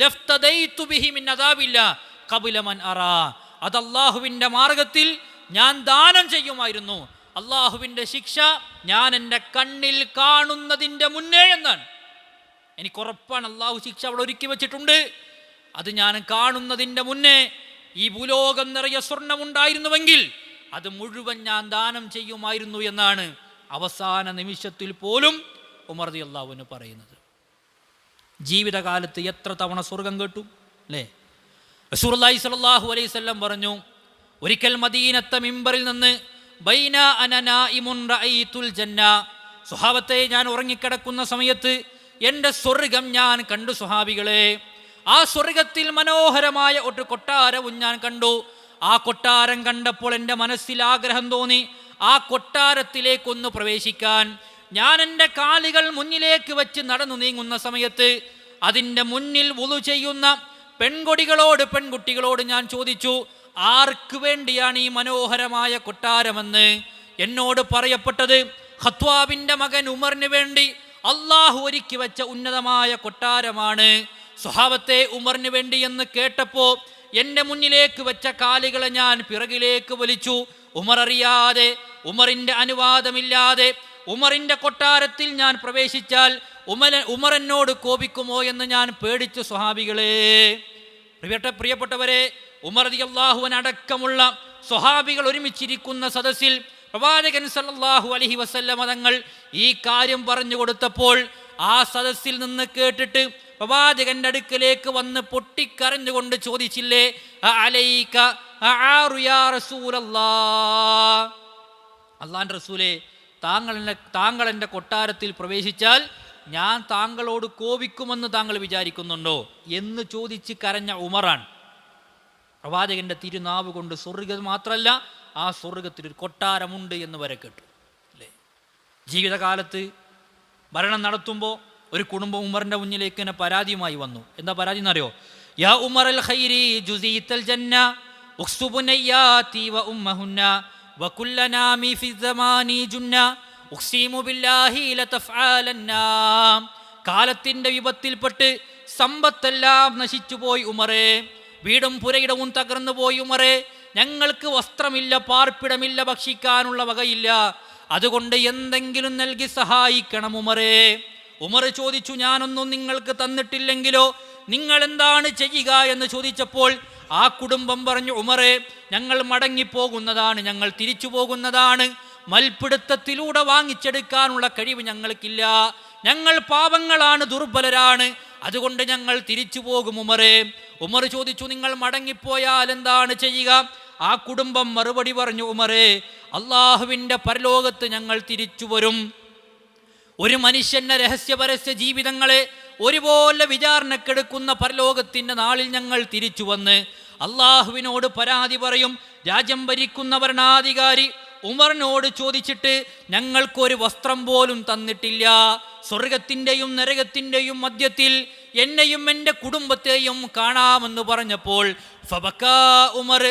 ലഫ്തദൈതു ബിഹി മിൻ അദാബില്ലാ ഖബ്ല മൻ അറാ, അത് അല്ലാഹുവിൻ്റെ മാർഗത്തിൽ ഞാൻ ദാനം ചെയ്യുമായിരുന്നു. അല്ലാഹുവിൻ്റെ ശിക്ഷ ഞാൻ എൻ്റെ കണ്ണിൽ കാണുന്നതിൻ്റെ മുന്നേ എന്നാണ്. എനിക്കുറപ്പാണ് അല്ലാഹു ശിക്ഷ അവിടെ ഒരുക്കി വെച്ചിട്ടുണ്ട്. അത് ഞാൻ കാണുന്നതിൻ്റെ മുന്നേ ഈ ഭൂലോകം നിറയെ സ്വർണ്ണമുണ്ടായിരുന്നുവെങ്കിൽ അത് മുഴുവൻ ഞാൻ ദാനം ചെയ്യുമായിരുന്നു എന്നാണ് അവസാന നിമിഷത്തിൽ പോലും ഉമർ റളിയല്ലാഹു അൻഹു പറയുന്നത്. ജീവിതകാലത്ത് എത്ര തവണ സ്വർഗം കേട്ടു അല്ലേ? റസൂലുള്ളാഹി സ്വല്ലല്ലാഹു അലൈഹി വസല്ലം പറഞ്ഞു, ഒരിക്കൽ മദീനത്തെ മിമ്പറിൽ നിന്ന് ബൈന അന നായിമുൻ റഅയ്തുൽ ജന്ന, സ്വഹാബത്തെ ഞാൻ ഉറങ്ങിക്കിടക്കുന്ന സമയത്ത് എൻ്റെ സ്വർഗം ഞാൻ കണ്ടു സ്വഹാബികളെ. ആ സ്വർഗത്തിൽ മനോഹരമായ ഒരു കൊട്ടാരവും ഞാൻ കണ്ടു. ആ കൊട്ടാരം കണ്ടപ്പോൾ എൻ്റെ മനസ്സിൽ ആഗ്രഹം തോന്നി ആ കൊട്ടാരത്തിലേക്കൊന്ന് പ്രവേശിക്കാൻ. ഞാൻ എൻ്റെ കാലുകൾ മുന്നിലേക്ക് വെച്ച് നടന്നു നീങ്ങുന്ന സമയത്ത് അതിൻ്റെ മുന്നിൽ വുളു ചെയ്യുന്ന പെൺകുട്ടികളോട് ഞാൻ ചോദിച്ചു, ആർക്ക് വേണ്ടിയാണ് ഈ മനോഹരമായ കൊട്ടാരമെന്ന്? എന്നോട് പറയപ്പെട്ടത് ഖത്വാബിൻ്റെ മകൻ ഉമറിന് വേണ്ടി അള്ളാഹു ഒരുക്കി വെച്ച ഉന്നതമായ കൊട്ടാരമാണ്. സ്വഹാബത്തെ ഉമറിന് വേണ്ടി എന്ന് കേട്ടപ്പോൾ എൻ്റെ മുന്നിലേക്ക് വെച്ച കാലുകളെ ഞാൻ പിറകിലേക്ക് വലിച്ചു. ഉമർ അറിയാതെ, ഉമറിൻ്റെ അനുവാദമില്ലാതെ ഉമറിൻ്റെ കൊട്ടാരത്തിൽ ഞാൻ പ്രവേശിച്ചാൽ ഉമർ എന്നോട് കോപിക്കുമോ എന്ന് ഞാൻ പേടിച്ചു സ്വഹാബികളെ. പ്രിയപ്പെട്ടവരെ, ഉമർ റളിയല്ലാഹു അൻഹു അടക്കമുള്ള സ്വഹാബികൾ ഒരുമിച്ചിരിക്കുന്ന സദസ്സിൽ പ്രവാചകൻ സല്ലല്ലാഹു അലൈഹി വസല്ലം തങ്ങൾ ഈ കാര്യം പറഞ്ഞു കൊടുത്തപ്പോൾ ആ സദസ്സിൽ നിന്ന് കേട്ടിട്ട് പ്രവാചകന്റെ അടുക്കലേക്ക് വന്ന് പൊട്ടിക്കരഞ്ഞുകൊണ്ട് ചോദിച്ചില്ലേ, അലൈക അആറു യാ റസൂലല്ലാഹ്, അല്ലാഹുവിൻ്റെ റസൂലേ, താങ്കൾ എൻ്റെ കൊട്ടാരത്തിൽ പ്രവേശിച്ചാൽ ഞാൻ താങ്കളോട് കോപിക്കുമെന്ന് താങ്കൾ വിചാരിക്കുന്നുണ്ടോ എന്ന് ചോദിച്ച് കരഞ്ഞ ഉമറാണ്. പ്രവാചകൻ്റെ തിരുനാവ് കൊണ്ട് സ്വർഗം മാത്രമല്ല, ആ സ്വർഗത്തിലൊരു കൊട്ടാരമുണ്ട് എന്ന് വരെ കേട്ടു അല്ലേ. ജീവിതകാലത്ത് ഭരണം നടത്തുമ്പോൾ ഒരു കുടുംബം ഉമറിൻ്റെ മുന്നിലേക്ക് തന്നെ പരാതിയുമായി വന്നു. എന്താ പരാതി എന്നറിയോ? യാ ഉമർ അൽ ഖൈരി ജുസീതൽ ജന്ന ഉഖ്സുബുനയ്യാതി വ ഉമ്മഹുന്ന വ കുല്ലനാമി ഫി സമാനി ജുന്ന ഉഖ്സിമു ബില്ലാഹി ലതഫഅലന്ന. കാലത്തിൻ്റെ വിപത്തിൽപ്പെട്ട് സമ്പത്തെല്ലാം നശിച്ചുപോയി ഉമറേ, വീടും പുരയിടവും തകർന്നു പോയി ഉമറേ, ഞങ്ങൾക്ക് വസ്ത്രമില്ല, പാർപ്പിടമില്ല, ഭക്ഷിക്കാനുള്ള വകയില്ല, അതുകൊണ്ട് എന്തെങ്കിലും നൽകി സഹായിക്കണം ഉമറേ. ഉമർ ചോദിച്ചു, ഞാനൊന്നും നിങ്ങൾക്ക് തന്നിട്ടില്ലെങ്കിലോ നിങ്ങൾ എന്താണ് ചെയ്യുക എന്ന് ചോദിച്ചപ്പോൾ ആ കുടുംബം പറഞ്ഞു, ഉമറേ, ഞങ്ങൾ മടങ്ങിപ്പോകുന്നതാണ്, ഞങ്ങൾ തിരിച്ചു പോകുന്നതാണ്, മൽപിടുത്തത്തിലൂടെ വാങ്ങിച്ചെടുക്കാനുള്ള കഴിവ് ഞങ്ങൾക്കില്ല, ഞങ്ങൾ പാവങ്ങളാണ്, ദുർബലരാണ്, അതുകൊണ്ട് ഞങ്ങൾ തിരിച്ചു പോകും ഉമറേ. ഉമർ ചോദിച്ചു, നിങ്ങൾ മടങ്ങിപ്പോയാൽ എന്താണ് ചെയ്യുക? ആ കുടുംബം മറുപടി പറഞ്ഞു, ഉമറേ, അള്ളാഹുവിൻ്റെ പരലോകത്ത് ഞങ്ങൾ തിരിച്ചു വരും. ഒരു മനുഷ്യൻ്റെ രഹസ്യപരസ്യ ജീവിതങ്ങളെ ഒരുപോലെ വിചാരണക്കെടുക്കുന്ന പരലോകത്തിൻ്റെ നാളിൽ ഞങ്ങൾ തിരിച്ചു വന്ന് അള്ളാഹുവിനോട് പരാതി പറയും. രാജ്യം ഭരിക്കുന്ന ഭരണാധികാരി ഉമറിനോട് ചോദിച്ചിട്ട് ഞങ്ങൾക്കൊരു വസ്ത്രം പോലും തന്നിട്ടില്ല, സ്വർഗത്തിൻ്റെയും നരകത്തിൻ്റെയും മധ്യത്തിൽ എന്നെയും എൻ്റെ കുടുംബത്തെയും കാണാമെന്ന് പറഞ്ഞപ്പോൾ ഫബക്കാ ഉമർ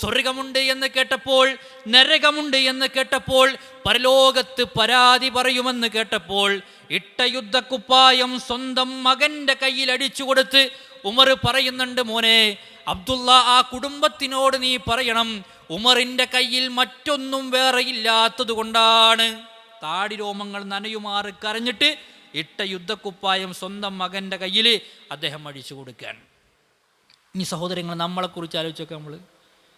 സ്വർഗമുണ്ട് എന്ന് കേട്ടപ്പോൾ, നരകമുണ്ട് എന്ന് കേട്ടപ്പോൾ, പരലോകത്ത് പരാതി പറയുമെന്ന് കേട്ടപ്പോൾ ഇട്ട യുദ്ധക്കുപ്പായം സ്വന്തം മകൻ്റെ കയ്യിൽ അടിച്ചു കൊടുത്ത് ഉമർ പറയുന്നുണ്ട്, മോനെ അബ്ദുള്ള, ആ കുടുംബത്തിനോട് നീ പറയണം, ഉമറിൻ്റെ കയ്യിൽ മറ്റൊന്നും വേറെ ഇല്ലാത്തത് കൊണ്ടാണ്. താടി രോമങ്ങൾ നനയുമാറ് കരഞ്ഞിട്ട് ഇട്ട യുദ്ധക്കുപ്പായം സ്വന്തം മകൻ്റെ കയ്യിൽ അദ്ദേഹം അടിച്ചു കൊടുക്കാൻ. ഇനി സഹോദരങ്ങൾ, നമ്മളെക്കുറിച്ച് ആലോചിച്ചൊക്കെ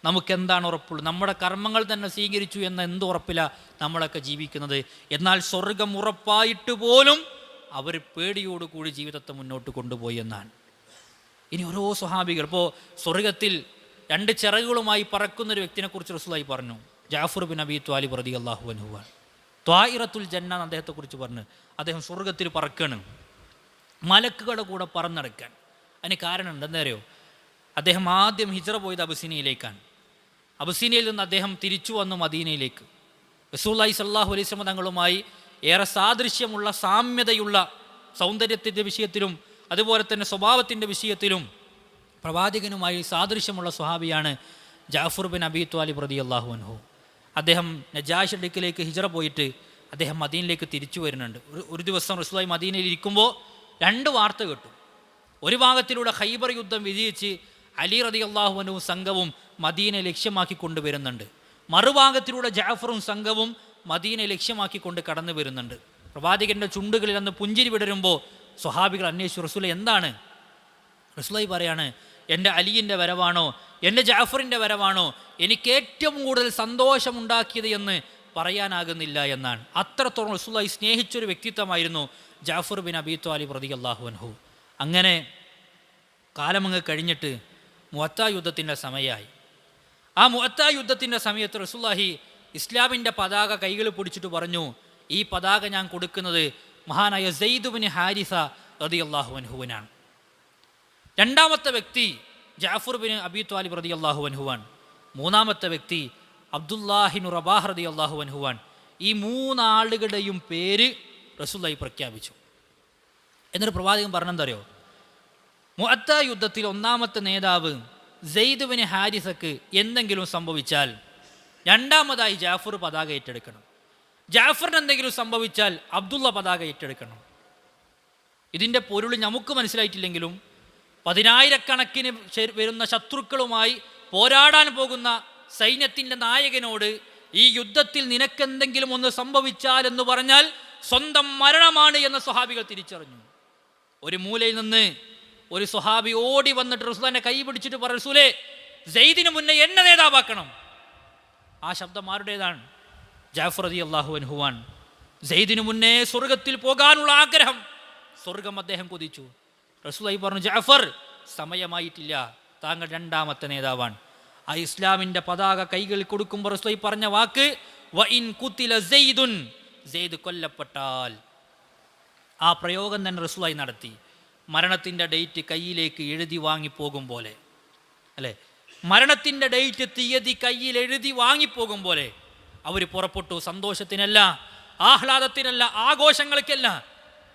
നമുക്കെന്താണ് ഉറപ്പുള്ളത്? നമ്മുടെ കർമ്മങ്ങൾ തന്നെ സ്വീകരിച്ചു എന്ന എന്ത് ഉറപ്പില്ല നമ്മളൊക്കെ ജീവിക്കുന്നത്? എന്നാൽ സ്വർഗം ഉറപ്പായിട്ട് പോലും അവർ പേടിയോടുകൂടി ജീവിതത്തെ മുന്നോട്ട് കൊണ്ടുപോയി എന്നാണ്. ഇനി ഓരോ സ്വഹാബികൾ, ഇപ്പോൾ സ്വർഗത്തിൽ 2 ചിറകുകളുമായി പറക്കുന്നൊരു വ്യക്തിനെക്കുറിച്ച് റസൂലുള്ളാഹി പറഞ്ഞു. ജാഫർ ബിൻ അബി ത്വാലിബ് റളിയല്ലാഹു അൻഹു ത്വായിറത്തുൽ ജന്ന എന്ന് അദ്ദേഹത്തെക്കുറിച്ച് പറഞ്ഞു. അദ്ദേഹം സ്വർഗത്തിൽ പറക്കാണ്, മലക്കുകളുടെ കൂടെ പറന്നടക്കാൻ. അതിന് കാരണം എന്താ അറിയോ? അദ്ദേഹം ആദ്യം ഹിജ്റ പോയത് അബസീനിയയിലേക്കാണ്. അബസീനിയയിൽ നിന്ന് അദ്ദേഹം തിരിച്ചു വന്നു മദീനയിലേക്ക്. റസൂലുള്ളാഹി സ്വല്ലല്ലാഹു അലൈഹി വസല്ലം തങ്ങളുമായി ഏറെ സാദൃശ്യമുള്ള, സാമ്യതയുള്ള, സൗന്ദര്യത്തിൻ്റെ വിഷയത്തിലും അതുപോലെ തന്നെ സ്വഭാവത്തിൻ്റെ വിഷയത്തിലും പ്രവാചകനുമായി സാദൃശ്യമുള്ള സ്വഹാബിയാണ് ജാഫർ ബിൻ അബി ത്വാലിബ് റളിയല്ലാഹു അൻഹു. അദ്ദേഹം നജാശി അടുക്കിലേക്ക് ഹിജ്റ പോയിട്ട് അദ്ദേഹം മദീനയിലേക്ക് തിരിച്ചു വരുന്നുണ്ട്. ഒരു ദിവസം റസൂലുള്ളാഹി മദീനയിൽ ഇരിക്കുമ്പോൾ 2 വാർത്ത കേട്ടു. ഒരു ഭാഗത്തിലൂടെ ഖൈബർ യുദ്ധം വിജയിച്ച് അലി റളിയല്ലാഹു അൻഹു സംഘവും മദീനയെ ലക്ഷ്യമാക്കി കൊണ്ടുവരുന്നുണ്ട്. മറുഭാഗത്തിലൂടെ ജാഫറും സംഘവും മദീനയെ ലക്ഷ്യമാക്കിക്കൊണ്ട് കടന്നു വരുന്നുണ്ട്. പ്രവാചകൻ്റെ ചുണ്ടുകളിൽ അന്ന് പുഞ്ചിരി വിടരുമ്പോൾ സ്വഹാബികൾ അന്വേഷിച്ചു, റസൂലേ എന്താണ്? റസൂലുള്ളാഹി പറയാണ്, എൻ്റെ അലിയിൻ്റെ വരവാണോ, എൻ്റെ ജാഫറിൻ്റെ വരവാണോ എനിക്ക് ഏറ്റവും കൂടുതൽ സന്തോഷമുണ്ടാക്കിയത് എന്ന് പറയാനാകുന്നില്ല എന്നാണ്. അത്രത്തോളം റസൂലുള്ളാഹി സ്നേഹിച്ചൊരു വ്യക്തിത്വമായിരുന്നു ജാഫർ ബിൻ അബി ത്വാലിബ് റളിയല്ലാഹു അൻഹു. അങ്ങനെ കാലമങ്ങ് കഴിഞ്ഞിട്ട് മുഅത്ത യുദ്ധത്തിൻ്റെ സമയമായി. ആ മുഅത്ത യുദ്ധത്തിൻ്റെ സമയത്ത് റസൂലുള്ളാഹി ഇസ്ലാമിൻ്റെ പതാക കൈകളിൽ പിടിച്ചിട്ട് പറഞ്ഞു, ഈ പതാക ഞാൻ കൊടുക്കുന്നത് മഹാനായ സെയ്ദ് ബിൻ ഹാരിസ റളിയല്ലാഹു അൻഹുവിനാണ്. 2ാമത്തെ വ്യക്തി ജാഫർ ബിൻ അബി ത്വാലിബ് റളിയല്ലാഹു അൻഹുവാൻ. 3ാമത്തെ വ്യക്തി അബ്ദുല്ലാഹിൻ റബാഹ് റളിയല്ലാഹു അൻഹുവാൻ. ഈ 3 ആളുകളുടെയും പേര് റസൂലുള്ളാഹി പ്രഖ്യാപിച്ചു. എന്നിട്ട് പ്രവാചകൻ പറഞ്ഞെന്തറിയോ? മുഅത്ത യുദ്ധത്തിൽ 1ാമത്തെ നേതാവ് സെയ്ദ് ബിൻ ഹാരിസക്ക് എന്തെങ്കിലും സംഭവിച്ചാൽ 2ാമതായി ജാഫർ പതാക ഏറ്റെടുക്കണം. ജാഫറിന് എന്തെങ്കിലും സംഭവിച്ചാൽ അബ്ദുള്ള പതാക ഏറ്റെടുക്കണം. ഇതിൻ്റെ പൊരുൾ നമുക്ക് മനസ്സിലായിട്ടില്ലെങ്കിലും 10,000-കണക്കിന് വരുന്ന ശത്രുക്കളുമായി പോരാടാൻ പോകുന്ന സൈന്യത്തിൻ്റെ നായകനോട് ഈ യുദ്ധത്തിൽ നിനക്കെന്തെങ്കിലും ഒന്ന് സംഭവിച്ചാൽ എന്ന് പറഞ്ഞാൽ സ്വന്തം മരണമാണ് എന്ന് സ്വഹാബികൾ തിരിച്ചറിഞ്ഞു. ഒരു മൂലയിൽ നിന്ന് ഒരു സ്വഹാബി ഓടി വന്നിട്ട് റസൂലിനെ കൈ പിടിച്ചിട്ട് പറഞ്ഞു, റസൂലേ, സെയ്ദിന് മുന്നേ എന്നെ നേതാവാക്കണം. ആ ശബ്ദം ആരുടേതാണ്? ജാഫർ റളിയല്ലാഹു അൻഹുവാൻ. സെയ്ദിന് മുന്നേ സ്വർഗത്തിൽ പോകാനുള്ള ആഗ്രഹം, സ്വർഗം അദ്ദേഹം കൊതിച്ചു. റസൂലുള്ളാഹി പറഞ്ഞു, ജാഫർ, സമയമായിട്ടില്ല, താങ്കൾ 2ാമത്തെ നേതാവാണ്. ആ ഇസ്ലാമിൻ്റെ പതാക കൈകളിൽ കൊടുക്കുമ്പോൾ റസൂലുള്ളാഹി പറഞ്ഞ വാക്ക് വ ഇൻ ഖുതില സെയ്ദുൻ, സെയ്ദ് കൊല്ലപ്പെട്ടാൽ. ആ പ്രയോഗം തന്നെ റസൂലുള്ളാഹി നടത്തി. മരണത്തിൻ്റെ ഡേറ്റ് കയ്യിലേക്ക് എഴുതി വാങ്ങിപ്പോകും പോലെ, അല്ലേ? മരണത്തിൻ്റെ ഡേറ്റ് തീയതി കയ്യിൽ എഴുതി വാങ്ങിപ്പോകും പോലെ അവർ പുറപ്പെട്ടു. സന്തോഷത്തിനല്ല, ആഹ്ലാദത്തിനല്ല, ആഘോഷങ്ങൾക്കല്ല.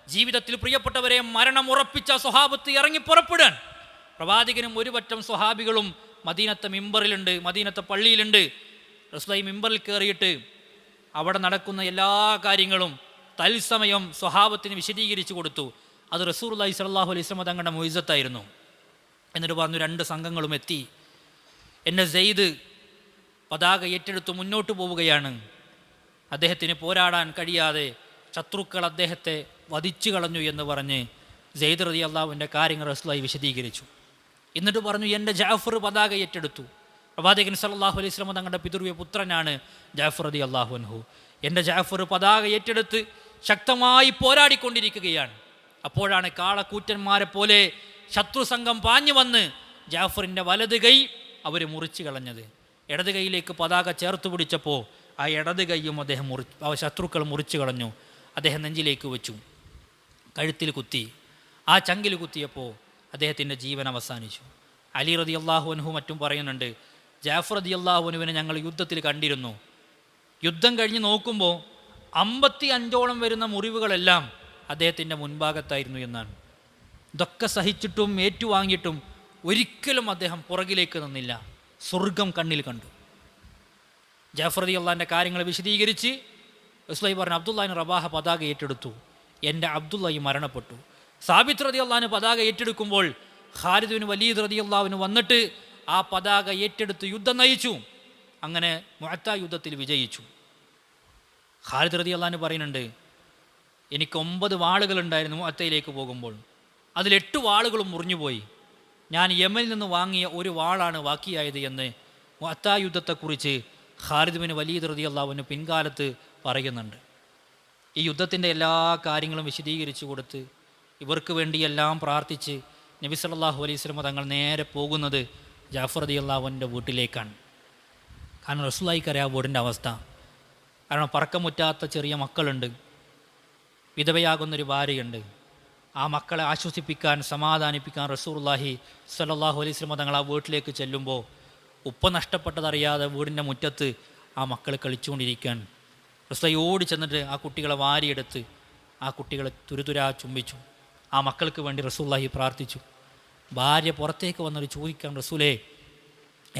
ജീവിതത്തിൽ പ്രിയപ്പെട്ടവരെ മരണം ഉറപ്പിച്ച സ്വഹാബത്ത് ഇറങ്ങി പുറപ്പെടാൻ. പ്രവാചകനും ഒരു പറ്റം സ്വഹാബികളും മദീനത്തെ മിമ്പറിലുണ്ട്, മദീനത്തെ പള്ളിയിലുണ്ട്. റസൂലുള്ളാഹി മിമ്പറിൽ കയറിയിട്ട് അവിടെ നടക്കുന്ന എല്ലാ കാര്യങ്ങളും തത്സമയം സ്വഹാബത്തിന് വിശദീകരിച്ചു കൊടുത്തു. അത് റസൂലുള്ളാഹി സ്വല്ലല്ലാഹു അലൈഹി വസല്ലം തങ്ങളുടെ മുഇസത്തായിരുന്നു. എന്നിട്ട് പറഞ്ഞു, 2 സംഘങ്ങളും എത്തി. എന്നെ സെയ്ദ് പതാക ഏറ്റെടുത്ത് മുന്നോട്ട് പോവുകയാണ്. അദ്ദേഹത്തിന് പോരാടാൻ കഴിയാതെ ശത്രുക്കൾ അദ്ദേഹത്തെ വധിച്ചു കളഞ്ഞു എന്ന് പറഞ്ഞ് സെയ്ദ് റളിയല്ലാഹുവിൻ്റെ കാര്യങ്ങൾ റസൂലുള്ളാഹി വിശദീകരിച്ചു. എന്നിട്ട് പറഞ്ഞു, എൻ്റെ ജാഫർ പതാക ഏറ്റെടുത്തു. പ്രവാചകൻ സല്ലല്ലാഹു അലൈഹി വസല്ലം തങ്ങളുടെ പിതൃവ്യ പുത്രനാണ് ജാഫർ റളിയല്ലാഹു അൻഹു. എൻ്റെ ജാഫർ പതാക ഏറ്റെടുത്ത് ശക്തമായി പോരാടിക്കൊണ്ടിരിക്കുകയാണ്. അപ്പോഴാണ് കാളക്കൂറ്റന്മാരെ പോലെ ശത്രു സംഘം പാഞ്ഞു വന്ന് ജാഫറിൻ്റെ വലത് കൈ അവർ മുറിച്ചു കളഞ്ഞത്. ഇടത് കൈയിലേക്ക് പതാക ചേർത്ത് പിടിച്ചപ്പോൾ ആ ഇടത് കൈയും അദ്ദേഹം ശത്രുക്കൾ മുറിച്ചു കളഞ്ഞു. അദ്ദേഹം നെഞ്ചിലേക്ക് വെച്ചു, കഴുത്തിൽ കുത്തി. ആ ചങ്കിൽ കുത്തിയപ്പോൾ അദ്ദേഹത്തിൻ്റെ ജീവൻ അവസാനിച്ചു. അലി റളിയല്ലാഹു അൻഹു മറ്റും പറയുന്നുണ്ട്, ജാഫർ റളിയല്ലാഹു അൻഹുവിനെ ഞങ്ങൾ യുദ്ധത്തിൽ കണ്ടിരുന്നു. യുദ്ധം കഴിഞ്ഞ് നോക്കുമ്പോൾ 55ഓളം വരുന്ന മുറിവുകളെല്ലാം അദ്ദേഹത്തിൻ്റെ മുൻഭാഗത്തായിരുന്നു എന്നാണ്. ഇതൊക്കെ സഹിച്ചിട്ടും ഏറ്റുവാങ്ങിയിട്ടും ഒരിക്കലും അദ്ദേഹം പുറകിലേക്ക് നിന്നില്ല. സ്വർഗം കണ്ണിൽ കണ്ടു. ജാഫർ റളിയല്ലാഹുവിൻ്റെ കാര്യങ്ങൾ വിശദീകരിച്ച് റസൂലുള്ളാഹി പറഞ്ഞു, അബ്ദുല്ലാഹിബ്നു റവാഹ പതാക ഏറ്റെടുത്തു, എൻ്റെ അബ്ദുല്ലാഹി മരണപ്പെട്ടു. സാബിത്ത് റളിയല്ലാഹു പതാക ഏറ്റെടുക്കുമ്പോൾ ഖാലിദ് ബിൻ വലീദ് റളിയല്ലാഹു വന്നിട്ട് ആ പതാക ഏറ്റെടുത്ത് യുദ്ധം നയിച്ചു. അങ്ങനെ മുഅത്ത യുദ്ധത്തിൽ വിജയിച്ചു. ഖാലിദ് റളിയല്ലാഹു പറയുന്നുണ്ട്, എനിക്ക് 9 വാളുകളുണ്ടായിരുന്നു മുഅത്തയിലേക്ക് പോകുമ്പോൾ. അതിൽ 8 വാളുകളും മുറിഞ്ഞുപോയി. ഞാൻ യമനിൽ നിന്ന് വാങ്ങിയ ഒരു വാളാണ് ബാക്കിയായത് എന്ന് മുഅത്ത യുദ്ധത്തെക്കുറിച്ച് ഖാലിദ് ബിൻ വലീദ് റളിയല്ലാഹു പിൻകാലത്ത് പറയുന്നുണ്ട്. ഈ യുദ്ധത്തിൻ്റെ എല്ലാ കാര്യങ്ങളും വിശദീകരിച്ചു കൊടുത്ത് ഇവർക്ക് വേണ്ടിയെല്ലാം പ്രാർത്ഥിച്ച് നബി സല്ലല്ലാഹു അലൈഹി വസല്ലം തങ്ങൾ നേരെ പോകുന്നത് ജാഫർ റളിയല്ലാഹുവിൻ്റെ വീട്ടിലേക്കാണ്. കാരണം റസൂലുള്ളാഹിക്ക് അറിയാം വീടിൻ്റെ അവസ്ഥ. കാരണം പറക്കമുറ്റാത്ത ചെറിയ മക്കളുണ്ട്, വിധവയാകുന്നൊരു ഭാര്യയുണ്ട്. ആ മക്കളെ ആശ്വസിപ്പിക്കാൻ, സമാധാനിപ്പിക്കാൻ റസൂലുള്ളാഹി സ്വല്ലല്ലാഹു അലൈഹി വസല്ലം തങ്ങൾ ആ വീട്ടിലേക്ക് ചെല്ലുമ്പോൾ ഉപ്പ നഷ്ടപ്പെട്ടതറിയാതെ വീടിൻ്റെ മുറ്റത്ത് ആ മക്കൾ കളിച്ചുകൊണ്ടിരിക്കാൻ റസൂലുള്ളാഹി ഓടി ചെന്നിട്ട് ആ കുട്ടികളെ വാരിയെടുത്ത് ആ കുട്ടികളെ തുരുതുരാ ചുംബിച്ചു. ആ മക്കൾക്ക് വേണ്ടി റസൂലുള്ളാഹി പ്രാർത്ഥിച്ചു. ഭാര്യ പുറത്തേക്ക് വന്നിട്ട് ചോദിക്കാൻ, റസൂലേ,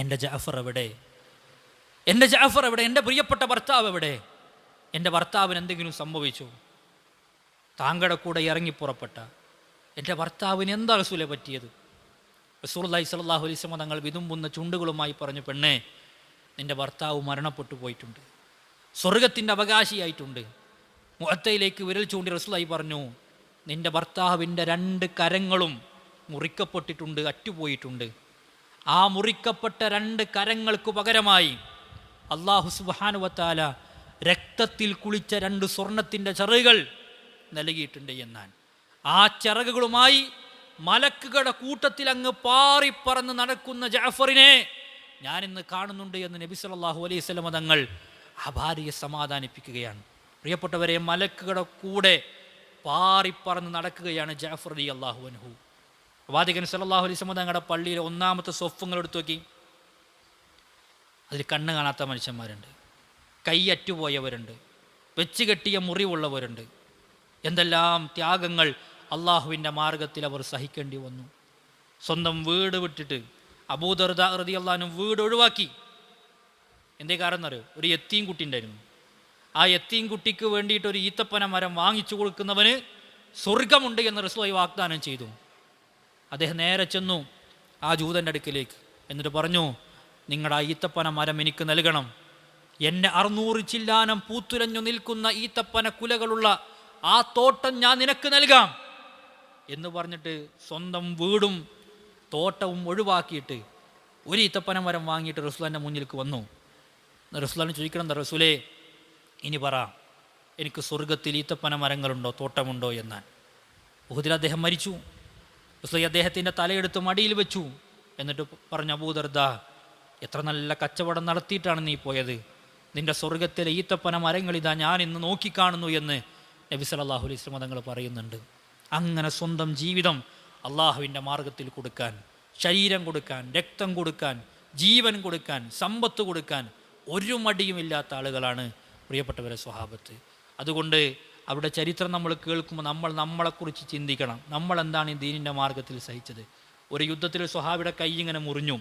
എൻ്റെ ജാഫർ എവിടെ? എൻ്റെ ജാഫർ എവിടെ? എൻ്റെ പ്രിയപ്പെട്ട ഭർത്താവ് എവിടെ? എൻ്റെ ഭർത്താവിന് എന്തെങ്കിലും സംഭവിച്ചു? താങ്കളുടെ കൂടെ ഇറങ്ങി പുറപ്പെട്ട എൻ്റെ ഭർത്താവിന് എന്താ റസൂലെ പറ്റിയത്? റസൂലുള്ളാഹി സ്വല്ലല്ലാഹു അലൈഹി വസല്ലം തങ്ങൾ വിതുമ്പുന്ന ചുണ്ടുകളുമായി പറഞ്ഞു, പെണ്ണേ, നിൻ്റെ ഭർത്താവ് മരണപ്പെട്ടു പോയിട്ടുണ്ട്, സ്വർഗത്തിൻ്റെ അവകാശിയായിട്ടുണ്ട്. മുഅത്തയിലേക്ക് വിരൽ ചൂണ്ടി റസൂലുള്ളാഹി പറഞ്ഞു, നിൻ്റെ ഭർത്താവിൻ്റെ 2 കരങ്ങളും മുറിക്കപ്പെട്ടിട്ടുണ്ട്, അറ്റുപോയിട്ടുണ്ട്. ആ മുറിക്കപ്പെട്ട 2 കരങ്ങൾക്ക് പകരമായി അല്ലാഹു സുബ്ഹാനഹു വ തആല രക്തത്തിൽ കുളിച്ച 2 സ്വർണത്തിൻ്റെ ചിറകുകൾ നൽകിയിട്ടുണ്ട് എന്നാൽ ആ ചിറകുകളുമായി മലക്കുകളുടെ കൂട്ടത്തിൽ അങ്ങ് പാറിപ്പറന്ന് നടക്കുന്ന ജാഫറിനെ ഞാനിന്ന് കാണുന്നുണ്ട് എന്ന് നബി സല്ലല്ലാഹു അലൈഹി വസല്ലം തങ്ങൾ ആ ഭാര്യയെ സമാധാനിപ്പിക്കുകയാണ്. പ്രിയപ്പെട്ടവരെ, മലക്കുകളുടെ കൂടെ പാറിപ്പറന്ന് നടക്കുകയാണ് ജാഫർ റളിയല്ലാഹു അൻഹു. പ്രവാചകൻ സല്ലല്ലാഹു അലൈഹി വസല്ലം തങ്ങളുടെ പള്ളിയിലെ 1ാമത്തെ സ്വഫുങ്ങൾ എടുത്തു നോക്കി. അതിൽ കണ്ണ് കാണാത്ത മനുഷ്യന്മാരുണ്ട്, കൈയറ്റുപോയവരുണ്ട്, വെച്ച് കെട്ടിയ മുറിവുള്ളവരുണ്ട്. എന്തെല്ലാം ത്യാഗങ്ങൾ അള്ളാഹുവിൻ്റെ മാർഗത്തിൽ അവർ സഹിക്കേണ്ടി വന്നു. സ്വന്തം വീട് വിട്ടിട്ട് അബൂ ദർദ റളിയല്ലാഹു അൻഹു വീട് ഒഴിവാക്കി. എന്തേ കാരണം എന്നറിയോ? ഒരു യത്തീം കുട്ടി ഉണ്ടായിരുന്നു. ആ യത്തീം കുട്ടിക്ക് വേണ്ടിയിട്ട് ഒരു ഈത്തപ്പന മരം വാങ്ങിച്ചു കൊടുക്കുന്നവന് സ്വർഗമുണ്ട് എന്ന് റസൂലുള്ളാഹി വാഗ്ദാനം ചെയ്തു. അദ്ദേഹം നേരെ ചെന്നു ആ ജൂതൻ്റെ അടുക്കിലേക്ക്. എന്നിട്ട് പറഞ്ഞു, നിങ്ങളുടെ ആ ഈത്തപ്പന മരം എനിക്ക് നൽകണം. എന്നെ 600 ചില്ലാനം പൂത്തുലഞ്ഞു നിൽക്കുന്ന ഈത്തപ്പന കുലകളുള്ള ആ തോട്ടം ഞാൻ നിനക്ക് നൽകാം എന്ന് പറഞ്ഞിട്ട് സ്വന്തം വീടും തോട്ടവും ഒഴിവാക്കിയിട്ട് ഒരു ഈത്തപ്പന മരം വാങ്ങിയിട്ട് റസൂലുള്ളാഹിൻ്റെ മുന്നിലേക്ക് വന്നു. റസൂലുള്ളാഹിനെ ചോദിക്കണം, എന്താ റസൂലേ, ഇനി പറ, എനിക്ക് സ്വർഗത്തിൽ ഈത്തപ്പന മരങ്ങളുണ്ടോ, തോട്ടമുണ്ടോ എന്നാൽ. ഉഹുദിൽ അദ്ദേഹം മരിച്ചു. റസൂലുള്ളാഹി അദ്ദേഹത്തിൻ്റെ തലയെടുത്ത് മടിയിൽ വെച്ചു. എന്നിട്ട് പറഞ്ഞു, അബൂ ദർദ, എത്ര നല്ല കച്ചവടം നടത്തിയിട്ടാണ് നീ പോയത്, നിൻ്റെ സ്വർഗത്തിലെ ഈത്തപ്പന മരങ്ങളിതാ ഞാൻ ഇന്ന് നോക്കിക്കാണുന്നു എന്ന് നബി സല്ലല്ലാഹു അലൈഹി വസല്ലം തങ്ങൾ പറയുന്നുണ്ട്. അങ്ങനെ സ്വന്തം ജീവിതം അള്ളാഹുവിൻ്റെ മാർഗത്തിൽ കൊടുക്കാൻ, ശരീരം കൊടുക്കാൻ, രക്തം കൊടുക്കാൻ, ജീവൻ കൊടുക്കാൻ, സമ്പത്ത് കൊടുക്കാൻ ഒരു മടിയുമില്ലാത്ത ആളുകളാണ് പ്രിയപ്പെട്ടവരെ സ്വഹാബത്ത്. അതുകൊണ്ട് അവരുടെ ചരിത്രം നമ്മൾ കേൾക്കുമ്പോൾ നമ്മളെക്കുറിച്ച് ചിന്തിക്കണം. നമ്മളെന്താണ് ഈ ദീനിൻ്റെ മാർഗത്തിൽ സഹിച്ചത്? ഒരു യുദ്ധത്തിൽ സ്വഹാബിയുടെ കൈ ഇങ്ങനെ മുറിഞ്ഞു,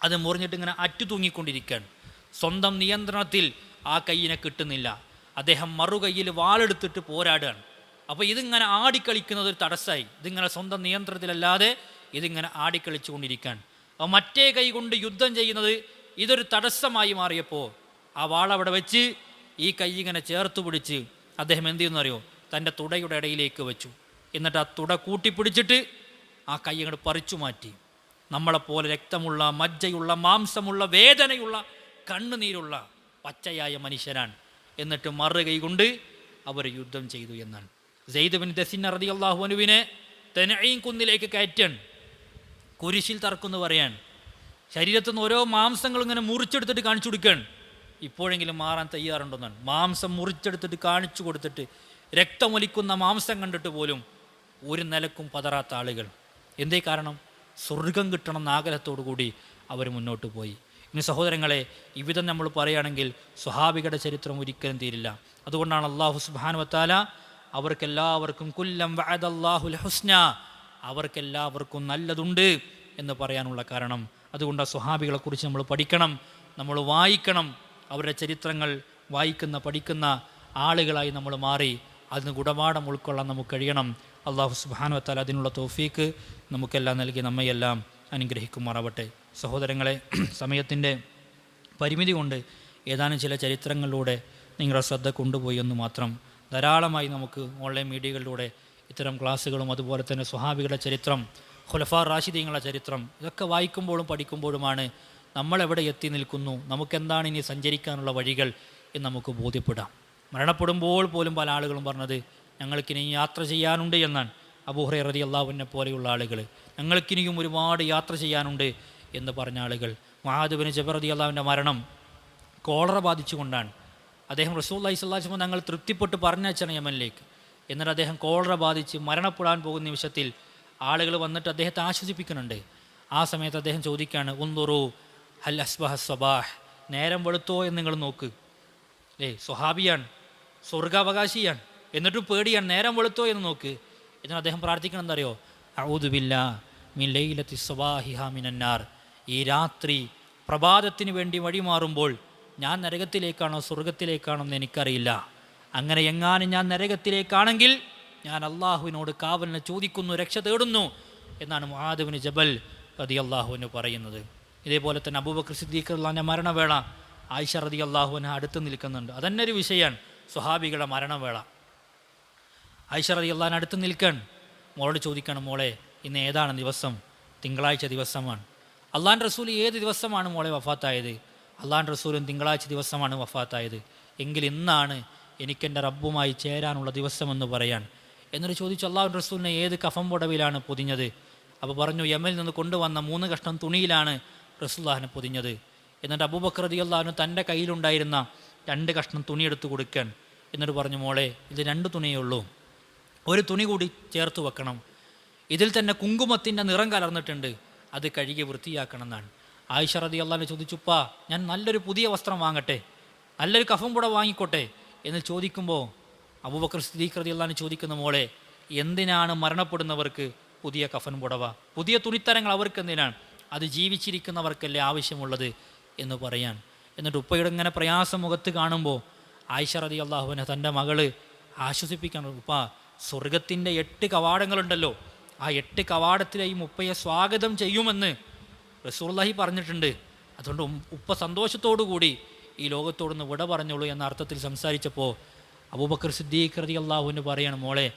അത് മുറിഞ്ഞിട്ട് ഇങ്ങനെ അറ്റുതൂങ്ങിക്കൊണ്ടിരിക്കുകയാണ്. സ്വന്തം നിയന്ത്രണത്തിൽ ആ കൈയിനെ കിട്ടുന്നില്ല. അദ്ദേഹം മറുകൈയിൽ വാളെടുത്തിട്ട് പോരാടുകയാണ്. അപ്പോൾ ഇതിങ്ങനെ ആടിക്കളിക്കുന്നത് ഒരു തടസ്സമായി. ഇതിങ്ങനെ സ്വന്തം നിയന്ത്രണത്തിലല്ലാതെ ഇതിങ്ങനെ ആടിക്കളിച്ചു കൊണ്ടിരിക്കുകയാണ്. അപ്പോൾ മറ്റേ കൈ കൊണ്ട് യുദ്ധം ചെയ്യുന്നത് ഇതൊരു തടസ്സമായി മാറിയപ്പോൾ ആ വാളവിടെ വെച്ച് ഈ കൈ ഇങ്ങനെ ചേർത്ത് പിടിച്ച് അദ്ദേഹം എന്ത് ചെയ്യുന്നറിയോ, തൻ്റെ തുടയുടെ ഇടയിലേക്ക് വെച്ചു. എന്നിട്ട് ആ തുട കൂട്ടിപ്പിടിച്ചിട്ട് ആ കൈ അങ്ങോട്ട് പറിച്ചു മാറ്റി. നമ്മളെപ്പോലെ രക്തമുള്ള, മജ്ജയുള്ള, മാംസമുള്ള, വേദനയുള്ള, കണ്ണുനീരുള്ള പച്ചയായ മനുഷ്യനാണ്. എന്നിട്ട് മറുകൈ കൊണ്ട് അവർ യുദ്ധം ചെയ്തു എന്നാണ്. സെയ്ദ് ബിൻ ദസിന്ന റളിയല്ലാഹു അൻഹുവിനെ തനഈം കുന്നിലേക്ക് കയറ്റാൻ, കുരിശിൽ തറക്കുമെന്ന് പറയാൻ, ശരീരത്തിൽ നിന്ന് ഓരോ മാംസങ്ങൾ ഇങ്ങനെ മുറിച്ചെടുത്തിട്ട് കാണിച്ചു കൊടുക്കുകയാണ്. ഇപ്പോഴെങ്കിലും മാറാൻ തയ്യാറുണ്ടെന്നാണ്. മാംസം മുറിച്ചെടുത്തിട്ട് കാണിച്ചു കൊടുത്തിട്ട് രക്തമൊലിക്കുന്ന മാംസം കണ്ടിട്ട് പോലും ഒരു നിലക്കും പതറാത്ത ആളുകൾ. എന്തേ കാരണം? സ്വർഗം കിട്ടണം എന്ന ആഗ്രഹത്തോടു കൂടി അവർ മുന്നോട്ട് പോയി. ഇനി സഹോദരങ്ങളെ, ഇവിധം നമ്മൾ പറയുകയാണെങ്കിൽ സ്വഹാബികളുടെ ചരിത്രം ഒരിക്കലും തീരില്ല. അതുകൊണ്ടാണ് അല്ലാഹു സുബ്ഹാനഹു വ തആല അവർക്കെല്ലാവർക്കും കുല്ലം വഅദല്ലാഹുൽ ഹുസ്ന, അവർക്കെല്ലാവർക്കും നല്ലതുണ്ട് എന്ന് പറയാനുള്ള കാരണം. അതുകൊണ്ട് ആ സ്വഹാബികളെക്കുറിച്ച് നമ്മൾ പഠിക്കണം, നമ്മൾ വായിക്കണം. അവരുടെ ചരിത്രങ്ങൾ പഠിക്കുന്ന ആളുകളായി നമ്മൾ മാറി അതിന് ഗുണപാഠം ഉൾക്കൊള്ളാൻ നമുക്ക് കഴിയണം. അല്ലാഹു സുബ്ഹാനഹു വ തആല അതിനുള്ള തൗഫീക്ക് നമുക്കെല്ലാം നൽകി നമ്മയെല്ലാം അനുഗ്രഹിക്കുമാറാവട്ടെ. സഹോദരങ്ങളെ, സമയത്തിൻ്റെ പരിമിതി കൊണ്ട് ഏതാനും ചില ചരിത്രങ്ങളിലൂടെ നിങ്ങളുടെ ശ്രദ്ധ കൊണ്ടുപോയി എന്ന് മാത്രം. ധാരാളമായി നമുക്ക് ഓൺലൈൻ മീഡിയകളിലൂടെ ഇത്തരം ക്ലാസ്സുകളും അതുപോലെ തന്നെ സ്വഹാബികളുടെ ചരിത്രം, ഖുലഫാ റാഷിദീങ്ങളുടെ ചരിത്രം, ഇതൊക്കെ വായിക്കുമ്പോഴും പഠിക്കുമ്പോഴുമാണ് നമ്മളെവിടെ എത്തി നിൽക്കുന്നു, നമുക്കെന്താണ് ഇനി സഞ്ചരിക്കാനുള്ള വഴികൾ എന്ന് നമുക്ക് ബോധ്യപ്പെടാം. മരണപ്പെടുമ്പോൾ പോലും പല ആളുകളും പറഞ്ഞത് ഞങ്ങൾക്കിനി യാത്ര ചെയ്യാനുണ്ട് എന്നാണ്. അബൂ ഹുറൈറ റളിയല്ലാഹു അൻഹു പോലെയുള്ള ആളുകൾ, ഞങ്ങൾക്കിനിയും ഒരുപാട് യാത്ര ചെയ്യാനുണ്ട് എന്ന് പറഞ്ഞ ആളുകൾ. മുആദ് ബിൻ ജബൽ റളിയല്ലാഹുവിൻ്റെ മരണം കോളറ ബാധിച്ചുകൊണ്ടാണ്. അദ്ദേഹം റസൂലുള്ളാഹി സ്വല്ലല്ലാഹു അലൈഹി വസല്ലം തങ്ങൾ തൃപ്തിപ്പെട്ട് പറഞ്ഞയച്ചാണ് യമനിലേക്ക്. എന്നിട്ട് അദ്ദേഹം കോളറ ബാധിച്ച് മരണപ്പെടാൻ പോകുന്ന നിമിഷത്തിൽ ആളുകൾ വന്നിട്ട് അദ്ദേഹത്തെ ആശ്വസിപ്പിക്കുന്നുണ്ട്. ആ സമയത്ത് അദ്ദേഹം ചോദിക്കുകയാണ്, ഉൻദുറു ഹൽ അസ്ബഹ സ്വബാഹ്, നേരം വെളുത്തോ എന്ന് നിങ്ങൾ നോക്ക്. സ്വഹാബിയാണ്, സ്വർഗാവകാശിയാണ്, എന്നിട്ടും പേടിയാണ്, നേരം വെളുത്തോ എന്ന് നോക്ക്. എന്നിട്ട് അദ്ദേഹം പ്രാർത്ഥിക്കണം എന്തറിയോ, അഊദു ബില്ലാഹി മിൻ ലൈലത്തി സ്വബാഹിഹാ മിനന്നാർ, ഈ രാത്രി പ്രഭാതത്തിന് വേണ്ടി വഴിമാറുമ്പോൾ ഞാൻ നരകത്തിലേക്കാണോ സ്വർഗത്തിലേക്കാണോ എന്ന് എനിക്കറിയില്ല. അങ്ങനെ എങ്ങാനും ഞാൻ നരകത്തിലേക്കാണെങ്കിൽ ഞാൻ അള്ളാഹുവിനോട് കാവലിനെ ചോദിക്കുന്നു, രക്ഷ തേടുന്നു എന്നാണ് മുആദ് ബിൻ ജബൽ റളിയല്ലാഹു അൻഹു പറയുന്നത്. ഇതേപോലെ തന്നെ അബൂബക്കർ സിദ്ദീഖ് റളിയല്ലാഹുവിൻ്റെ മരണവേള ആയിഷ റളിയല്ലാഹു അൻഹ അടുത്ത് നിൽക്കുന്നുണ്ട്. അതന്നെ ഒരു വിഷയമാണ്, സ്വഹാബികളുടെ മരണവേള. ആയിഷ റളിയല്ലാഹു അൻഹ അടുത്ത് നിൽക്കാൻ മോളോട് ചോദിക്കണം, മോളെ ഇന്ന് ഏതാണ് ദിവസം? തിങ്കളാഴ്ച ദിവസമാണ്. അള്ളാഹുവിൻ്റെ റസൂൽ ഏത് ദിവസമാണ് മോളെ വഫാത്തായത്? അള്ളാഹുവിൻ്റെ റസൂലും തിങ്കളാഴ്ച ദിവസമാണ് വഫാത്തായത്. എങ്കിൽ ഇന്നാണ് എനിക്കെൻ്റെ റബ്ബുമായി ചേരാനുള്ള ദിവസമെന്ന് പറയാൻ. എന്നിട്ട് ചോദിച്ചു, അള്ളാഹുവിൻ്റെ റസൂലിനെ ഏത് കഫം പുടവിലാണ് പൊതിഞ്ഞത്? അപ്പോൾ പറഞ്ഞു, യമനിൽ നിന്ന് കൊണ്ടുവന്ന 3 കഷ്ണം തുണിയിലാണ് റസൂലുള്ളാഹിനെ പൊതിഞ്ഞത്. എന്നിട്ട് അബൂബക്കർ റളിയല്ലാഹു അൻഹു തൻ്റെ കയ്യിലുണ്ടായിരുന്ന 2 കഷ്ണം തുണി എടുത്ത് കൊടുക്കാൻ. എന്നിട്ട് പറഞ്ഞു, മോളെ ഇത് 2 തുണിയേ ഉള്ളൂ, ഒരു തുണി കൂടി ചേർത്ത് വെക്കണം. ഇതിൽ തന്നെ കുങ്കുമത്തിൻ്റെ നിറം കലർന്നിട്ടുണ്ട്, അത് കഴുകി വൃത്തിയാക്കണം എന്നാണ്. ആയിഷ റളിയല്ലാഹു അൻഹ ചോദിച്ചുപ്പാ, ഞാൻ നല്ലൊരു പുതിയ വസ്ത്രം വാങ്ങട്ടെ, നല്ലൊരു കഫം പുട വാങ്ങിക്കോട്ടെ എന്ന് ചോദിക്കുമ്പോൾ അബൂബക്കർ സിദ്ദീഖ് റളിയല്ലാഹു അൻഹു ചോദിക്കുന്ന, മോളെ എന്തിനാണ് മരണപ്പെടുന്നവർക്ക് പുതിയ കഫൻ പുടവ, പുതിയ തുണിത്തരങ്ങൾ അവർക്ക് എന്തിനാണ്? അത് ജീവിച്ചിരിക്കുന്നവർക്കല്ലേ ആവശ്യമുള്ളത് എന്ന് പറയാൻ. എന്നിട്ട് ഉപ്പയുടെ ഇങ്ങനെ പ്രയാസം മുഖത്ത് കാണുമ്പോൾ ആയിഷ റളിയല്ലാഹു അൻഹ തൻ്റെ മകള് ആശ്വസിപ്പിക്കാൻ, ഉപ്പ സ്വർഗത്തിൻ്റെ 8 കവാടങ്ങളുണ്ടല്ലോ, ആ 8 കവാടത്തിലെയും ഉപ്പയെ സ്വാഗതം ചെയ്യുമെന്ന് റസൂലുള്ളാഹി പറഞ്ഞിട്ടുണ്ട്. അതുകൊണ്ട് ഉപ്പ സന്തോഷത്തോടു കൂടി ഈ ലോകത്തോടൊന്ന് വിട പറഞ്ഞോളൂ എന്ന അർത്ഥത്തിൽ സംസാരിച്ചപ്പോൾ അബൂബക്കർ സിദ്ദീഖ് റളിയല്ലാഹു അൻഹു പറയണം, മോളെ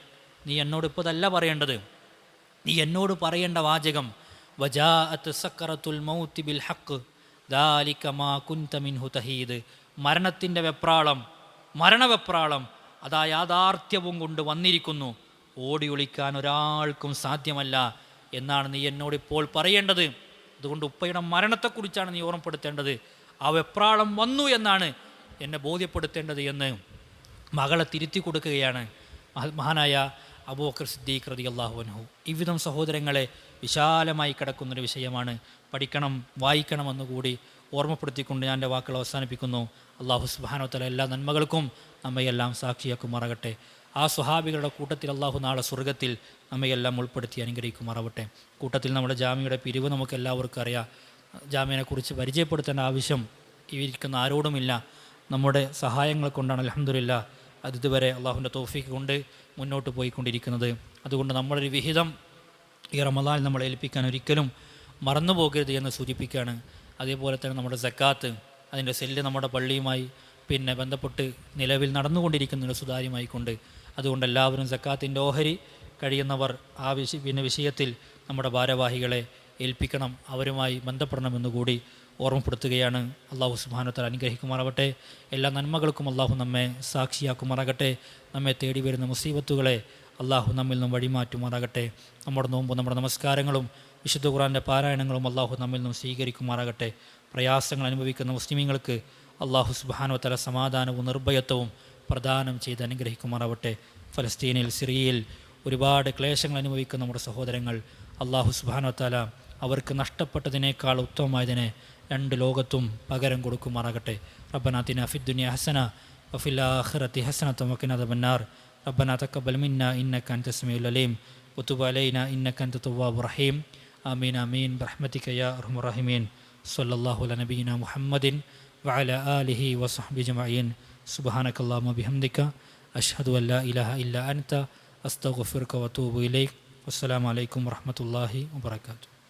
നീ എന്നോട് ഇപ്പോൾ അതല്ല പറയേണ്ടത്, നീ എന്നോട് പറയേണ്ട വാചകം വജാഅത്ത് സക്കറത്തുൽ മൗത്തി ബിൽ ഹഖ് ദാലിക മാ കുൻത മിൻഹു തഹീദ്, മരണത്തിൻ്റെ മരണവെപ്രാളം അതാ യാഥാർത്ഥ്യവും കൊണ്ട് വന്നിരിക്കുന്നു, ഓടി ഒളിക്കാൻ ഒരാൾക്കും സാധ്യമല്ല എന്നാണ് നീ എന്നോടിപ്പോൾ പറയേണ്ടത്. അതുകൊണ്ട് ഉപ്പയുടെ മരണത്തെക്കുറിച്ചാണ് നീ ഓർമ്മപ്പെടുത്തേണ്ടത്. ആ വെപ്രാളം വന്നു എന്നാണ് എന്നെ ബോധ്യപ്പെടുത്തേണ്ടത് എന്ന് മകളെ തിരുത്തി കൊടുക്കുകയാണ് മഹാനായ അബൂബക്കർ സിദ്ദീഖ് റളിയല്ലാഹു അൻഹു. ഇவ்விധം സഹോദരങ്ങളെ വിശാലമായി കിടക്കുന്നൊരു വിഷയമാണ്. പഠിക്കണം, വായിക്കണമെന്നുകൂടി ഓർമ്മപ്പെടുത്തിക്കൊണ്ട് ഞാൻ എൻ്റെ വാക്കുകൾ അവസാനിപ്പിക്കുന്നു. അല്ലാഹു സുബ്ഹാനഹു വ തആല എല്ലാ നന്മകൾക്കും നമ്മയെല്ലാം സാക്ഷിയാക്കുമാറാകട്ടെ. ആ സ്വഹാബികളുടെ കൂട്ടത്തിൽ അല്ലാഹു നാളെ സ്വർഗ്ഗത്തിൽ നമ്മയെല്ലാം ഉൾപ്പെടുത്തി അനുഗ്രഹിക്കുമാറാവട്ടെ. കൂട്ടത്തിൽ നമ്മുടെ ജാമ്യയുടെ പിരിവ് നമുക്ക് എല്ലാവർക്കും അറിയാം. ജാമ്യനെക്കുറിച്ച് പരിചയപ്പെടുത്തേണ്ട ആവശ്യം ഇരിക്കുന്ന ആരോടുമില്ല. നമ്മുടെ സഹായങ്ങൾ കൊണ്ടാണ് അൽഹംദുലില്ലാഹ് അത് ഇതുവരെ അള്ളാഹുവിൻ്റെ തൗഫീഖ് കൊണ്ട് മുന്നോട്ട് പോയിക്കൊണ്ടിരിക്കുന്നത്. അതുകൊണ്ട് നമ്മളൊരു വിഹിതം ഈ റമളാനിൽ നമ്മളെ ഏൽപ്പിക്കാൻ ഒരിക്കലും മറന്നു പോകരുത് എന്ന് സൂചിപ്പിക്കുകയാണ്. അതേപോലെ തന്നെ നമ്മുടെ സക്കാത്ത്, അതിൻ്റെ സെല്ല് നമ്മുടെ പള്ളിയുമായി ബന്ധപ്പെട്ട് നിലവിൽ നടന്നുകൊണ്ടിരിക്കുന്ന സുതാര്യമായിക്കൊണ്ട്, അതുകൊണ്ട് എല്ലാവരും സക്കാത്തിൻ്റെ ഓഹരി കഴിയുന്നവർ ആ വിഷയത്തിൽ നമ്മുടെ ഭാരവാഹികളെ ഏൽപ്പിക്കണം, അവരുമായി ബന്ധപ്പെടണമെന്നുകൂടി ഓർമ്മപ്പെടുത്തുകയാണ്. അല്ലാഹു സുബ്ഹാനഹു വ തആല അനുഗ്രഹിക്കുമാറാവട്ടെ. എല്ലാ നന്മകൾക്കും അല്ലാഹു നമ്മെ സാക്ഷിയാക്കുമാറാകട്ടെ. നമ്മെ തേടി വരുന്ന മുസീബത്തുകളെ അല്ലാഹു നമ്മിൽ നിന്നും വഴിമാറ്റുമാറാകട്ടെ. നമ്മുടെ നോമ്പും നമ്മുടെ നമസ്കാരങ്ങളും വിശുദ്ധ ഖുർആൻ്റെ പാരായണങ്ങളും അല്ലാഹു നമ്മിൽ നിന്നും സ്വീകരിക്കുമാറാകട്ടെ. പ്രയാസങ്ങൾ അനുഭവിക്കുന്ന മുസ്ലിമീങ്ങൾക്ക് അല്ലാഹു സുബ്ഹാനഹു വ തആല സമാധാനവും നിർഭയത്വവും പ്രദാനം ചെയ്ത് അനുഗ്രഹിക്കുമാറാവട്ടെ. ഫലസ്തീനിൽ, സിറിയയിൽ ഒരുപാട് ക്ലേശങ്ങൾ അനുഭവിക്കുന്ന നമ്മുടെ സഹോദരങ്ങൾ അല്ലാഹു സുബ്ഹാനഹു വ തആല അവർക്ക് നഷ്ടപ്പെട്ടതിനേക്കാൾ ഉത്തമമായതിനെ രണ്ട് ലോകത്തും പകരം കൊടുക്കുമാറാകട്ടെ. റബ്ബനാ ആതിനാ ഫിദ്ദുനിയ ഹസന വഫിൽ ആഖിറതി ഹസനത വഖിനാ അദാബന്നാർ. റബ്ബനാ തഖബ്ബൽ മിന്നാ ഇന്നക അൻതസ് സമീഉൽ അലീം വതുബ് അലൈനാ ഇന്നക അൻതത് തവ്വാബുർ റഹീം. ആമീൻ ആമീൻ ബിറഹ്മതിക യാ അർഹമർ റഹീമീൻ. സ്വല്ലല്ലാഹു അലാ നബിയിനാ മുഹമ്മദിൻ വഅലാ ആലിഹി വസഹ്ബിഹി അജ്മഈൻ. സുബ്ഹാനകല്ലാഹുമ്മ ബിഹംദിക അഷ്ഹദു അൻ ലാ ഇലാഹ ഇല്ലാ അൻത അസ്തഗ്ഫിറുക വഅതൂബു ഇലൈക്. വസ്സലാമു അലൈക്കും വറഹ്മത്തുള്ളാഹി വബറകാതുഹു.